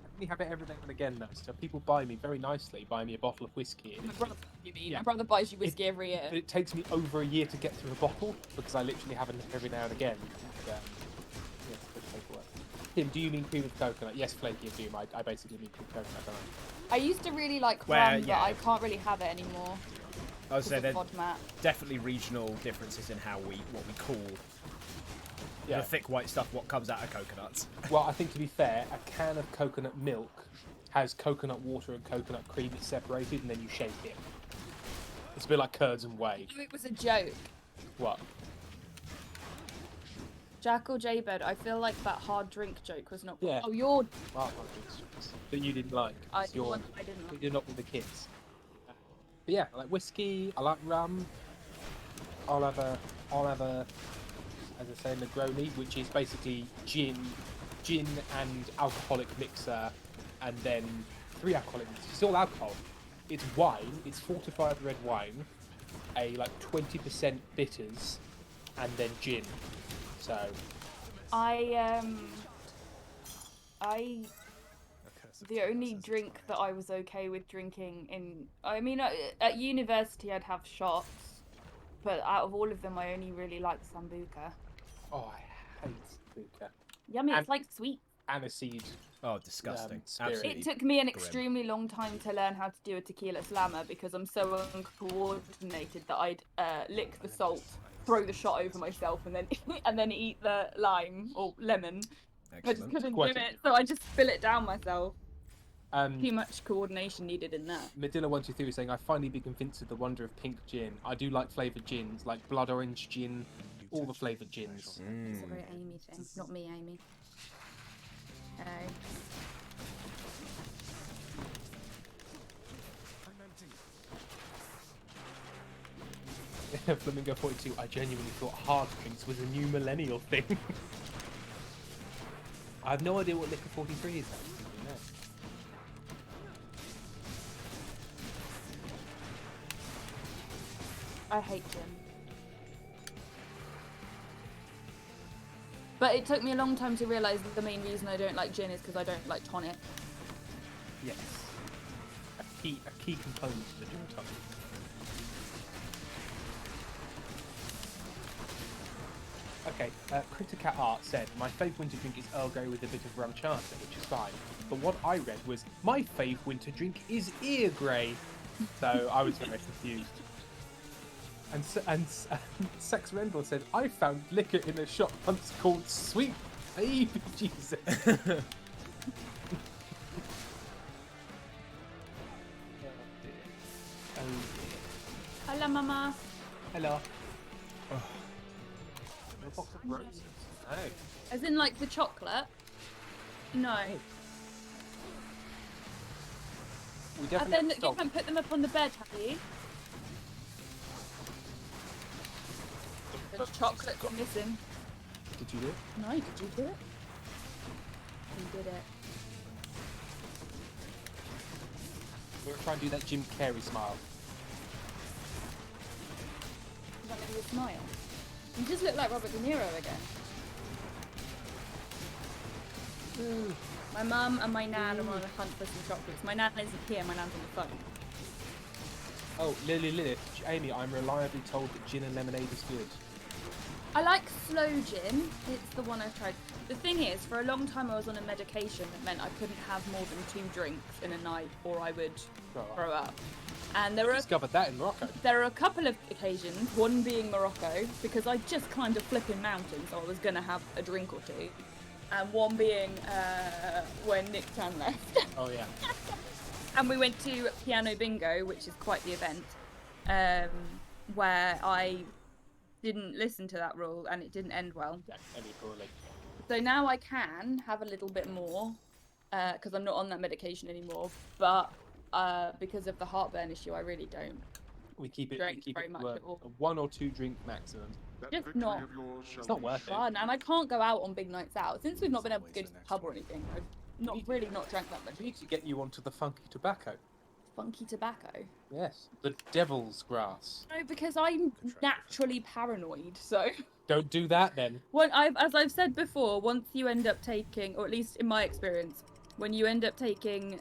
I only have it every now and again though. So people buy me very nicely, buy me a bottle of whiskey. My brother, you mean? Yeah. My brother buys you whiskey every year. But it takes me over a year to get through a bottle because I literally have it every now and again. And, yeah, it's good paperwork. Tim, do you mean cream of coconut? Yes, flaky of doom. I basically mean cream of coconut, don't I? I used to really like Where, rum, yeah. but I can't really have it anymore. I would say Because there's of FODMAP. definitely regional differences in how what we call Yeah. the thick white stuff. What comes out of coconuts? Well, I think to be fair, a can of coconut milk has coconut water and coconut cream. It's separated, and then you shake it. It's a bit like curds and whey. It was a joke. What? Jack or Jaybird, I feel like that hard drink joke was not. Yeah. Oh, you're. Well, that you didn't like. I You're, didn't like. you're not with the kids. But yeah, I like whiskey. I like rum. I'll have a, as I say, Negroni, which is basically gin and alcoholic mixer, and then 3 alcoholic mixers. It's all alcohol. It's wine. It's fortified red wine, a like 20% bitters, and then gin. So the only drink that I was okay with drinking I mean, at university I'd have shots, but out of all of them I only really liked Sambuca. oh, I hate vodka. Yummy, And- it's like sweet. Aniseed. Oh, disgusting. spirit. Absolutely. It took me an grim. extremely long time to learn how to do a tequila slammer because I'm so uncoordinated that I'd lick the salt, throw the shot over myself, and then and then eat the lime or lemon. I just Excellent. couldn't Quite do it, so I just spill it down myself. Um, Too much coordination needed in that. Medilla123 was saying, I finally be convinced of the wonder of pink gin. I do like flavoured gins, like blood orange gin, all the flavoured gins. It's a very Amy thing, not me, Amy. Hello. Flamingo 42, I genuinely thought hard drinks was a new millennial thing. I have no idea what Liquor 43 is. Actually, no. I hate gin. But it took me a long time to realise that the main reason I don't like gin is because I don't like tonic. Yes. A key component of the gin tonic. Okay, Criticat Art said, my fave winter drink is Earl Grey with a bit of rum charter, which is fine. But what I read was, my fave winter drink is Ear Grey. So I was very confused. And Sex Rendell said, I found liquor in a shop once called Sweet Baby Jesus. Oh, dear. Oh, dear. Hello, Mama. Hello. A box of roses. No. As in, like, the chocolate? No. We And definitely then have you salt. can put them up on the bed, have you? The chocolate's missing. Did you do it? No, did you do it? You did it. We're gonna try and do that Jim Carrey smile. Is that going to be a smile? You just look like Robert De Niro again. My mum and my nan are on a hunt for some chocolates. My nan isn't here, my nan's on the phone. Oh, Lilith, Amy, I'm reliably told that gin and lemonade is good. I like slow gin. It's the one I've tried. The thing is, for a long time I was on a medication that meant I couldn't have more than 2 drinks in a night or I would throw up. And there were Discovered that in Morocco. There are a couple of occasions, one being Morocco, because I just climbed a flipping mountain, so I was going to have a drink or two. And one being when Nick Chan left. Oh, yeah. And we went to Piano Bingo, which is quite the event, where I didn't listen to that rule and it didn't end well. Yeah, any poorly. So now I can have a little bit more because I'm not on that medication anymore. But because of the heartburn issue, I really don't. We keep it Drink very much to at all. a 1 or 2 drink maximum. Just not It's not worth it. fun, and I can't go out on big nights out since we've not been able to go to the pub or anything. I've not drank that much. We need to get you onto the funky tobacco. Funky tobacco. Yes, the devil's grass. No, because I'm naturally paranoid. So, Don't do that then. as I've said before, once you end up taking, or at least in my experience, when you end up taking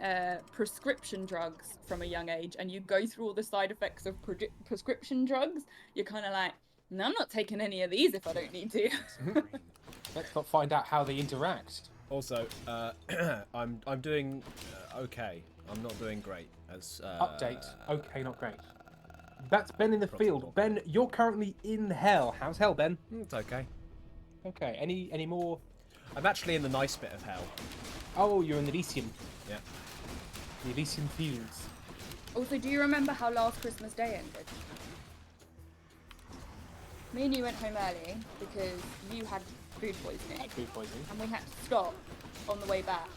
prescription drugs from a young age and you go through all the side effects of prescription drugs, you're kind of like, no, I'm not taking any of these if I don't need to. Let's not find out how they interact. Also, I'm doing okay. I'm not doing great. As Update. Okay, not great. That's Ben in the field. Ben, you're currently in hell. How's hell, Ben? It's okay. Okay. Any more? I'm actually in the nice bit of hell. Oh, you're in the Elysium. Yeah. The Elysium Fields. Also, do you remember how last Christmas Day ended? Me and you went home early because you had food poisoning. Food poisoning. And we had to stop on the way back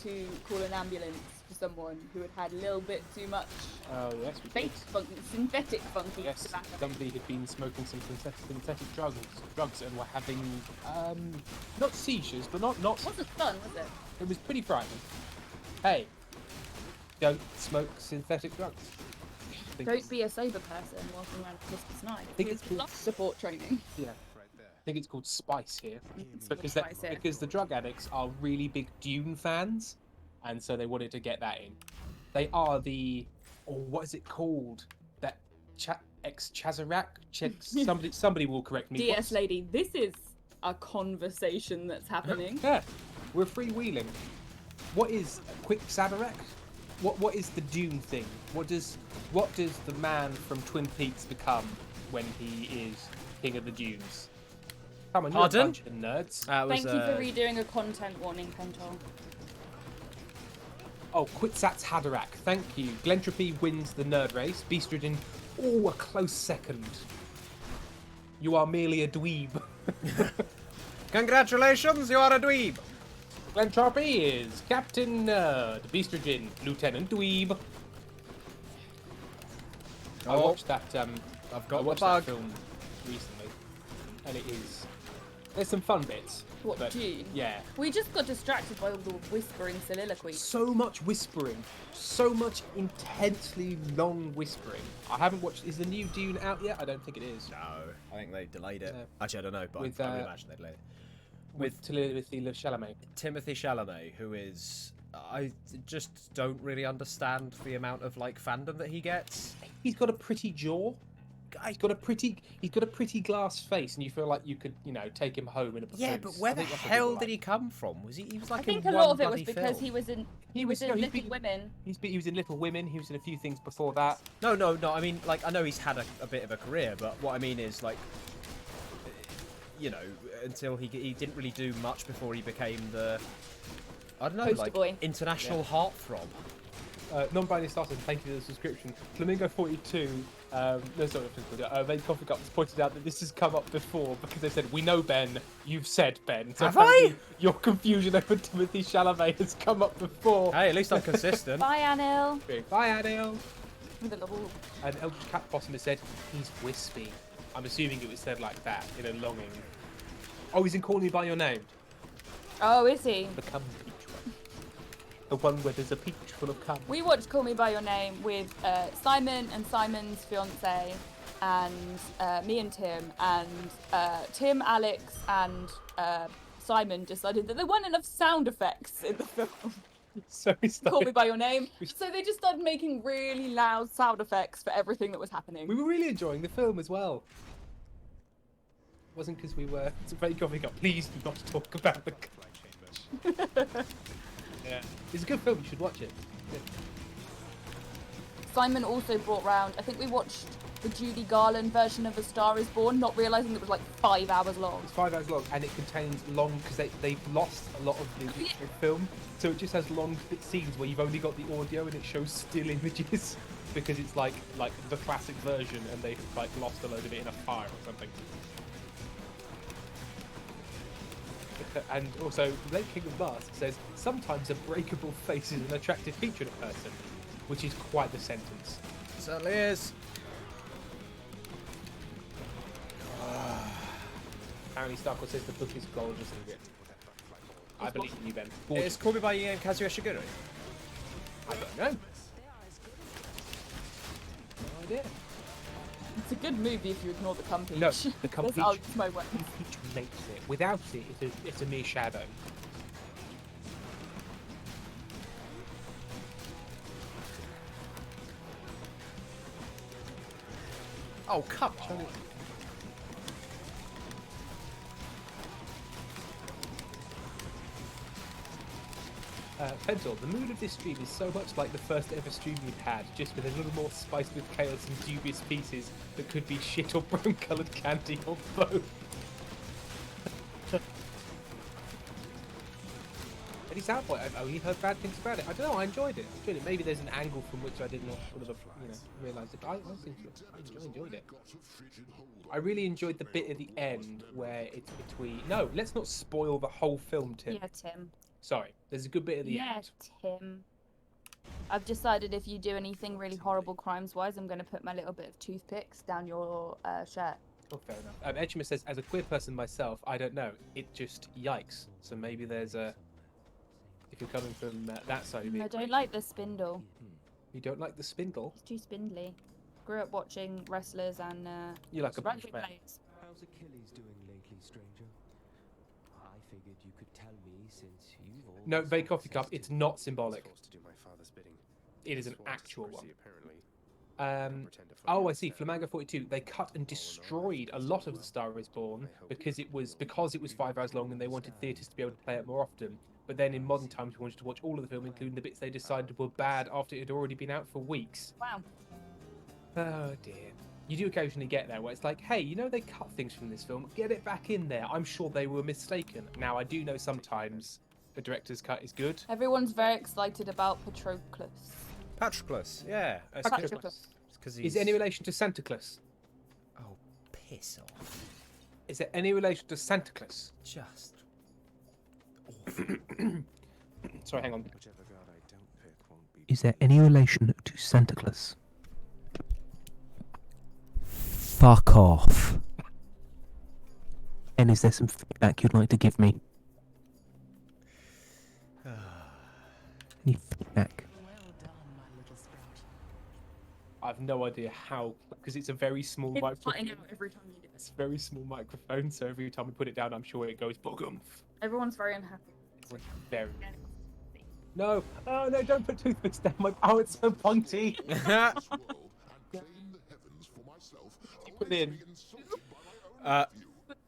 to call an ambulance for someone who had had a little bit too much Oh yes, we did. synthetic funky Yes, tobacco. somebody had been smoking some synthetic drugs and were having not seizures, but not. It wasn't fun, was it? It was pretty frightening. Hey, don't smoke synthetic drugs. Don't be a sober person walking around Christmas night. think it's called- life support training. Yeah. I think it's called spice here because Spice here. because the drug addicts are really big Dune fans, and so they wanted to get that in. They are the, what is it called? That Chazarac? Somebody will correct me. DS lady, this is a conversation that's happening. Yeah, we're freewheeling. What is a quick Xaverac? What is the Dune thing? What does the man from Twin Peaks become when he is king of the dunes? Come on, you're a Pardon? bunch of nerds. Thank you for redoing a content warning, Pentol. Oh, Quitsats Haderach, thank you. Glentropy wins the nerd race. Beastridden, oh, a close second. You are merely a dweeb. Congratulations, you are a dweeb. Glentropy is Captain Nerd. Beastridgen, Lieutenant Dweeb. I watched that. I've got I watched the bug. that film recently, and it is. There's some fun bits. What, but, Dune? Yeah. We just got distracted by all the whispering soliloquies. So much whispering, so much intensely long whispering. I haven't watched. Is the new Dune out yet? I don't think it is. No, I think they delayed it. No. Actually, I don't know, but With, I would imagine they delayed it. With Timothy Chalamet. Timothy Chalamet, who is, I just don't really understand the amount of like fandom that he gets. He's got a pretty jaw. He's got a pretty glass face, and you feel like you could, take him home in a. Yeah, but where the hell did he come from? Was he was like I think in a lot one of it was bloody because film? he was in He was Little Women. He was in Little Women. He was in a few things before that. No. I mean, like, I know he's had a bit of a career, but what I mean is, like, until he didn't really do much before he became the, I don't know, Poster like, boy. international heartthrob. Non-binary starters, thank you for the subscription. Flamingo42, Vague Coffee Cup has pointed out that this has come up before because they said, we know Ben, you've said Ben. So Have I? Your confusion over Timothy Chalamet has come up before. Hey, at least I'm consistent. Bye, Anil. Bye, Adele. The little... And Eldritch Cat Possum has said, he's wispy. I'm assuming it was said like that, in a longing. Oh, he's in Call Me By Your Name. Oh, is he? The cum peach one. The one where there's a peach full of cum. We watched Call Me By Your Name with Simon and Simon's fiance, and me and Tim, and Tim, Alex, and Simon decided that there weren't enough sound effects in the film. So we started. Call Me By Your Name. So they just started making really loud sound effects for everything that was happening. We were really enjoying the film as well. It wasn't because we were. It's a very coffee cup. Please do not talk about the. Yeah, it's a good film. You should watch it. Good. Simon also brought round, I think we watched the Judy Garland version of A Star Is Born, not realising it was like 5 hours long. It's 5 hours long, and it contains long because they've lost a lot of the original film, so it just has long scenes where you've only got the audio and it shows still images. because it's like the classic version, and they've like lost a load of it in a fire or something. And also, Late King of Mask says sometimes a breakable face is an attractive feature in a person, which is quite the sentence. Certainly is. Apparently, Starkle says the book is gorgeous and written. I believe in you, Ben. Gorgeous. It's Call Me By Your Name, Kazuya Shigeru. I don't know. No idea. It's a good movie if you ignore the cum peach. No, the cum That's peach. my way. Peach makes it. Without it, it's a mere shadow. Oh, come on. Pentel, the mood of this stream is so much like the first ever stream we've had, just with a little more spice with chaos and dubious pieces that could be shit or brown-coloured candy or both. Any Soundboy, I've only heard bad things about it. I don't know, I enjoyed it. Maybe there's an angle from which I did not sort of, realise it. I enjoyed it. I really enjoyed the bit at the end where it's between... No, let's not spoil the whole film, Tim. Yeah, Tim. Sorry, there's a good bit at the end. Tim. I've decided if you do anything really horrible crimes-wise, I'm going to put my little bit of toothpicks down your shirt. Oh, fair enough. Edgema says, as a queer person myself, I don't know. It just yikes. So maybe there's a... If you're coming from that side of it... I don't like the spindle. You don't like the spindle? It's too spindly. Grew up watching wrestlers and you like a rugby man. players. How's Achilles doing lately, stranger? I figured you could tell me since you've always... No, Bay Coffee Cup, it's not symbolic. To do my father's bidding. It is an actual one. Apparently. Oh, I see. Flamingo 42. They cut and destroyed a lot of The Star Is Born because it was 5 hours long and they wanted theatres to be able to play it more often. But then in modern times, we wanted to watch all of the film, including the bits they decided were bad after it had already been out for weeks. Wow. Oh dear. You do occasionally get there where it's like, hey, you know they cut things from this film, get it back in there. I'm sure they were mistaken. Now, I do know sometimes the director's cut is good. Everyone's very excited about Patroclus. Patroclus, yeah. Patroclus. Is there any relation to Santa Claus? Oh, piss off. Is there any relation to Santa Claus? Just... Sorry, hang on. Whichever god I don't pick won't be... Is there any relation to Santa Claus? Fuck off. And is there some feedback you'd like to give me? Any feedback? I have no idea how, because it's a very small microphone. Every time you do It's a very small microphone, so every time we put it down, I'm sure it goes boogum. Everyone's very unhappy. Very. No, oh no! Don't put toothpicks down my. Oh, it's so pointy. Put it in.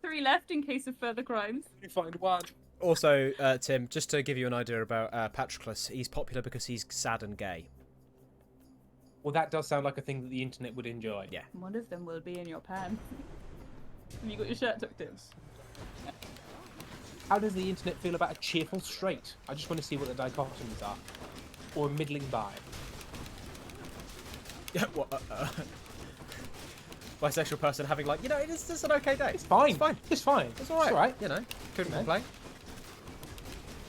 3 left in case of further crimes. You find 1. Also, Tim, just to give you an idea about Patroclus, he's popular because he's sad and gay. Well, that does sound like a thing that the internet would enjoy. Yeah. One of them will be in your pants. Have you got your shirt tucked in? How does the internet feel about a cheerful straight? I just want to see what the dichotomies are. Or a middling bi. Yeah, what? Bisexual person having like, you know, it's just an okay day. It's fine. It's fine. It's fine. It's alright. It's alright. You know, couldn't complain.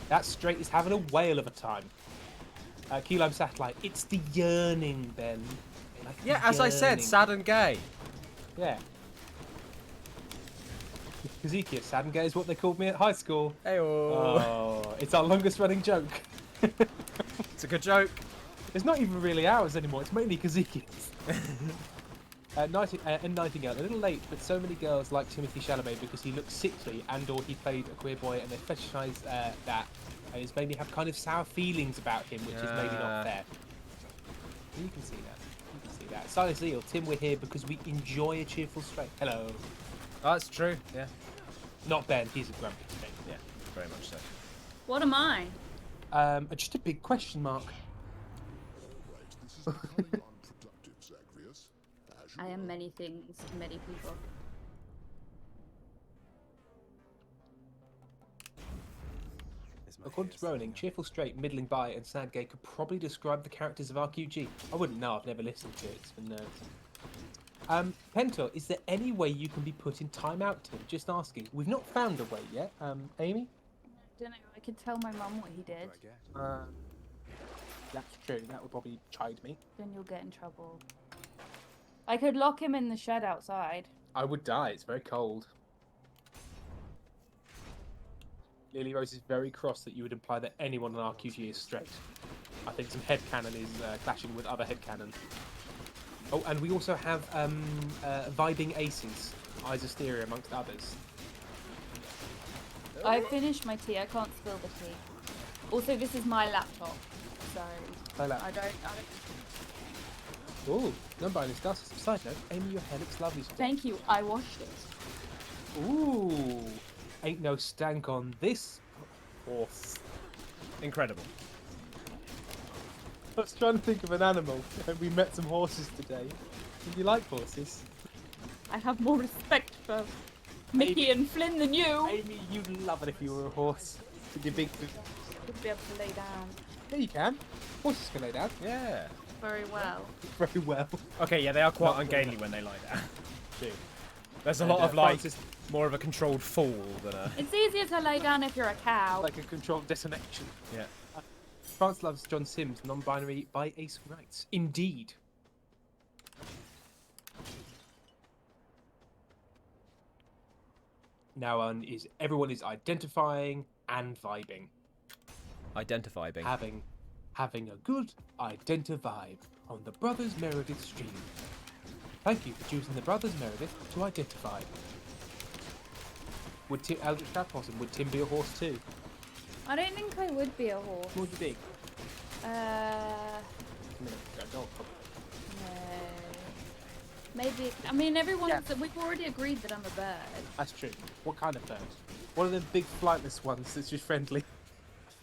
That straight is having a whale of a time. Key Lime Satellite. It's the yearning, Ben. Like Yeah, as I said, sad and gay. Yeah. Kazuki, sad and gay is what they called me at high school. Hey-oh. Oh, it's our longest running joke. It's a good joke. It's not even really ours anymore. It's mainly Kazuki's. Nightingale, a little late, but so many girls like Timothy Chalamet because he looks sickly and/or he played a queer boy, and they fetishise that, and it's made me have kind of sour feelings about him, which is maybe not fair. You can see that. You can see that. Silas Eel, Tim, we're here because we enjoy a cheerful straight. Hello. Oh, that's true. Yeah. Not Ben. He's a grumpy thing. Yeah, very much so. What am I? Just a big question mark. I am many things to many people. Is According to Rowling, cheerful, straight, middling bi, and sad gay could probably describe the characters of RQG. I wouldn't know. I've never listened to it. It's for nerds. Pentor, is there any way you can be put in timeout, Tim? Just asking. We've not found a way yet. Amy? I don't know. I could tell my mum what he did. That's true. That would probably chide me. Then you'll get in trouble. I could lock him in the shed outside. I would die. It's very cold. Lily Rose is very cross that you would imply that anyone on RQG is straight. I think some headcanon is clashing with other headcanon. Oh, and we also have vibing aces, Isosteria amongst others. I finished my tea. I can't spill the tea. Also, this is my laptop, so I don't. Oh, non-binary star system. Side note, Amy, your hair looks lovely today. Thank you. I washed it. Ooh, ain't no stank on this horse. Incredible. I was trying to think of an animal. We met some horses today. Did you like horses? I have more respect for Mickey and Flynn than you. Amy, you'd love it if you were a horse. With your big... Would be able to lay down. Yeah, you can. Horses can lay down. Yeah. Very well. Very well. Okay, yeah, they are quite ungainly when they lie down. True. There's a lot of like more of a controlled fall than a. It's easier to lay down if you're a cow. Like a controlled detonation. Yeah. France loves John Sims, non-binary by Ace Rights. Indeed. Now on is everyone is identifying and vibing. Identifying. Having a good identivibe on the Brothers Meredith stream. Thank you for choosing the Brothers Meredith to identify. Would Tim, Eldritch Possum, would Tim be a horse too? I don't think I would be a horse. What would you be? No. Maybe. I mean, we've already agreed that I'm a bird. That's true. What kind of bird? One of them big flightless ones that's just friendly,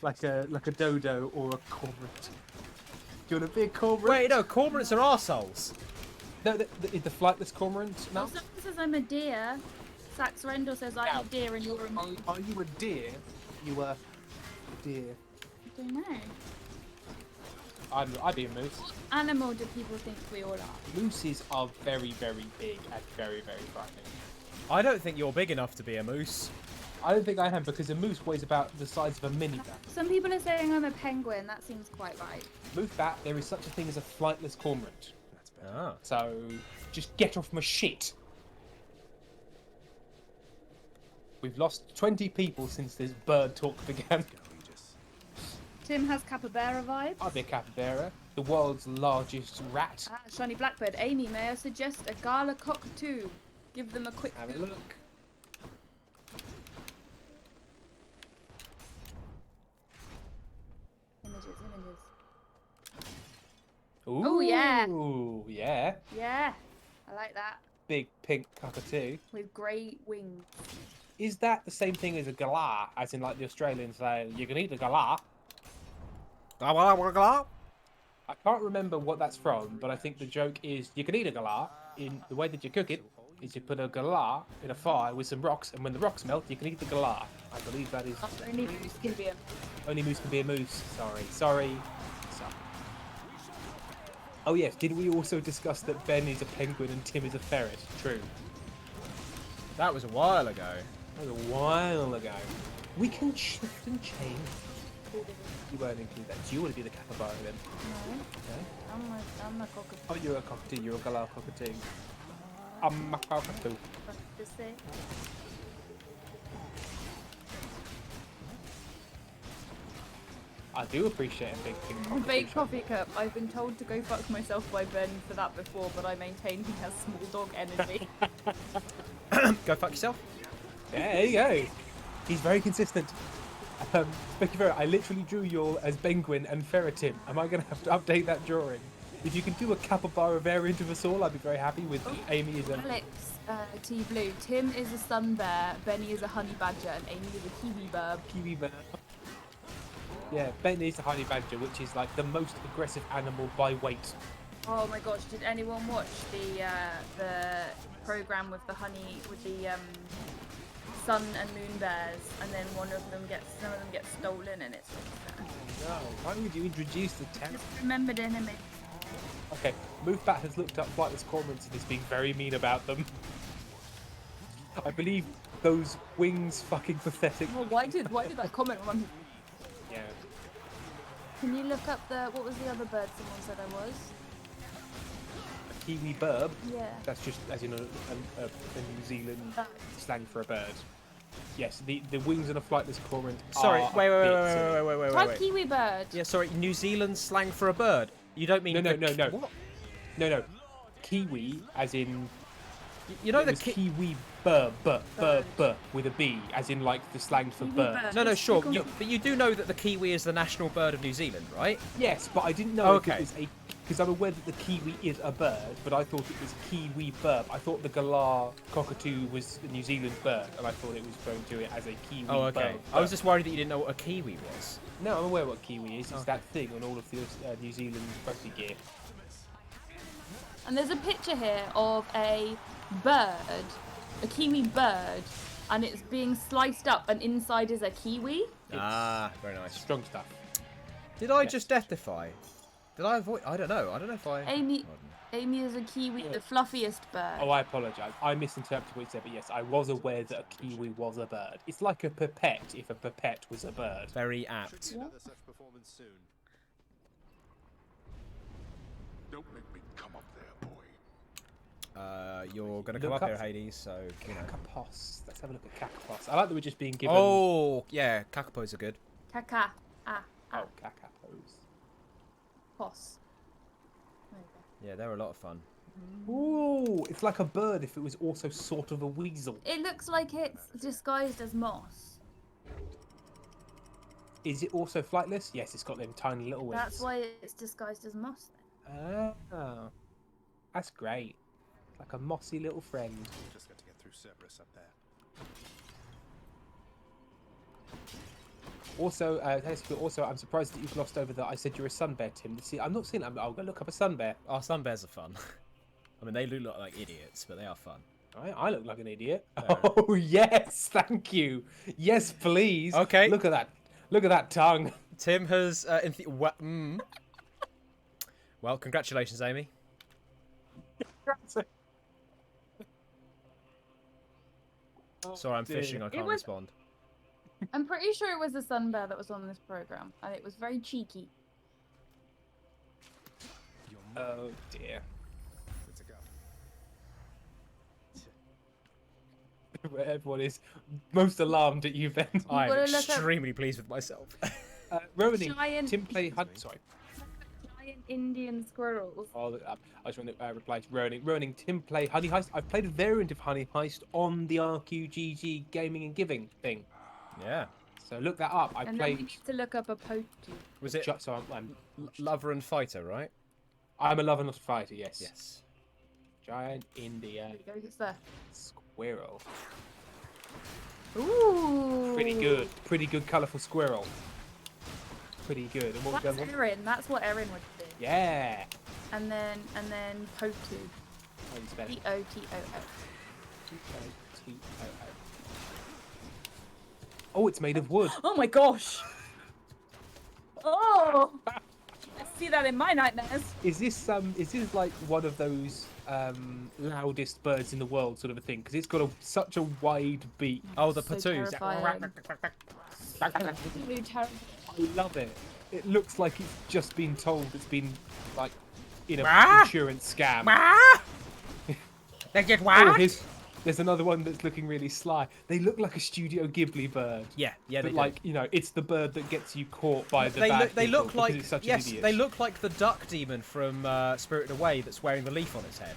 like a dodo or a cormorant. Do you want to be a cormorant? Wait, no, cormorants are arseholes. No, the flightless cormorant. No. Well, someone says I'm a deer. Sax Rendell says I'm a deer and you're a moose. Are you a deer? You are a deer. I don't know. I'd be a moose. What animal do people think we all are? Mooses are very, very big and very, very frightening. I don't think you're big enough to be a moose. I don't think I am, because a moose weighs about the size of a minivan. Some people are saying I'm a penguin. That seems quite right. Moose bat, there is such a thing as a flightless cormorant. Ah. So, just get off my shit. We've lost 20 people since this bird talk began. Tim has capybara vibes. I'll be a capybara, the world's largest rat. Ah, shiny blackbird. Amy, may I suggest a gala cockatoo? Give them a quick Have a look. Images. Ooh, oh, yeah. Yeah. Yeah, I like that. Big pink cockatoo. With grey wings. Is that the same thing as a galah, as in like the Australians say, you can eat a galah? I can't remember what that's from, but I think the joke is you can eat a galah. In the way that you cook it is you put a galah in a fire with some rocks, and when the rocks melt, you can eat the galah. I believe that is. Only moose can be a moose. Only moose can be a moose. Sorry. Oh yes, did we also discuss that Ben is a penguin and Tim is a ferret? True. That was a while ago. That was a while ago. We can shift and change. You won't include that. Do you want to be the capybara then? No. No? I'm a cockatoo. Oh, you're a cockatoo. You're a galah cockatoo. I'm a cockatoo. What to say? I do appreciate a big pink cockatoo. Baked coffee cup. I've been told to go fuck myself by Ben for that before, but I maintain he has small dog energy. Go fuck yourself. Yeah, there you go. He's very consistent. Speaking of, I literally drew you all as penguin and ferretin. Am I going to have to update that drawing? If you can do a capybara variant of us all, I'd be very happy with Amy is a... Alex, T Blue. Tim is a sun bear, Benny is a honey badger, and Amy is a kiwi bird. Kiwi bird. Yeah, Ben is a honey badger, which is like the most aggressive animal by weight. Oh my gosh, did anyone watch the program with the honey, with the sun and moon bears, and then some of them get stolen, and it's like, No, why would you introduce the terror? just remember the enemy. Okay, Movebat has looked up flightless cormorants and is being very mean about them. I believe those wings fucking pathetic. Well, why did that comment remind me? Yeah. Can you look up what was the other bird someone said I was? A kiwi burb. Yeah. That's just as in a New Zealand Bird. slang for a bird. Yes, the wings on a flightless cormorant. Sorry, are wait. Try kiwi bird. Yeah, sorry, New Zealand slang for a bird. You don't mean No. What? No. Kiwi, as in. You know it was kiwi burb with a B, as in like the slang for Kiwi bird. bird. No, sure. Kiwi- But you do know that the kiwi is the national bird of New Zealand, right? Yes, but I didn't know if Okay. it was a. Because I'm aware that the kiwi is a bird, but I thought it was kiwi burb. I thought the galah cockatoo was a New Zealand bird, and I thought it was referring to it as a kiwi Oh, okay. burb. I was just worried that you didn't know what a kiwi was. No, I'm aware what kiwi is. It's that thing on all of the New Zealand rugby gear. And there's a picture here of a bird, a kiwi bird, and it's being sliced up, and inside is a kiwi. Very nice. Strong stuff. Did I just deathify? Did I avoid? I don't know. I don't know if I. Amy is a kiwi, the fluffiest bird. Oh, I apologise. I misinterpreted what you said, but yes, I was aware that a kiwi was a bird. It's like a pipette if a pipette was a bird. Very apt. Another such performance soon. Don't make me come up there, boy. You're gonna come Look up here, up- Hades. So. You know. Kakapos. Let's have a look at Kakapos. I like that we're just being given. Oh, yeah. Kakapos are good. Kaka. Oh, Kakapos. Pos. Yeah, they're a lot of fun. Ooh, it's like a bird if it was also sort of a weasel. It looks like it's disguised as moss. Is it also flightless? Yes, it's got them tiny little wings. That's why it's disguised as moss. Oh, that's great. Like a mossy little friend. Just got to get through Cerberus up there. Also, I'm surprised that you glossed over that I said you're a sun bear, Tim. See, I'm not saying I'll go look up a sun bear. Oh, sun bears are fun. I mean, they look like idiots, but they are fun. I look like an idiot. Oh yes, thank you. Yes, please. Okay. Look at that. Look at that tongue. Tim has. Well, congratulations, Amy. Sorry, I'm fishing. I can't respond. I'm pretty sure it was the sun bear that was on this program, and it was very cheeky. Oh dear. Good to go. Where everyone is most alarmed at you, Ben. I am gotta look up- extremely pleased with myself. Rowan, Giant- Tim play hunt. Sorry. Giant Indian squirrels. I just want to reply to Rowan, Tim play Honey Heist. I've played a variant of Honey Heist on the RQGG Gaming and Giving thing. Yeah. So look that up. I And then we played. need to look up a Potu. Was it So I'm lover and fighter, right? a lover, not a fighter. Yes. Yes. Giant Indian There we go, it's there. squirrel. Ooh. Pretty good, colourful squirrel. Pretty good. And what That's was the other one? Erin. That's what Erin would do. Yeah. And then Potu. How do you spell it? P-O-T-O-O. T-O-T-O-O. Oh, it's made of wood. Oh my gosh. Oh. I see that in my nightmares. Is this like one of those loudest birds in the world sort of a thing? Because it's got such a wide beak. Oh, the So patoos. terrifying. Absolutely terrifying. I love it. It looks like it's just been told it's been like in an Wah! insurance scam. They get Oh, there's another one that's looking really sly. They look like a Studio Ghibli bird. Yeah, they But do. like, you know, it's the bird that gets you caught by the They bad look. They people look because like it's such an yes. idiot. They look like the duck demon from Spirited Away that's wearing the leaf on its head.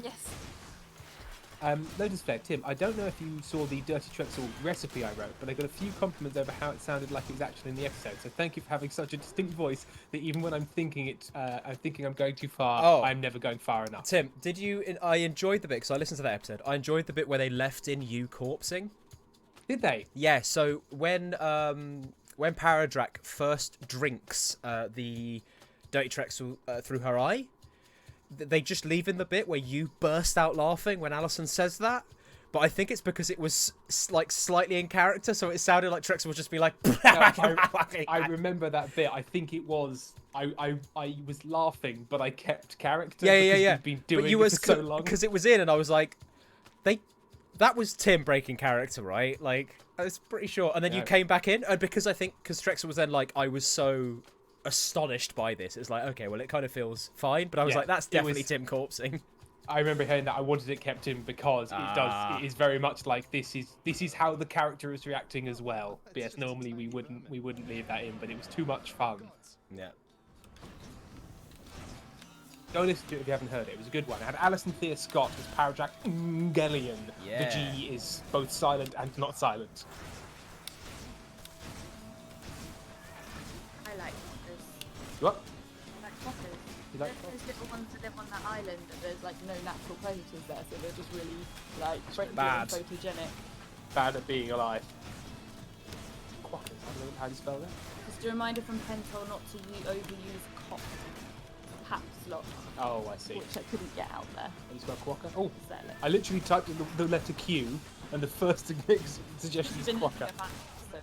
Yes. Lotus Flare, Tim, I don't know if you saw the Dirty Trexel recipe I wrote, but I got a few compliments over how it sounded like it was actually in the episode. So thank you for having such a distinct voice that even when I'm thinking I'm going too far, I'm never going far enough. Tim, did you? I enjoyed the bit because I listened to that episode. I enjoyed the bit where they left in you corpsing. Did they? Yeah. So when Paradrak first drinks the Dirty Trexel through her eye, they just leave in the bit where you burst out laughing when Alison says that. but I think it's because it was like slightly in character, so it sounded like Trexel would just be like. I remember that bit. I think it was. I was laughing, but I kept character because we've been doing it for so long. Because it was in, and I was like, that was Tim breaking character, right? Like, I was pretty sure. And then you came back in, and because Trexel was then like, I was so astonished by this. It's like, okay, well, it kind of feels fine, but I was like, that's definitely Tim corpsing. I remember hearing that. I wanted it kept in because it is very much like this is how the character is reacting as well. But yes, normally we wouldn't leave that in, but it was too much fun. Yeah. Go listen to it if you haven't heard it. It was a good one. It had Alison Thea Scott as Parajack Ngellion. Yeah. The G is both silent and not silent. I like this. What? I like foxes. You like Those little ones that live on that island, and there's like no natural predators there, so they're just really like friendly bad. and photogenic. Bad at being alive. Quackers, how do you spell that? Just a reminder from Pentol not to overuse cop caps lock. Oh, I see. Which I couldn't get out there. You spell quacker? Oh, Sell it. I literally typed in the letter Q, and the first suggestion is Been looking quacker. at that, so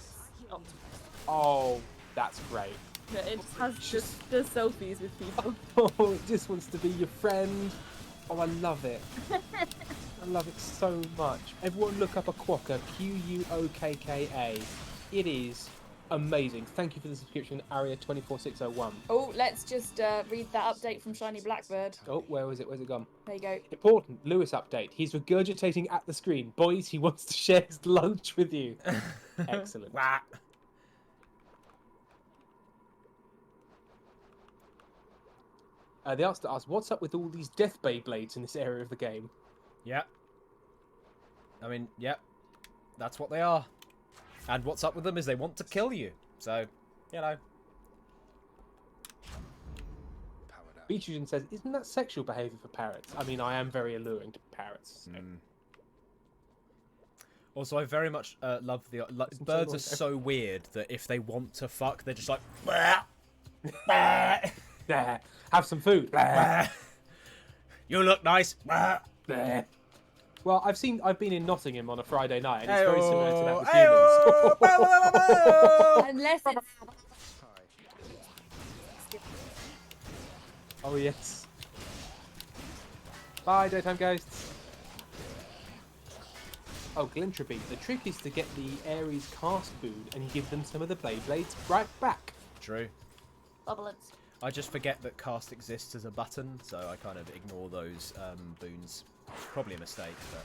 octopus. Oh, that's great. Yeah, it just does selfies with people. Oh, it just wants to be your friend. Oh, I love it. I love it so much. Everyone look up a quokka, Quokka. It is amazing. Thank you for the subscription, Aria24601. Oh, let's just read that update from Shiny Blackbird. Oh, where's it gone? There you go. Important, Lewis update. He's regurgitating at the screen. Boys, he wants to share his lunch with you. Excellent. They asked us, what's up with all these death Beyblades in this area of the game? Yeah. I mean, yeah. That's what they are. And what's up with them is they want to kill you. So, you know. Beatrian says, isn't that sexual behaviour for parrots? I mean, I am very alluring to parrots. So. Also, I very much love the... birds are so weird that if they want to fuck, they're just like... Have some food. You look nice. Well, I've been in Nottingham on a Friday night, and it's very similar to that with humans. Unless it's... Oh yes. Bye, daytime ghosts. Oh, Glintropy. The trick is to get the Ares cast boon and give them some of the Beyblades right back. True. Bubblets. I just forget that cast exists as a button, so I kind of ignore those boons. Probably a mistake, but...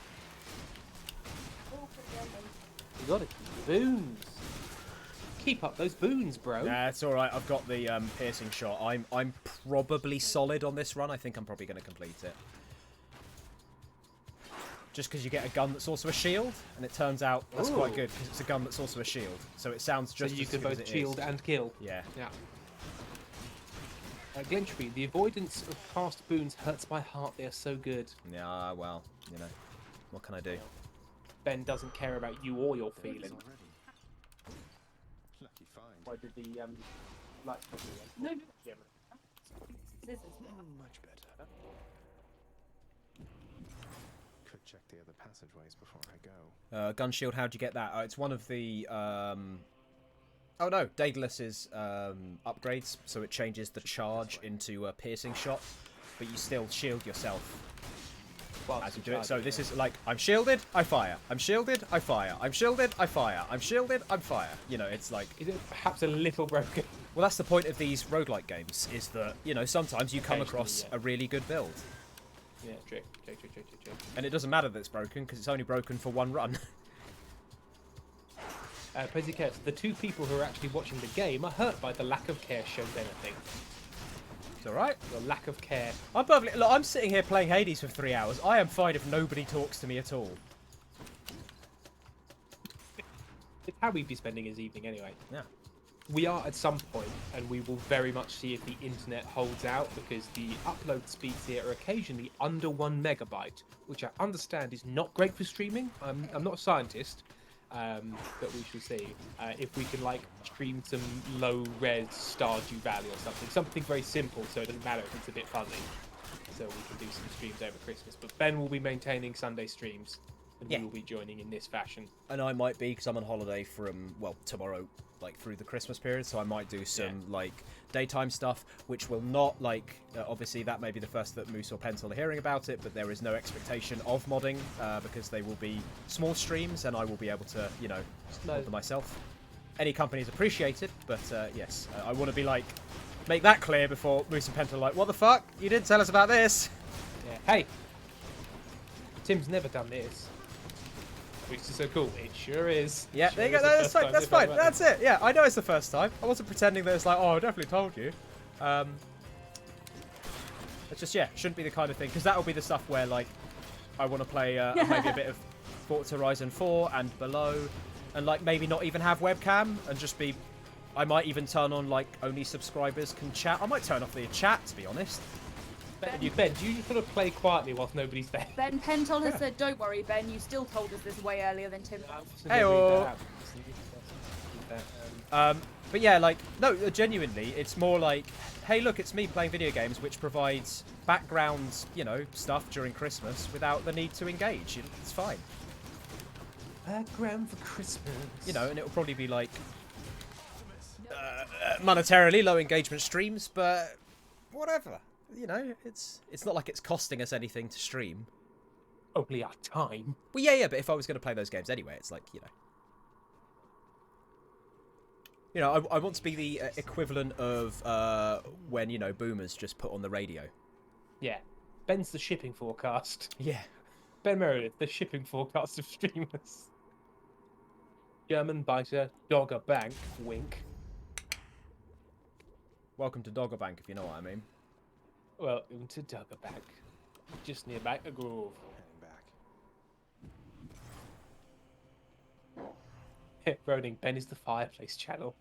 You gotta keep the boons. Keep up those boons, bro. Nah, it's alright. I've got the piercing shot. I'm probably solid on this run. I think I'm probably going to complete it. Just because you get a gun that's also a shield, and it turns out that's quite good, because it's a gun that's also a shield. So it sounds just so you as can good as both it shield is. and kill. Yeah. Yeah. Glintropy, the avoidance of cast boons hurts my heart. They are so good. Yeah, well, you know, what can I do? Ben doesn't care about you or your feelings. Lucky find. Why did the light No. Yeah. Much better. Could check the other passageways before I go. Gun shield, how'd you get that? It's one of the... Oh no, Daedalus's upgrades, so it changes the charge into a piercing shot, but you still shield yourself as you do it. So this is like, I'm shielded, I fire. I'm shielded, I fire. I'm shielded, I fire. I'm shielded, I fire. You know, it's like... Is it perhaps a little broken? Well, that's the point of these roguelike games, is that, you know, sometimes you come across a really good build. Yeah, true. And it doesn't matter that it's broken, because it's only broken for one run. Posy Cares, the two people who are actually watching the game are hurt by the lack of care shown anything. It's alright. The lack of care. I'm perfectly... Look, I'm sitting here playing Hades for 3 hours. I am fine if nobody talks to me at all. It's how we'd be spending his evening anyway. Yeah. We are at some point, and we will very much see if the internet holds out, because the upload speeds here are occasionally under 1 megabyte, which I understand is not great for streaming. I'm not a scientist. But we shall see if we can like stream some low-res Stardew Valley or something very simple, so it doesn't matter if it's a bit fuzzy. So we can do some streams over Christmas. But Ben will be maintaining Sunday streams. and Yeah. we will be joining in this fashion. And I might be, because I'm on holiday from, well, tomorrow, like, through the Christmas period, so I might do some, like, daytime stuff, which will not, like, obviously that may be the first that Moose or Pentel are hearing about it, but there is no expectation of modding, because they will be small streams, and I will be able to, you know, mod them myself. Any company is appreciated, but, yes, I want to be, like, make that clear before Moose and Pentel are like, what the fuck? You didn't tell us about this! Yeah. Hey! Tim's never done this. Which is so cool. It sure is. Yeah, Sure there you go. is the That's first fine. time That's they've fine. ever- That's it. Yeah, I know it's the first time. I wasn't pretending that it's like, oh, I definitely told you. It's just, yeah, shouldn't be the kind of thing, because that'll be the stuff where, like, I want to play maybe a bit of Forza Horizon 4 and below, and, like, maybe not even have webcam, and just be... I might even turn on, like, only subscribers can chat. I might turn off the chat, to be honest. Ben, do you just sort of play quietly whilst nobody's there? Ben Pentel has said, don't worry, Ben, you still told us this way earlier than Tim. Hey-oh. But yeah, like, no, genuinely, it's more like, hey, look, it's me playing video games, which provides background, you know, stuff during Christmas without the need to engage. It's fine. Background for Christmas. You know, and it'll probably be like monetarily low engagement streams, but whatever. You know, it's not like it's costing us anything to stream. Only our time. Well, yeah, but if I was going to play those games anyway, it's like, you know, I want to be the equivalent of when, you know, boomers just put on the radio. Yeah. Ben's the shipping forecast. Yeah. Ben Meredith, the shipping forecast of streamers. German biter, Dogger Bank, wink. Welcome to Doggerbank, if you know what I mean. Welcome to Dogger Bank. Just near Back the Grove. Roning, Ben is the fireplace channel.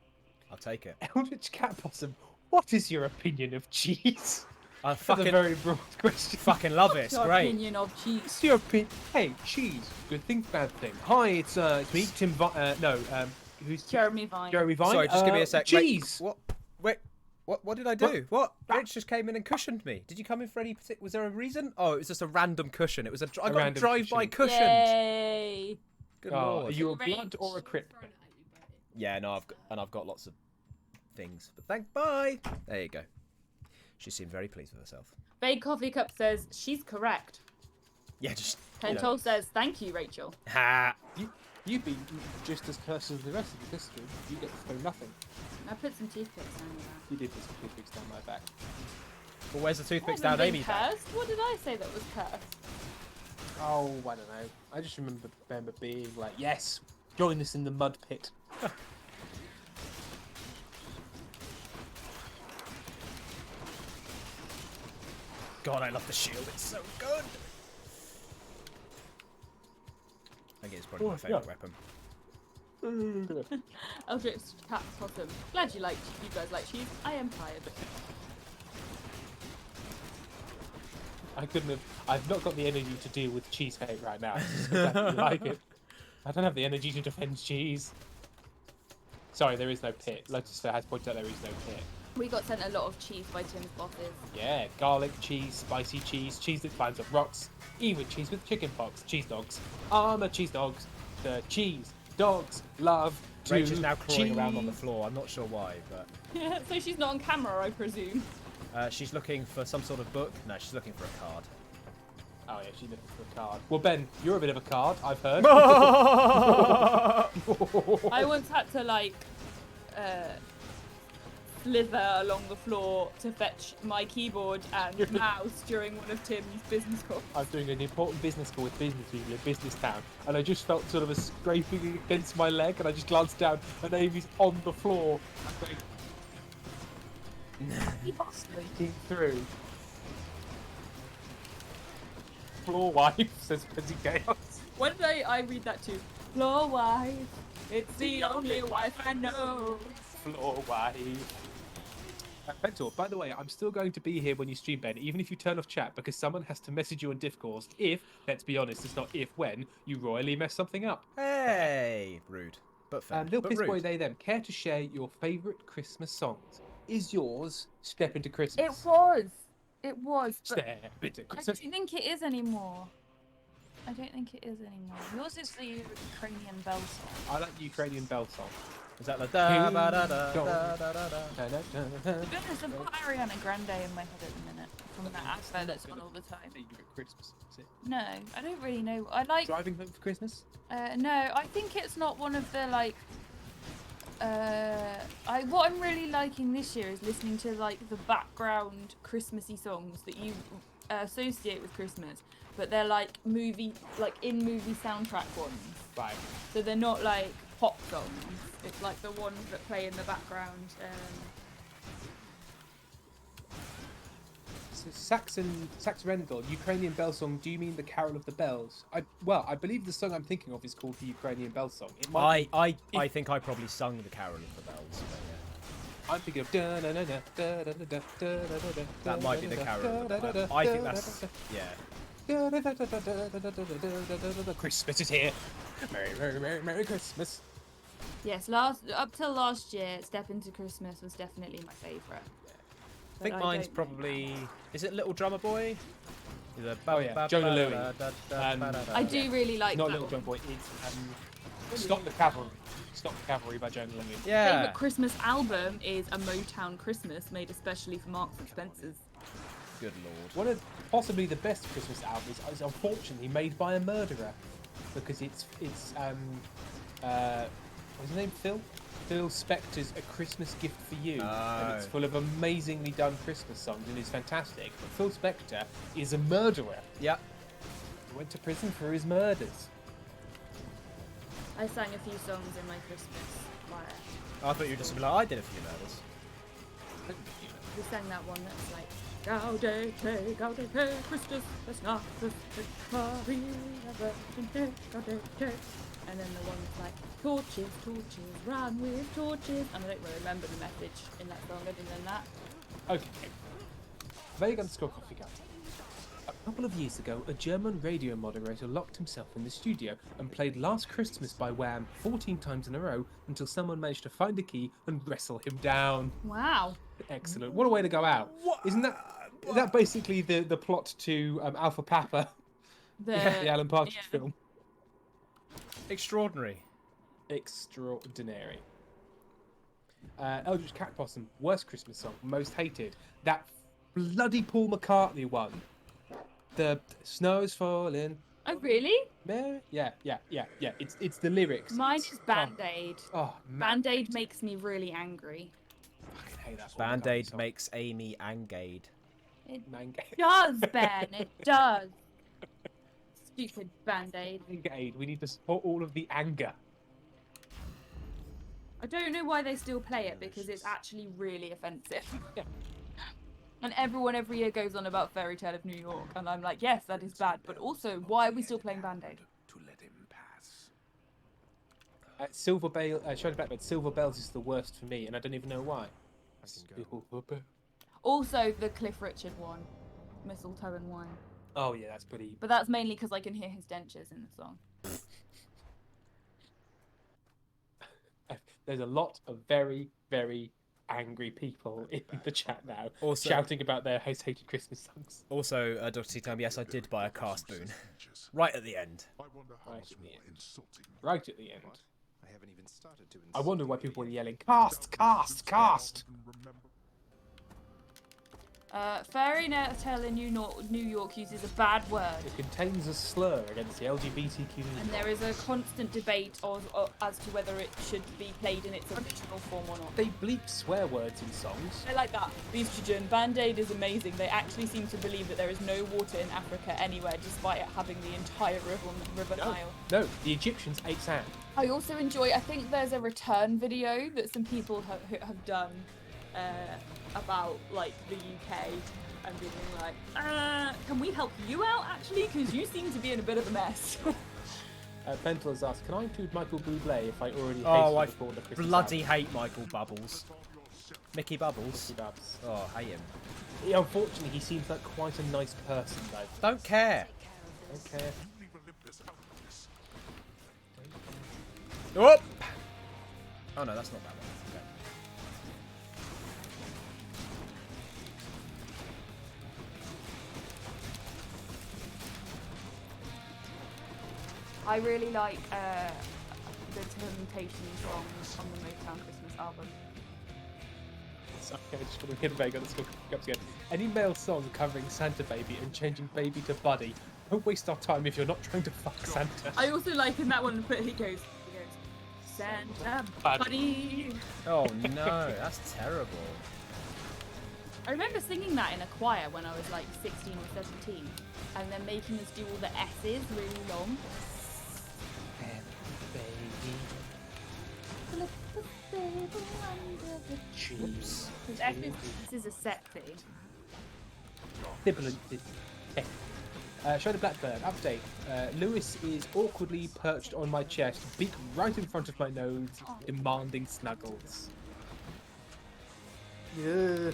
I'll take it. Eldritch Cat Possum, what is your opinion of cheese? I That's fucking a very broad question. fucking love it. It's Your great. opinion of cheese. What's your opinion? Hey, cheese. Good thing, bad thing. Hi, it's me, Tim. Who's Jeremy Vine. Jeremy Vine. Sorry, just give me a sec. Cheese. Wait. What did I do? What? Rich just came in and cushioned me. Did you come in for any particular... Was there a reason? Oh, it was just a random cushion. It was I got a random drive-by cushion. cushioned. Yay. Good Oh, lord. are you a blood or a crit? Yeah, no, I've got lots of things. But bye. There you go. She seemed very pleased with herself. Vague Coffee Cup says, she's correct. Yeah, just... Pentol says, thank you, Rachel. Ha! You've been just as cursed as the rest of the history. You get to throw nothing. I put some toothpicks down your back. You did put some toothpicks down my back. Well, where's the toothpicks I haven't down been Amy's back? cursed. What did I say that was cursed? Oh, I don't know. I just remember being like, yes, join us in the mud pit. God, I love the shield. It's so good. I think it's probably my favourite weapon. Eldritch Cat Possum. Glad you guys like cheese. I am tired. I couldn't have. I've not got the energy to deal with cheese hate right now. Just 'cause I like it. I don't have the energy to defend cheese. Sorry, there is no pit. Lotus has pointed out there is no pit. We got sent a lot of cheese by Tim's bosses. Yeah, garlic cheese, spicy cheese, cheese that climbs up rocks, even cheese with chicken pox, cheese dogs. Armor cheese dogs. The cheese dogs love to Rach is now crawling cheese. around on the floor. I'm not sure why, but So she's not on camera, I presume. she's looking for some sort of book. No, she's looking for a card. Oh yeah, she's looking for a card. Well, Ben, you're a bit of a card, I've heard. I once had to like slither along the floor to fetch my keyboard and mouse during one of Tim's business calls. I was doing an important business call with business people in business town, and I just felt sort of a scraping against my leg, and I just glanced down, and Amy's on the floor, sleeping through. Floor wife, says Petty Chaos. When did I read that to? Floor wife, it's the only wife I know. Floor wife. Pentor, by the way, I'm still going to be here when you stream, Ben, even if you turn off chat, because someone has to message you on Discourse if, let's be honest, it's not if, when, you royally mess something up. Hey, rude, but fair. Little but Piss Boy, rude. they, them, care to share your favourite Christmas songs? Is yours Step Into Christmas? It was. But Step Into I Christmas. don't think it is anymore. I don't think it is anymore. Yours is the Ukrainian bell song. I like the Ukrainian bell song. Is that the da ba da da da da da da? To be honest, I've got Ariana Grande in my head at the minute from that advert that's on all the time. Christmas. Is it? No, I don't really know. I like. Driving Home for Christmas? No, I think it's not one of the like. What I'm really liking this year is listening to like the background Christmassy songs that you associate with Christmas, but they're like in movie soundtrack ones. Right. So they're not like pop songs. It's like the ones that play in the background. So Saxon Rendell, Ukrainian bell song. Do you mean the Carol of the Bells? I believe the song I'm thinking of is called the Ukrainian bell song. It might I think I probably sung the Carol of the Bells. But yeah. I'm thinking of That might be the Carol of the Bells. I think that's Christmas is here. Merry, merry, merry, merry Christmas. Yes, up till last year, Step Into Christmas was definitely my favourite. I think mine's probably. Is it Little Drummer Boy? Oh yeah, Jonah Louie. I do really like not that Little one. Drummer Boy. It's Stop the Cavalry. Stop the Cavalry by Jonah Louie. Yeah. Favourite Christmas album is A Motown Christmas, made especially for Marks and Spencer's. Good lord. One of possibly the best Christmas albums is unfortunately made by a murderer, because it's what's his name? Phil Spector's A Christmas Gift for You, and it's full of amazingly done Christmas songs and is fantastic. But Phil Spector is a murderer. Yep. He went to prison for his murders. I sang a few songs in my Christmas choir. I thought you were just gonna be like, I did a few murders. We sang that one that's like Gaudete, Christus, that's not the victory of the Gaudete. And then the one that's like torches, run with torches. And I don't really remember the message in that song other than that. Okay. Vague_coffee cup. A couple of years ago, a German radio moderator locked himself in the studio and played Last Christmas by Wham 14 times in a row until someone managed to find a key and wrestle him down. Wow. Excellent. What a way to go out. Isn't that basically the plot to Alpha Papa, the Alan Partridge film? Extraordinary. Extraordinary. Eldritch Cat Possum, worst Christmas song, most hated. That bloody Paul McCartney one. The snow's falling. Oh really? Yeah. It's the lyrics. Mine is Band-Aid. Oh, Band-Aid makes me really angry. Fucking hate that Band-Aid makes Amy angade. It does, Ben. It does. Stupid Band-Aid. Band-Aid. We need to support all of the anger. I don't know why they still play it, because it's actually really offensive. Yeah. And everyone every year goes on about Fairy Tale of New York, and I'm like, yes, that is bad, but also, why are we still playing Band-Aid? Silver Bells is the worst for me, and I don't even know why. Also, the Cliff Richard one, Mistletoe and Wine. Oh yeah, that's pretty. But that's mainly because I can hear his dentures in the song. There's a lot of very, very angry people in the chat now, also shouting about their most hated Christmas songs. Also, Dr. T Time, yes, I did buy a cast spoon. Right at the end. Right at the end. I haven't even started to. I wonder why people were yelling, cast, cast, cast! Fairy Tale in New York uses a bad word. It contains a slur against the LGBTQ community. And there is a constant debate as to whether it should be played in its original form or not. They bleep swear words in songs. I like that. Estrogen. Band-Aid is amazing. They actually seem to believe that there is no water in Africa anywhere, despite it having the entire river Nile. No, the Egyptians ate sand. I also enjoy, I think there's a return video that some people have done about like the UK and being like, can we help you out actually? Because you seem to be in a bit of a mess. Pentel has asked, can I include Michael Bublé if I already hate I the Christmas bloody album? hate Michael Bubbles. Mickey Bubbles? Mickey Bubs. Oh, I hate him. Yeah, unfortunately, he seems like quite a nice person though. Don't care. Don't care. Oh! Oh no, that's not that one. Okay. I really like the Temptation song on the Motown Christmas album. Sorry, I just got to get back on the up again. Any male song covering Santa Baby and changing Baby to Buddy, don't waste our time if you're not trying to fuck Santa. I also like in that one, but he goes, Santa Buddy. Oh no, that's terrible. I remember singing that in a choir when I was like 16 or 17, and then making us do all the S's really long. Cheese. This is a sexy. Show the Blackbird update. Lewis is awkwardly perched on my chest, beak right in front of my nose, demanding snuggles. Yeah.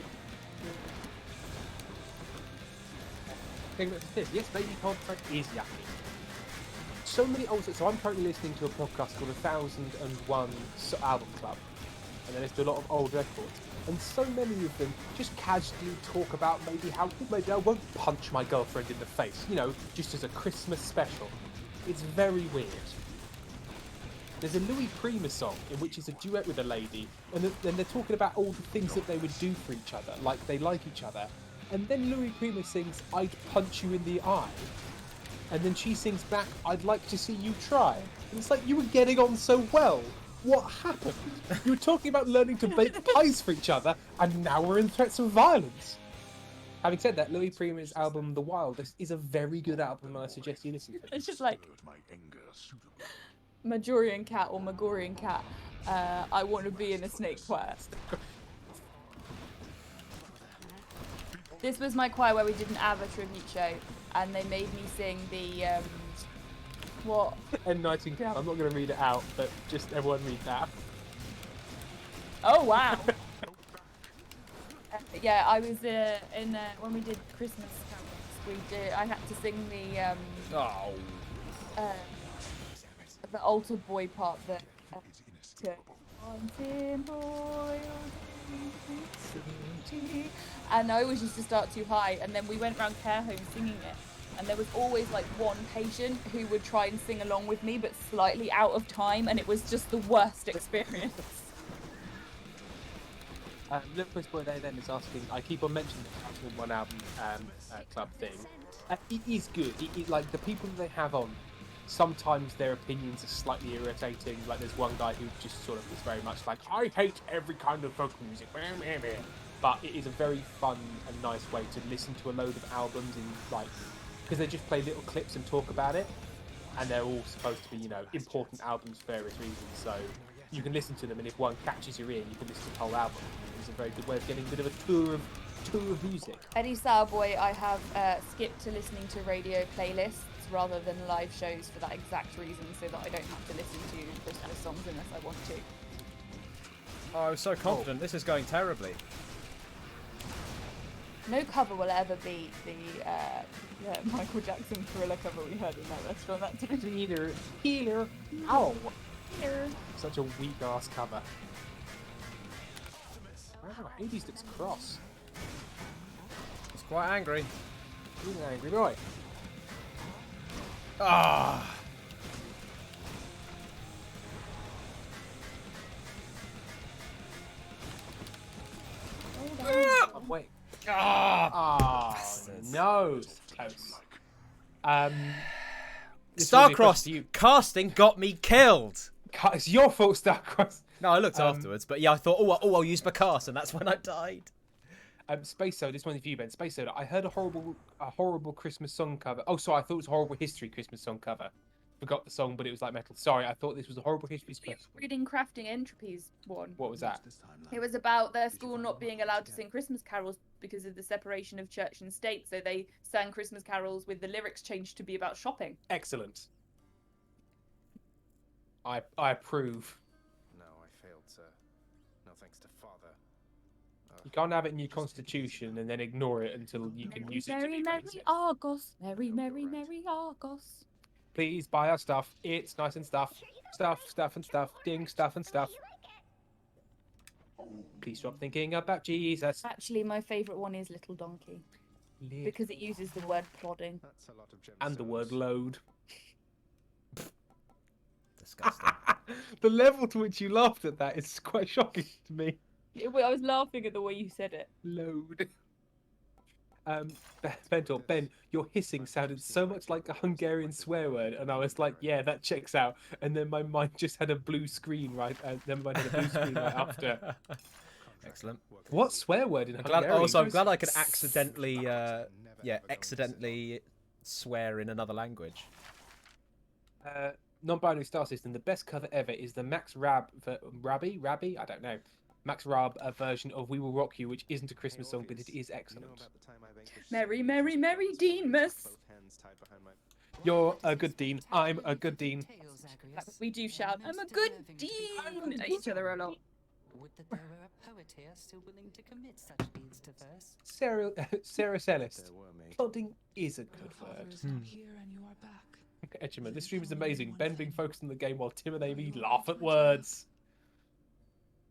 Yes, baby contract is yucky. So many old. So I'm currently listening to a podcast called 1001 Album Club, and they listen to a lot of old records. And so many of them just casually talk about maybe I won't punch my girlfriend in the face, you know, just as a Christmas special. It's very weird. There's a Louis Prima song in which it's a duet with a lady, and then they're talking about all the things that they would do for each other, like they like each other. And then Louis Prima sings, "I'd punch you in the eye." And then she sings back, "I'd like to see you try." And it's like, you were getting on so well. What happened? You were talking about learning to bake pies for each other, and now we're in threats of violence. Having said that, Louis Prima's album The Wildest is a very good album, and I suggest you listen to it. It's just like Majorian cat or Magorian cat. I want to be in a snake choir. This was my choir where we didn't have a tribute show, and they made me sing the what? N. Nightingale. I'm not going to read it out, but just everyone read that. Oh wow! Yeah, I was in when we did Christmas carols. I had to sing the altar boy part. And I always used to start too high, and then we went around care homes singing it, and there was always like one patient who would try and sing along with me, but slightly out of time, and it was just the worst experience. Liverpool's Boy There Then is asking, I keep on mentioning the one album club thing. It is good. Like the people that they have on, sometimes their opinions are slightly irritating. Like there's one guy who just sort of is very much like, I hate every kind of folk music. But it is a very fun and nice way to listen to a load of albums in like, because they just play little clips and talk about it, and they're all supposed to be, you know, important albums for various reasons. So you can listen to them, and if one catches your ear, you can listen to the whole album. It's a very good way of getting a bit of a tour of music. Eddie Sourboy, I have skipped to listening to radio playlists rather than live shows for that exact reason, so that I don't have to listen to Christmas songs unless I want to. Oh, I was so confident. This is going terribly. No cover will ever beat the Michael Jackson Thriller cover we heard in that restaurant that time. Healer. Ow. Such a weak ass cover. Wow, Hades looks cross. He's quite angry. He's an angry boy. Ah. Oh, wait. Oh, no. Close. Starcross, casting got me killed. It's your fault, Starcross. No, I looked afterwards, but yeah, I thought, I'll use my cast, and that's when I died. Space Soda, this one's for you, Ben. Space Soda, I heard a horrible Christmas song cover. Oh, sorry, I thought it was a horrible history Christmas song cover. Forgot the song, but it was like metal. Sorry, I thought this was a horrible history special. Reading Crafting Entropy's one. What was that? It was about their school not being allowed to sing Christmas carols because of the separation of church and state, so they sang Christmas carols with the lyrics changed to be about shopping. Excellent. I approve. No, I failed, sir. No thanks to Father. You can't have it in your constitution and then ignore it until you can use it. Merry, merry Argos. Merry, merry, merry Argos. Please buy our stuff. It's nice and stuff. Stuff and stuff. Ding, stuff and stuff. Please stop thinking about Jesus. Actually, my favourite one is Little Donkey. Because it uses the word plodding. That's a lot of and the word load. Disgusting. The level to which you laughed at that is quite shocking to me. I was laughing at the way you said it. Load. Ben, your hissing sounded so much like a Hungarian swear word, and I was like, yeah, that checks out. And then my mind just had a blue screen right. Then my mind had a blue screen right after. Excellent. What swear word in Hungarian? I'm glad I could accidentally, accidentally swear in another language. Non-binary star system. The best cover ever is the Max Rabbi? I don't know. Max Rab version of "We Will Rock You," which isn't a Christmas song, but it is excellent. Merry, merry, merry Dean, miss. You're a good dean. I'm a good dean. We do shout, "I'm a good dean" at each other a lot. Would that there were a poet here still willing to commit such deeds to verse. Sarah Celeste. Plodding is a good word. Edgeman, this stream is amazing. Ben being focused on the game while Tim and Amy laugh at words.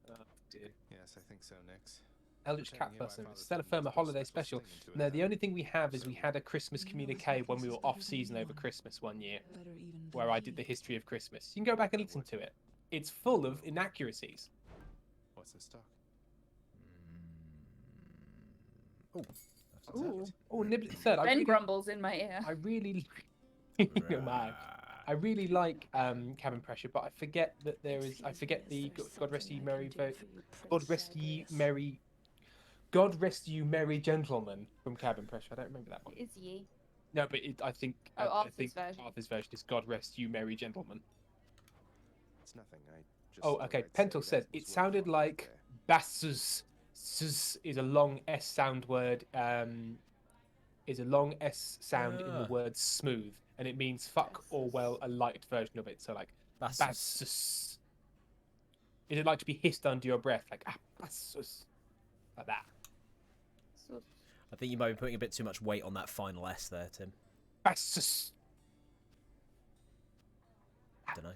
Oh dear. Yes, I think so, Nix. Eldritch Cat person. Stella Firma holiday special. No, the only thing we have is we had a Christmas communique when we were off season over Christmas one year, where I did the history of Christmas. You can go back and listen to it. It's full of inaccuracies. What's the stock? Oh, Niblet third. Ben grumbles in my ear. I really like Cabin Pressure, but I forget that there is. I forget the God rest you merry gentleman from Cabin Pressure. I don't remember that one. Is ye? No, but I think Arthur's version is God rest you merry gentleman. It's nothing. Oh, okay. Pentel says it sounded like bassus. Is a long S sound word. Is a long S sound in the word smooth, and it means fuck or well a light version of it. So like bassus. Is it like to be hissed under your breath, like bassus, like that? I think you might be putting a bit too much weight on that final S there, Tim. Bassus. I don't know.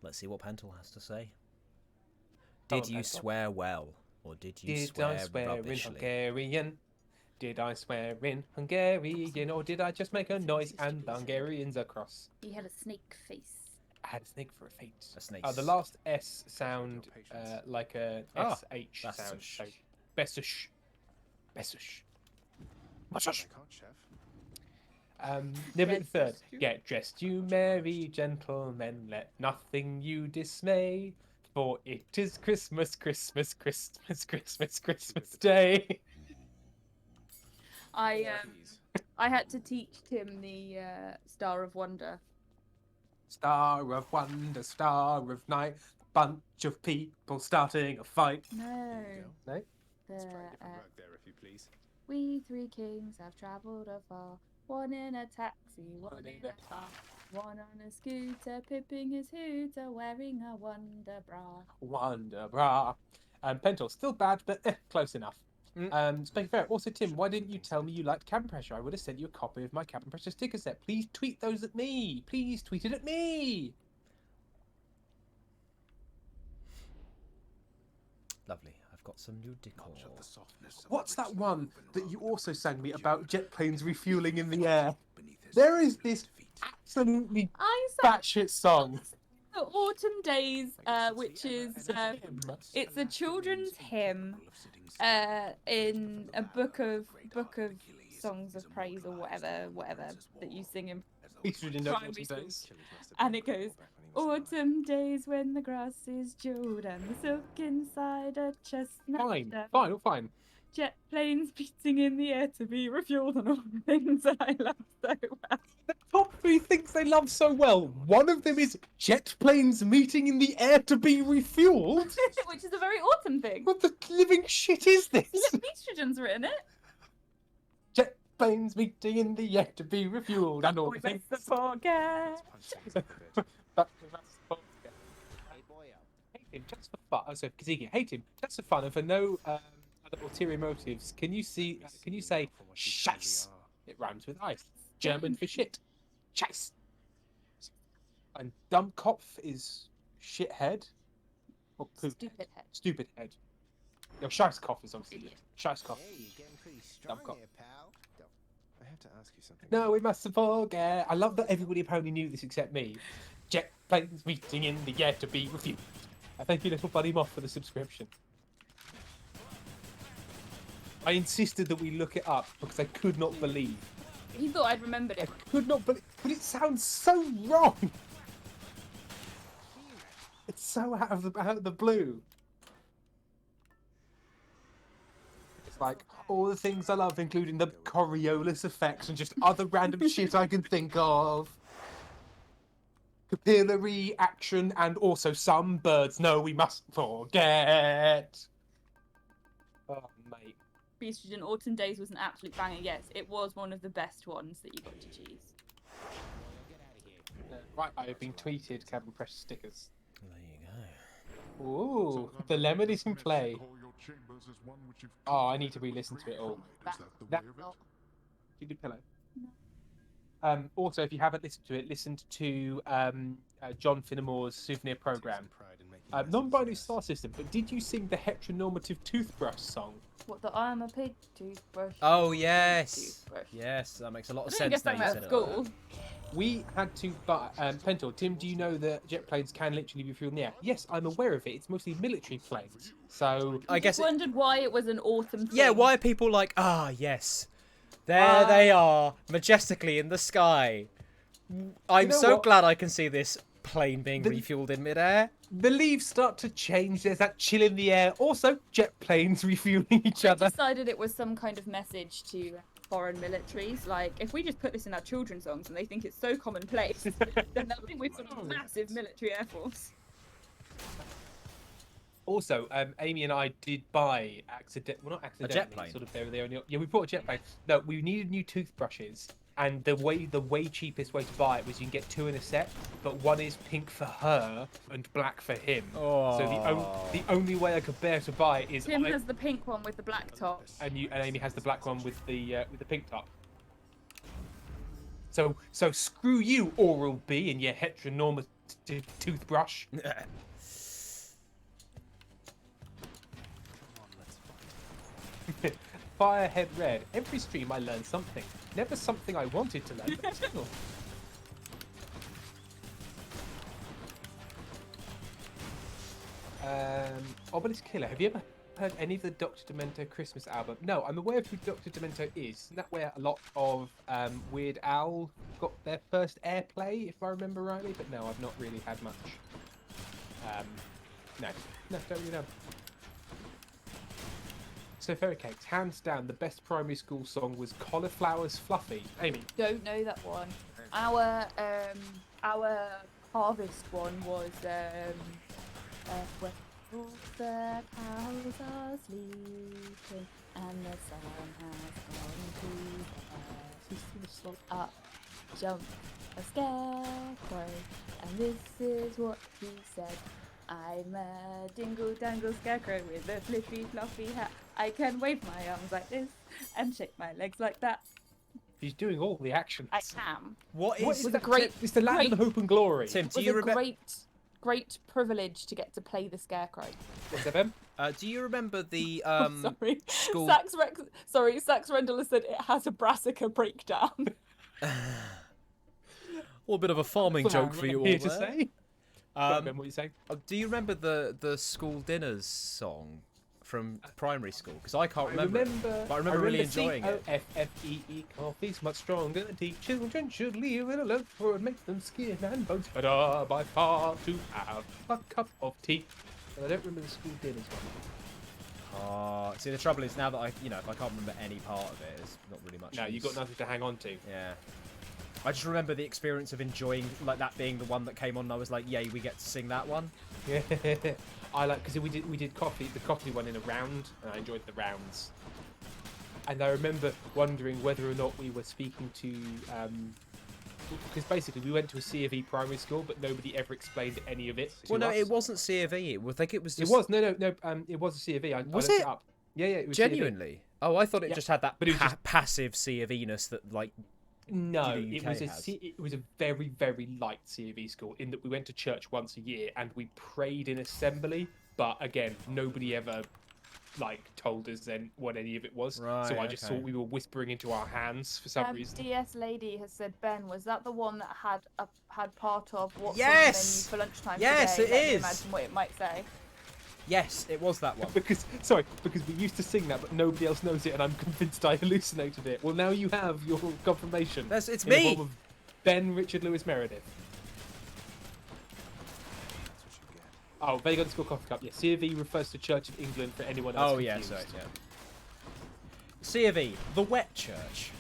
Let's see what Pentel has to say. Did you swear well, or did you swear rubbishly? In Hungarian? Did I swear in Hungarian, or did I just make a noise and the Hungarians are cross? He had a snake face. I had a snake for a fate. A snake. The last S sound like a SH sound. So Bessush. Bessush. Bessush. Niblet third. Get dressed, you merry gentlemen, let nothing you dismay, for it is Christmas, Christmas, Christmas, Christmas, Christmas Day. I had to teach Tim the Star of Wonder. Star of Wonder, Star of Night, bunch of people starting a fight. No. No? There, if you please. We three kings have travelled afar. One in a taxi, one in a car, one on a scooter, pipping his hooter, wearing a wonder bra. Wonder bra. Pentel, still bad, but close enough. Speaking fair, also Tim, why didn't you tell me you liked Cabin Pressure? I would have sent you a copy of my Cabin Pressure sticker set. Please tweet those at me. Please tweet it at me. Lovely. I've got some new decor. What's that one that you also sang me about jet planes refueling in the air? There is this absolutely batshit song. The Autumn Days, which is it's a children's hymn in a book of songs of praise or whatever that you sing in primary school. And it goes, autumn days when the grass is jeweled and the silk inside a chestnut. Fine. Jet planes beating in the air to be refueled and all the things that I love so well. The top three things they love so well. One of them is jet planes meeting in the air to be refueled. Which is a very autumn thing. What the living shit is this? Look, Estrogen's written it. Jet planes meeting in the air to be refueled and all the things. Forget. Hate him just for fun. Oh, so Kaziki, hate him just for fun and for no other ulterior motives. Can you say scheiß? It rhymes with ice. German for shit. Scheiß. And Dummkopf is shithead. Or poop. Stupid head. Stupid head. No, Scheißkopf is obviously Scheißkopf. Hey, you're getting pretty strong Dummkopf. here, pal. I have to ask you something. No, we mustn't forget. I love that everybody apparently knew this except me. Jet planes meeting in the air to be refused. Thank you, little buddy moth, for the subscription. I insisted that we look it up because I could not believe. You thought I'd remembered it. I could not believe, but it sounds so wrong. It's so out of the blue. It's like all the things I love, including the Coriolis effects and just other random shit I can think of. Capillary action and also some birds. No, we mustn't forget. Oh, mate. Beastrogen Autumn Days was an absolute banger. Yes, it was one of the best ones that you got to choose. Right, I have been tweeted Cabin Press stickers. There you go. Ooh, the lemon is in play. Oh, I need to re-listen to it all. That you did pillow. Also, if you haven't listened to it, listen to John Finnemore's souvenir program. Non-binary star system, but did you sing the heteronormative toothbrush song? What, the I'm a pig toothbrush? Oh, yes. Toothbrush. Yes, that makes a lot of I think sense I now sang you that said at it like school. that. We had to, but Pentor, Tim, do you know that jet planes can literally be fueled in the air? Yes, I'm aware of it. It's mostly military planes, so I guess I wondered why it was an autumn thing. Yeah, why are people like, yes, there they are, majestically in the sky. I'm so what? glad I can see this plane being refueled in midair. The leaves start to change. There's that chill in the air. Also, jet planes refueling each other. I decided it was some kind of message to foreign militaries. Like, if we just put this in our children's songs and they think it's so commonplace, then they'll think we've got a massive military air force. Also, Amy and I did buy not accidentally, jet plane? sort of yeah, we bought a jet plane. No, we needed new toothbrushes, and the way cheapest way to buy it was you can get 2 in a set, but one is pink for her and black for him. Oh. So the only way I could bear to buy it is Tim has the pink one with the black top. and Amy has the black one with the pink top. So screw you, Oral B, and your heteronormative toothbrush. Firehead Red. Every stream I learn something. Never something I wanted to learn, but still. Obelisk Killer. Have you ever heard any of the Dr. Demento Christmas album? No, I'm aware of who Dr. Demento is. Isn't that where a lot of Weird Al got their first airplay, if I remember rightly? But no, I've not really had much. No, don't really know. So Fairy Cakes, hands down, the best primary school song was Cauliflower's Fluffy. Amy? Don't know that one. Our harvest one was where all the cows are sleeping and the sun has gone to bed. Up jumped a scarecrow, and this is what he said. I'm a dingle-dangle scarecrow with a flippy-floppy hat. I can wave my arms like this and shake my legs like that. He's doing all the actions. I am. What It was is a that? great- It's the land of hope and glory. Tim, It do was you a remember? great privilege to get to play the scarecrow. What's that, Ben? Do you remember the Sorry. school? Sax Rendell said it has a brassica breakdown. Well, a bit of a farming joke for you all Here there. to say. Ben, what are you saying? Do you remember the school dinners song from primary school? Because I can't remember. But I remember really enjoying it. C-O-F-F-E-E, coffee's much stronger than tea. Children should leave it alone, for it makes them skin and bones better by far to have a cup of tea. But I don't remember the school dinners one. See, the trouble is now that if I can't remember any part of it, it's not really much. No, use. you've got nothing to hang on to. Yeah. I just remember the experience of enjoying like that being the one that came on. And I was like, yay, we get to sing that one. Yeah, I like because we did the coffee one in a round, and I enjoyed the rounds. And I remember wondering whether or not we were speaking to, because basically we went to a C of E primary school, but nobody ever explained any of it. Well, no, us. it wasn't C of E. I think it was. Just... It was no. It was a C of E. I Was looked it? up. Yeah, it was Genuinely. C Oh, I thought it Yeah, just had that but it was just- passive C of E-ness that like. No, the it UK was has. it was a very, very light C of E school in that we went to church once a year and we prayed in assembly, but again, nobody ever like told us then what any of it was. Right, So I just okay. thought we were whispering into our hands for some reason. DS Lady has said, Ben, was that the one that had part of what's Yes! on the menu for lunchtime Yes, today? it Let me is! imagine what it might say. Yes, it was that one. Because we used to sing that, but nobody else knows it, and I'm convinced I hallucinated it. Well, now you have your confirmation. It's in the me! form of Ben Richard Lewis Meredith. Oh, Vega _ Coffee Cup. Yeah, C of E refers to Church of England for anyone else. Oh, yeah, confused. sorry, yeah. C of E, the wet church.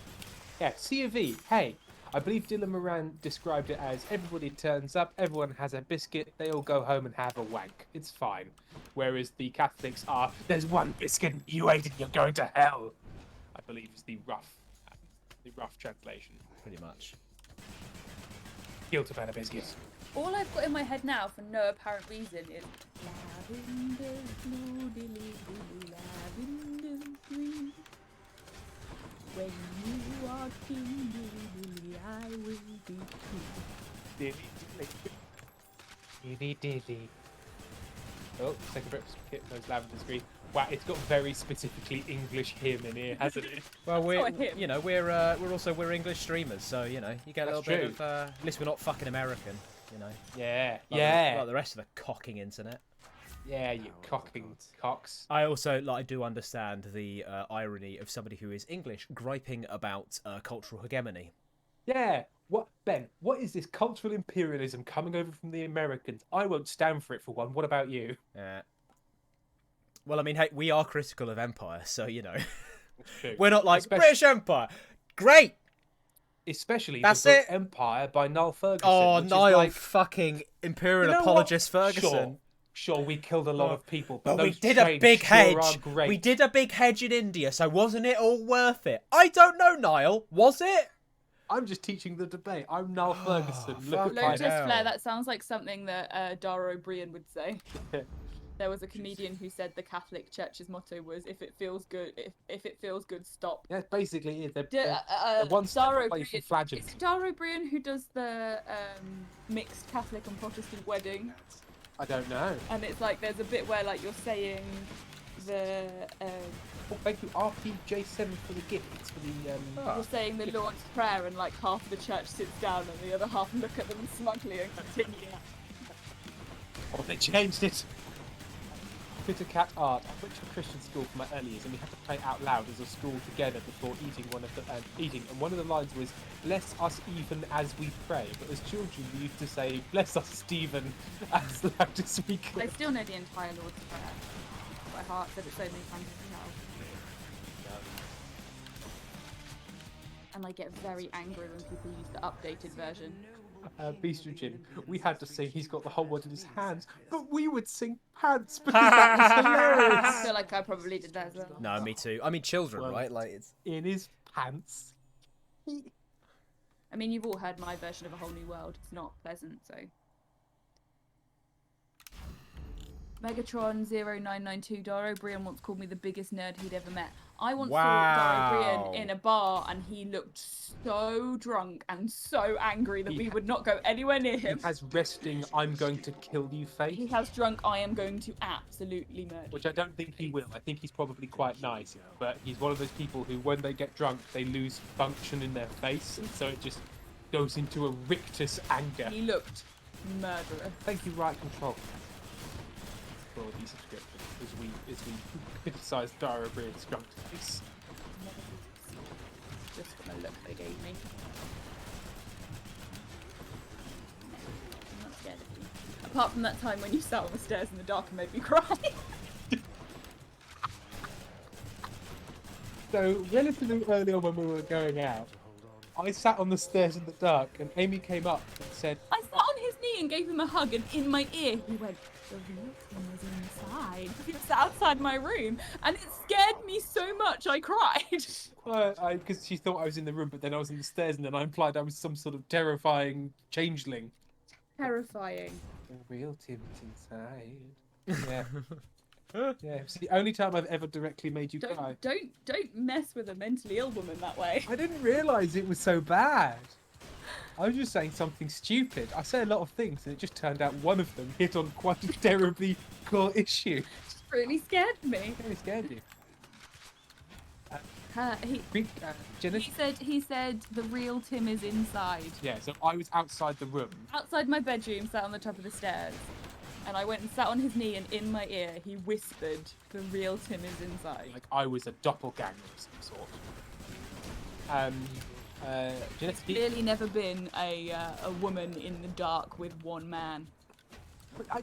Yeah, C of E. Hey, I believe Dylan Moran described it as everybody turns up, everyone has a biscuit, they all go home and have a wank. It's fine. Whereas the Catholics are, there's one biscuit, you ate it, you're going to hell. I believe is the rough translation. Pretty much. Guilt about a biscuit. All I've got in my head now, for no apparent reason, is lavender blue, dilly, dilly, lavender green. When you are king, dilly, dilly, I will be queen. Dilly, dilly. Dilly, dilly. Oh, second breakfast kit, those lavender green. Wow, it's got very specifically English hymn in here, hasn't it? Well, we're not a hymn. you know we're English streamers, so you know you get a That's little bit true. of at least we're not fucking American, you know. Yeah, Like the rest of the cocking internet. Yeah, you cocking cocks. I also I do understand the irony of somebody who is English griping about cultural hegemony. Yeah. What, Ben? What is this cultural imperialism coming over from the Americans? I won't stand for it for one. What about you? Well, I mean, hey, we are critical of empire, so you know, True. we're not like Especially- British Empire. Great. Especially That's the book it. Empire by Niall Ferguson. Oh, which is Niall like, fucking imperial you know apologist what? Ferguson. Sure, we killed a lot of people, but But we those did a trades big sure hedge. are great. We did a big hedge in India, so wasn't it all worth it? I don't know, Niall. Was it? I'm just teaching the debate. I'm Niall Ferguson. Look fuck at my my Lotus hell. Flare, that sounds like something that Dara O'Brien would say. There was a comedian who said the Catholic Church's motto was, "If it feels good, if it feels good, stop." Yeah, basically, it. They're Dara one step away O'Brien, from flagellum. is it Dara O'Brien who does the mixed Catholic and Protestant wedding? I don't know. And it's like there's a bit where like you're saying the Oh, thank you, RPJ7 for the gift. It's for the you're saying the Lord's Prayer, and like half of the church sits down and the other half look at them smugly and continue. Oh, they changed it. Bitter Cat Art. I went to a Christian school for my early years, and we had to play out loud as a school together before eating. And one of the lines was, "Bless us even as we pray." But as children, we used to say, "Bless us, Stephen," as loud as we I could. still know the entire Lord's Prayer by heart. Said it so many times now. And I get very angry when people use the updated version. Beastrogen, we had to sing "He's Got the Whole World in His Hands," but we would sing "Pants" because that was hilarious. I feel like I probably did that as well. No, me too. I mean, children, Well, right? Like it's. In his pants. I mean, you've all heard my version of A Whole New World. It's not pleasant, so. Megatron 0992, Dara O'Brien once called me the biggest nerd he'd ever met. I once saw Dara O'Brien in a bar and he looked so drunk and so angry that we would not go anywhere near him. He has resting "I'm going to kill you" face. He has drunk, I am going to absolutely murder. Which I don't think he will. I think he's probably quite nice, but he's one of those people who, when they get drunk, they lose function in their face, and so it just goes into a rictus anger. He looked murderous. Thank you, Right Control, for the subscription, as we criticise Dara O'Brien's drunk face. Just from a look they gave me. I'm not scared of you. Apart from that time when you sat on the stairs in the dark and made me cry. So, relatively early on when we were going out, I sat on the stairs in the dark, and Amy came up and said, I sat on his knee and gave him a hug, and in my ear he went, "The real thing was inside." He was outside my room, and it scared me so much I cried. because she thought I was in the room, but then I was in the stairs, and then I implied I was some sort of terrifying changeling. Terrifying. The real Tim's inside. Yeah. Yeah, it's the only time I've ever directly made you cry. Don't mess with a mentally ill woman that way. I didn't realise it was so bad. I was just saying something stupid. I say a lot of things, and it just turned out one of them hit on quite a terribly core issue. really scared me. Really scared you. He said the real Tim is inside. Yeah, so I was outside the room. Outside my bedroom, sat on the top of the stairs. And I went and sat on his knee, and in my ear, he whispered, the real Tim is inside. Like I was a doppelganger of some sort. There's clearly never been a woman in the dark with one man. I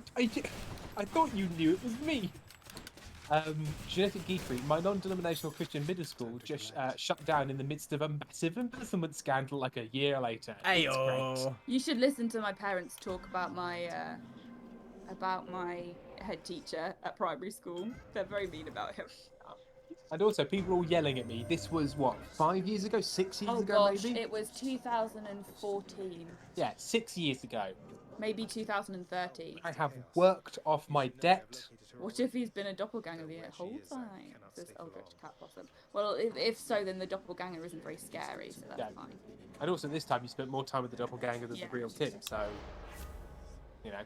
thought you knew it was me. Genetic Geekery, my non-denominational Christian middle school, just shut down in the midst of a massive embezzlement scandal like a year later. Ayo. You should listen to my parents talk about my head teacher at primary school. They're very mean about him. And also, people all yelling at me. This was, what, 5 years ago? 6 years ago, gosh, maybe? it was 2014. Yeah, 6 years ago. Maybe 2013. I have worked off my debt. What if he's been a doppelganger the whole time? Says Eldritch Cat Blossom. Well, if so, then the doppelganger isn't very scary, so that's fine. And also, this time you spent more time with the doppelganger than the real Tim, so, you know.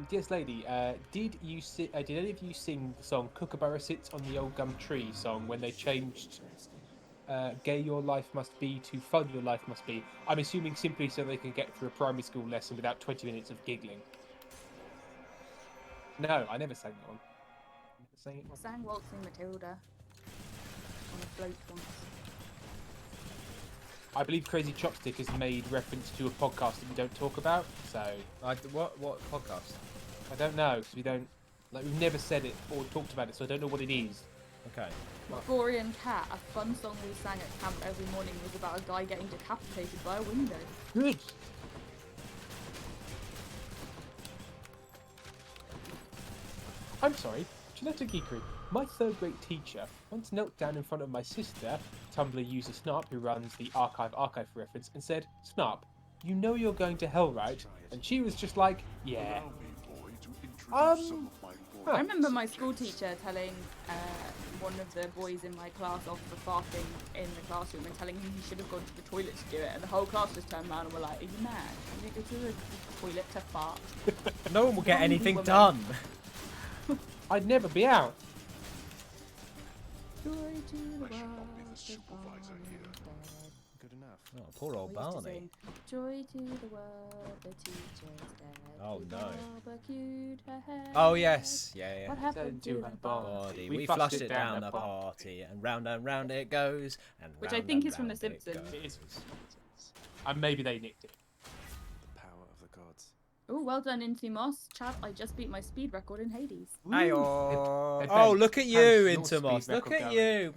Dearest lady, did any of you sing the song Kookaburra Sits on the Old Gum Tree song when they changed Gay Your Life Must Be to Fun Your Life Must Be? I'm assuming simply so they can get through a primary school lesson without 20 minutes of giggling. No, I never sang that one. Never sang it. Sang Waltzing Matilda on a float once. I believe Crazy Chopstick has made reference to a podcast that we don't talk about, so... What podcast? I don't know, because we don't... Like, we've never said it or talked about it, so I don't know what it is. Okay. Gorian Cat, a fun song we sang at camp every morning, was about a guy getting decapitated by a window. Good! I'm sorry, Genetic Geekery. My third-grade teacher once knelt down in front of my sister, Tumblr user Snarp, who runs the archive for reference, and said, "Snarp, you know you're going to hell, right?" And she was just like, "Yeah." I remember my school teacher telling one of the boys in my class off for farting in the classroom and telling him he should have gone to the toilet to do it, and the whole class just turned around and were like, "Are you mad? You go to the toilet to fart?" No one will get anything done. I'd never be out. Joy to the world, Good enough. Oh, poor old Barney. Joy to the world, the teacher's dead. Oh no. Barbecued her head. Oh yes, yeah. What happened to her body? We flushed it down the party, and round it goes. And which round I think and is from The round it Simpsons. goes. It is. And maybe they nicked it. The power of the gods. Oh, well done, Inti Moss. Chat, I just beat my speed record in Hades. Ayo. Oh, look at you, Intermos. Look at you.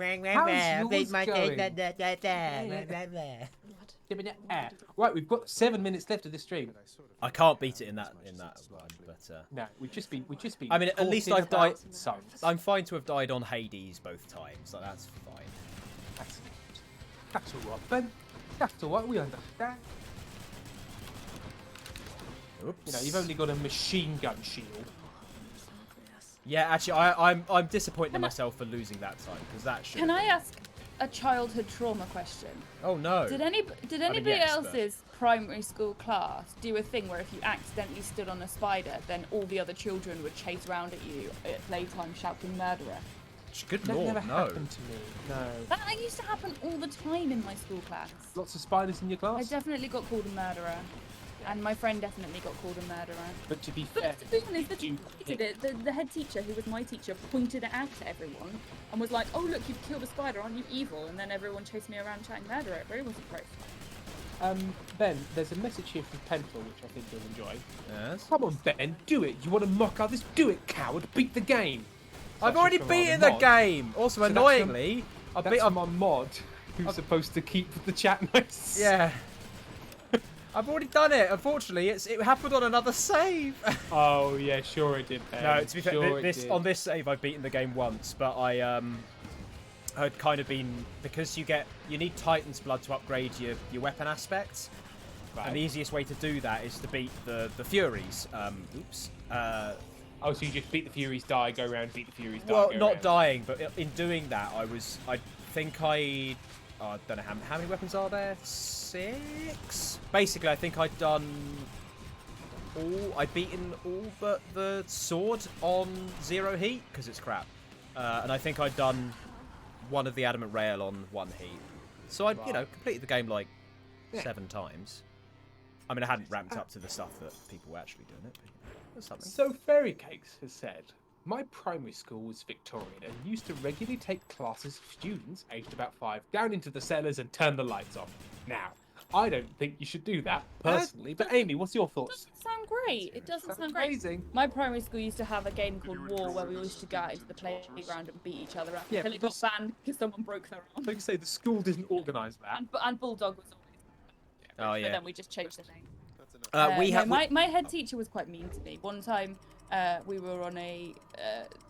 Right, we've got 7 minutes left of the stream. I can't beat it in that one, but no, we just been. I mean, at least I've died. Science. I'm fine to have died on Hades both times. So that's fine. That's all right, Ben. That's all right. We understand. Oops. You know, you've only got a machine gun shield. Yeah, actually, I'm disappointed in myself for losing that time because that should. Can I ask a childhood trauma question? Oh no. Did anybody else's primary school class do a thing where if you accidentally stood on a spider, then all the other children would chase around at you at playtime shouting "murderer"? Good That lord, never no. happened to me. No. That used to happen all the time in my school class. Lots of spiders in your I class. definitely got called a murderer. And my friend definitely got called a murderer. But to be fair, But to be honest, the head teacher, who was my teacher, pointed it out to everyone and was like, "Oh look, you've killed a spider, aren't you evil?" And then everyone chased me around shouting "murderer." It really wasn't great. Ben, there's a message here from Pentel, which I think you'll enjoy. Yes. Come on, Ben, do it. You want to mock others? Do it, coward. Beat the game. I've already beaten the game. Also, annoyingly, that's my mod, who's supposed to keep the chat nice. Yeah. I've already done it. Unfortunately, it happened on another save. Oh yeah, sure it did. Ben. No, to be sure fair, on this save I've beaten the game once, but I had kind of been because you need Titan's blood to upgrade your weapon aspects, and the easiest way to do that is to beat the Furies. Oh, so you just beat the Furies, die, go around, beat the Furies, die. Well, go not around. dying, but in doing that, I don't know how many weapons are there. 6. Basically, I think I'd done I'd beaten all but the sword on 0 heat because it's crap, and I think I'd done one of the adamant rail on 1 heat. So I'd completed the game like 7 times. I mean, I hadn't ramped up to the stuff that people were actually doing it. But, that's something. So Fairy Cakes has said, my primary school was Victorian and used to regularly take classes of students aged about 5 down into the cellars and turn the lights off. Now, I don't think you should do that personally, but Amy, what's your thoughts? Sound great. It doesn't sound great. Amazing. My primary school used to have a game called War where we all used to go out into the playground and beat each other up until it got banned because someone broke their arm. Like you say, the school didn't organise that. And Bulldog was always. Oh yeah. But then we just changed the name. My head teacher was quite mean to me. One time, we were on a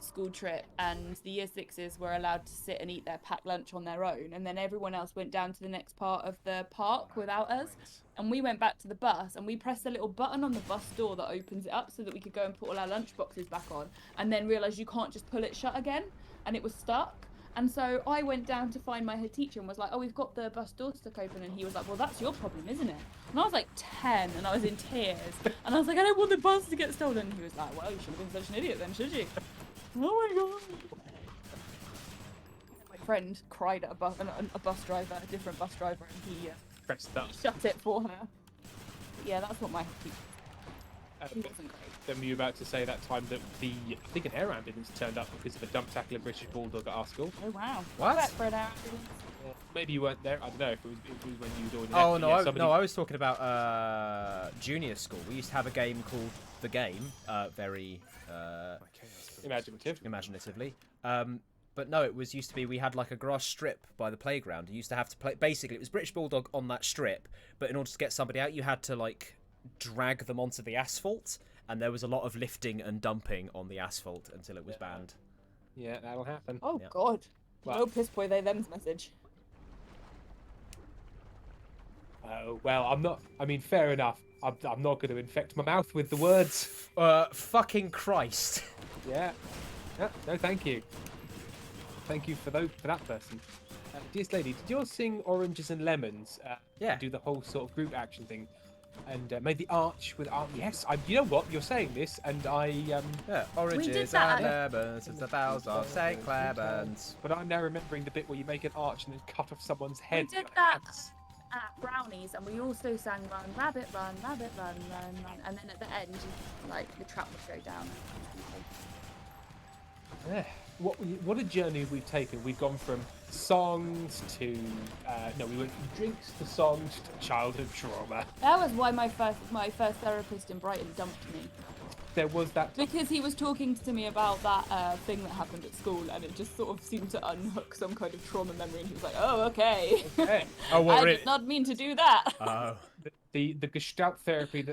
school trip, and the year sixes were allowed to sit and eat their packed lunch on their own, and then everyone else went down to the next part of the park without us. And we went back to the bus, and we pressed a little button on the bus door that opens it up so that we could go and put all our lunch boxes back on, and then realised you can't just pull it shut again, and it was stuck. And so I went down to find my head teacher and was like, oh, we've got the bus door stuck open. And he was like, well, that's your problem, isn't it? And I was like 10 and I was in tears. And I was like, I don't want the bus to get stolen. And he was like, well, you should have been such an idiot then, should you? Oh my God. My friend cried at a bus driver, a different bus driver, and he shut it for her. But yeah, that's what my head teacher he wasn't great. Then were you about to say that time that I think an air ambulance turned up because of a dump tackle of British Bulldog at our school? Oh wow. What? For an air ambulance. Maybe you weren't there. I don't know if it was when you were doing. Oh no, I was talking about junior school. We used to have a game called The Game, very imaginatively. But no, it was used to be we had like a grass strip by the playground. You used to have to play. Basically, it was British Bulldog on that strip, but in order to get somebody out, you had to like drag them onto the asphalt, and there was a lot of lifting and dumping on the asphalt until it was banned. Yeah, that'll happen. Oh God. No piss boy they them's message. Oh well, I'm not. I mean, fair enough. I'm not going to infect my mouth with the words. Fucking Christ. Yeah. No, thank you. Thank you for that person. Dearest lady, did yours sing Oranges and Lemons? Yeah. Do the whole sort of group action thing, and made the arch with art. Yes, you know what? You're saying this, and I. Yeah, oranges and lemons, it's the bells of St. Clement's. But I'm now remembering the bit where you make an arch and then cut off someone's head. We did that at Brownies, and we also sang Run Rabbit Run, Rabbit Run, Run Run, and then at the end, like the trap would go down. Yeah. What a journey we've taken. We've gone from songs to we went from drinks to songs to childhood trauma. That was why my first therapist in Brighton dumped me. There was that because he was talking to me about that thing that happened at school, and it just sort of seemed to unhook some kind of trauma memory, and he was like, "Oh, okay. Oh, what, I did not mean to do that." Oh. The Gestalt therapy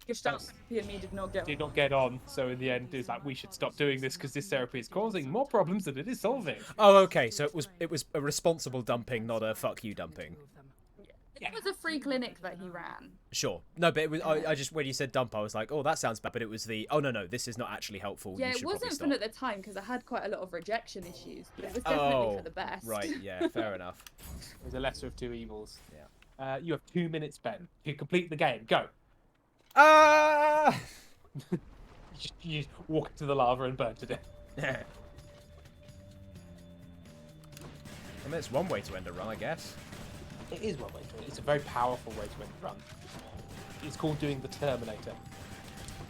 Gestalt therapy and me did not get on. So in the end, it's like we should stop doing this because this therapy is causing more problems than it is solving. Oh, okay. So it was a responsible dumping, not a fuck you dumping. It was a free clinic that he ran. Sure. No, but it was, I just, when you said dump, I was like, oh, that sounds bad. But it was the, oh, no, this is not actually helpful. Yeah, it wasn't fun at the time because I had quite a lot of rejection issues, but it was definitely for the best. Right, yeah, fair enough. It was a lesser of two evils. Yeah. You have 2 minutes, Ben, to complete the game. Go. You just walk into the lava and burn to death. Yeah. I mean, it's one way to end a run, I guess. It is one way to end. It's a very powerful way to end a run. It's called doing the Terminator.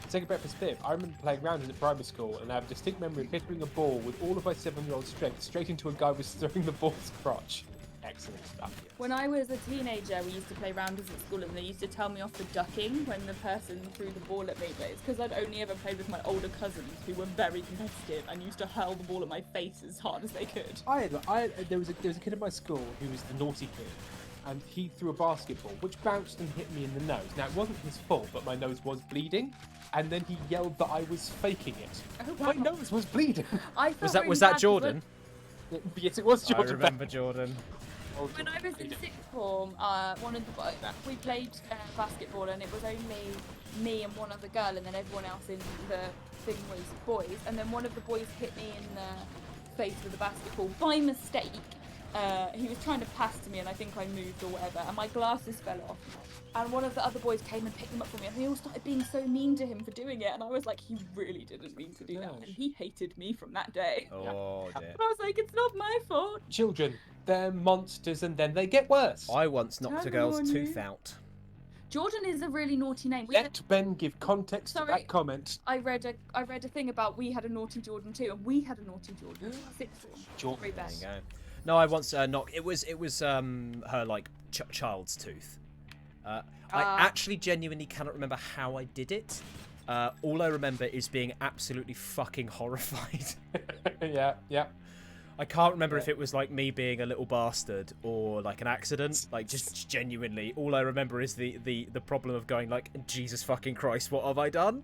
Second breakfast fifth. I remember playing rounders at primary school, and I have a distinct memory of hitting a ball with all of my 7-year-old strength straight into a guy who was throwing the ball's crotch. Excellent stuff. Yes. When I was a teenager, we used to play rounders at school, and they used to tell me off for ducking when the person threw the ball at me. But it's because I'd only ever played with my older cousins, who were very competitive and used to hurl the ball at my face as hard as they could. There was a kid in my school who was the naughty kid, and he threw a basketball which bounced and hit me in the nose. Now it wasn't his fault, but my nose was bleeding, and then he yelled that I was faking it. Oh, wow. My nose was bleeding. Was that Jordan? Yes, it was Jordan. I remember Jordan. When I was in sixth form, we played basketball, and it was only me and one other girl, and then everyone else in the thing was boys. And then one of the boys hit me in the face with a basketball by mistake, he was trying to pass to me, and I think I moved or whatever, and my glasses fell off. And one of the other boys came and picked them up for me, and they all started being so mean to him for doing it. And I was like, he really didn't mean to do that, and he hated me from that day. Oh dear. And I was like, it's not my fault. Children, they're monsters, and then they get worse. I once knocked a girl's Turn on tooth you. out. Jordan is a really naughty name. Let Ben give context to that comment. I read a thing about we had a naughty Jordan too, and we had a naughty Jordan. Sixth form. Jordan. Very bad. There you go. No, I once knocked. It was her like child's tooth. I actually genuinely cannot remember how I did it. All I remember is being absolutely fucking horrified. Yeah. I can't remember if it was like me being a little bastard or like an accident. Like just genuinely, all I remember is the problem of going like, Jesus fucking Christ, what have I done?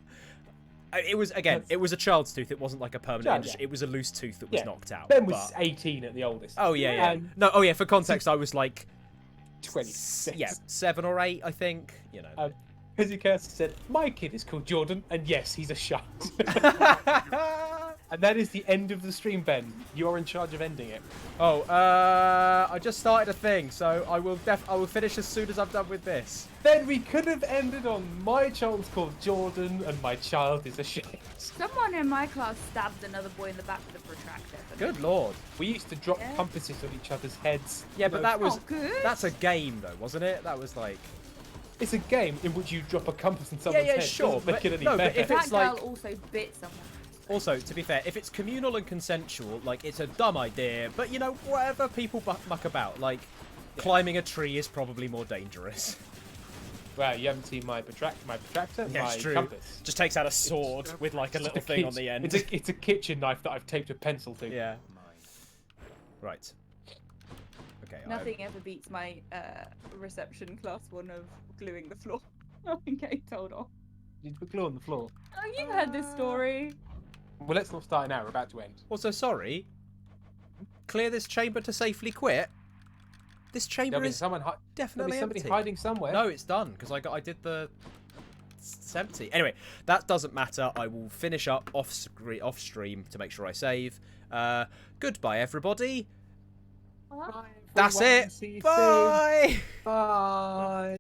It was it was a child's tooth. It wasn't like a permanent injury. It was a loose tooth that was knocked out. Ben was 18 at the oldest. Oh yeah. For context, I was like 26. Yeah, 7 or 8, I think. You know. Pizzy Kirsty said, "My kid is called Jordan, and yes, he's a shite." And that is the end of the stream, Ben. You are in charge of ending it. Oh, I just started a thing, so I will finish as soon as I'm done with this. Then we could have ended on my child's called Jordan, and my child is a shit. Someone in my class stabbed another boy in the back with a protractor. Good lord. We used to drop compasses on each other's heads. Yeah, but that was not good. That's a game though, wasn't it? That was like. It's a game in which you drop a compass in someone's head. Sure. Doesn't make it any but better. if it's That like. girl also bit someone. Also, to be fair, if it's communal and consensual, like, it's a dumb idea, but, you know, whatever people muck about, like, climbing a tree is probably more dangerous. Well, you haven't seen my protractor, Yeah, my it's true. compass. Just takes out a sword with, like, a little thing on the end. It's a kitchen knife that I've taped a pencil to. Yeah. Right. Okay. Nothing ever beats my reception class 1 of gluing the floor. I'm getting told off. Did you put glue on the floor? Oh, you've heard this story. Well, let's not start now. We're about to end. Also, sorry. Clear this chamber to safely quit. This chamber is definitely somebody empty. hiding somewhere. No, it's done because I did the. It's empty. Anyway, that doesn't matter. I will finish up off stream to make sure I save. Goodbye, everybody. Bye. That's it. See you Bye. soon. Bye.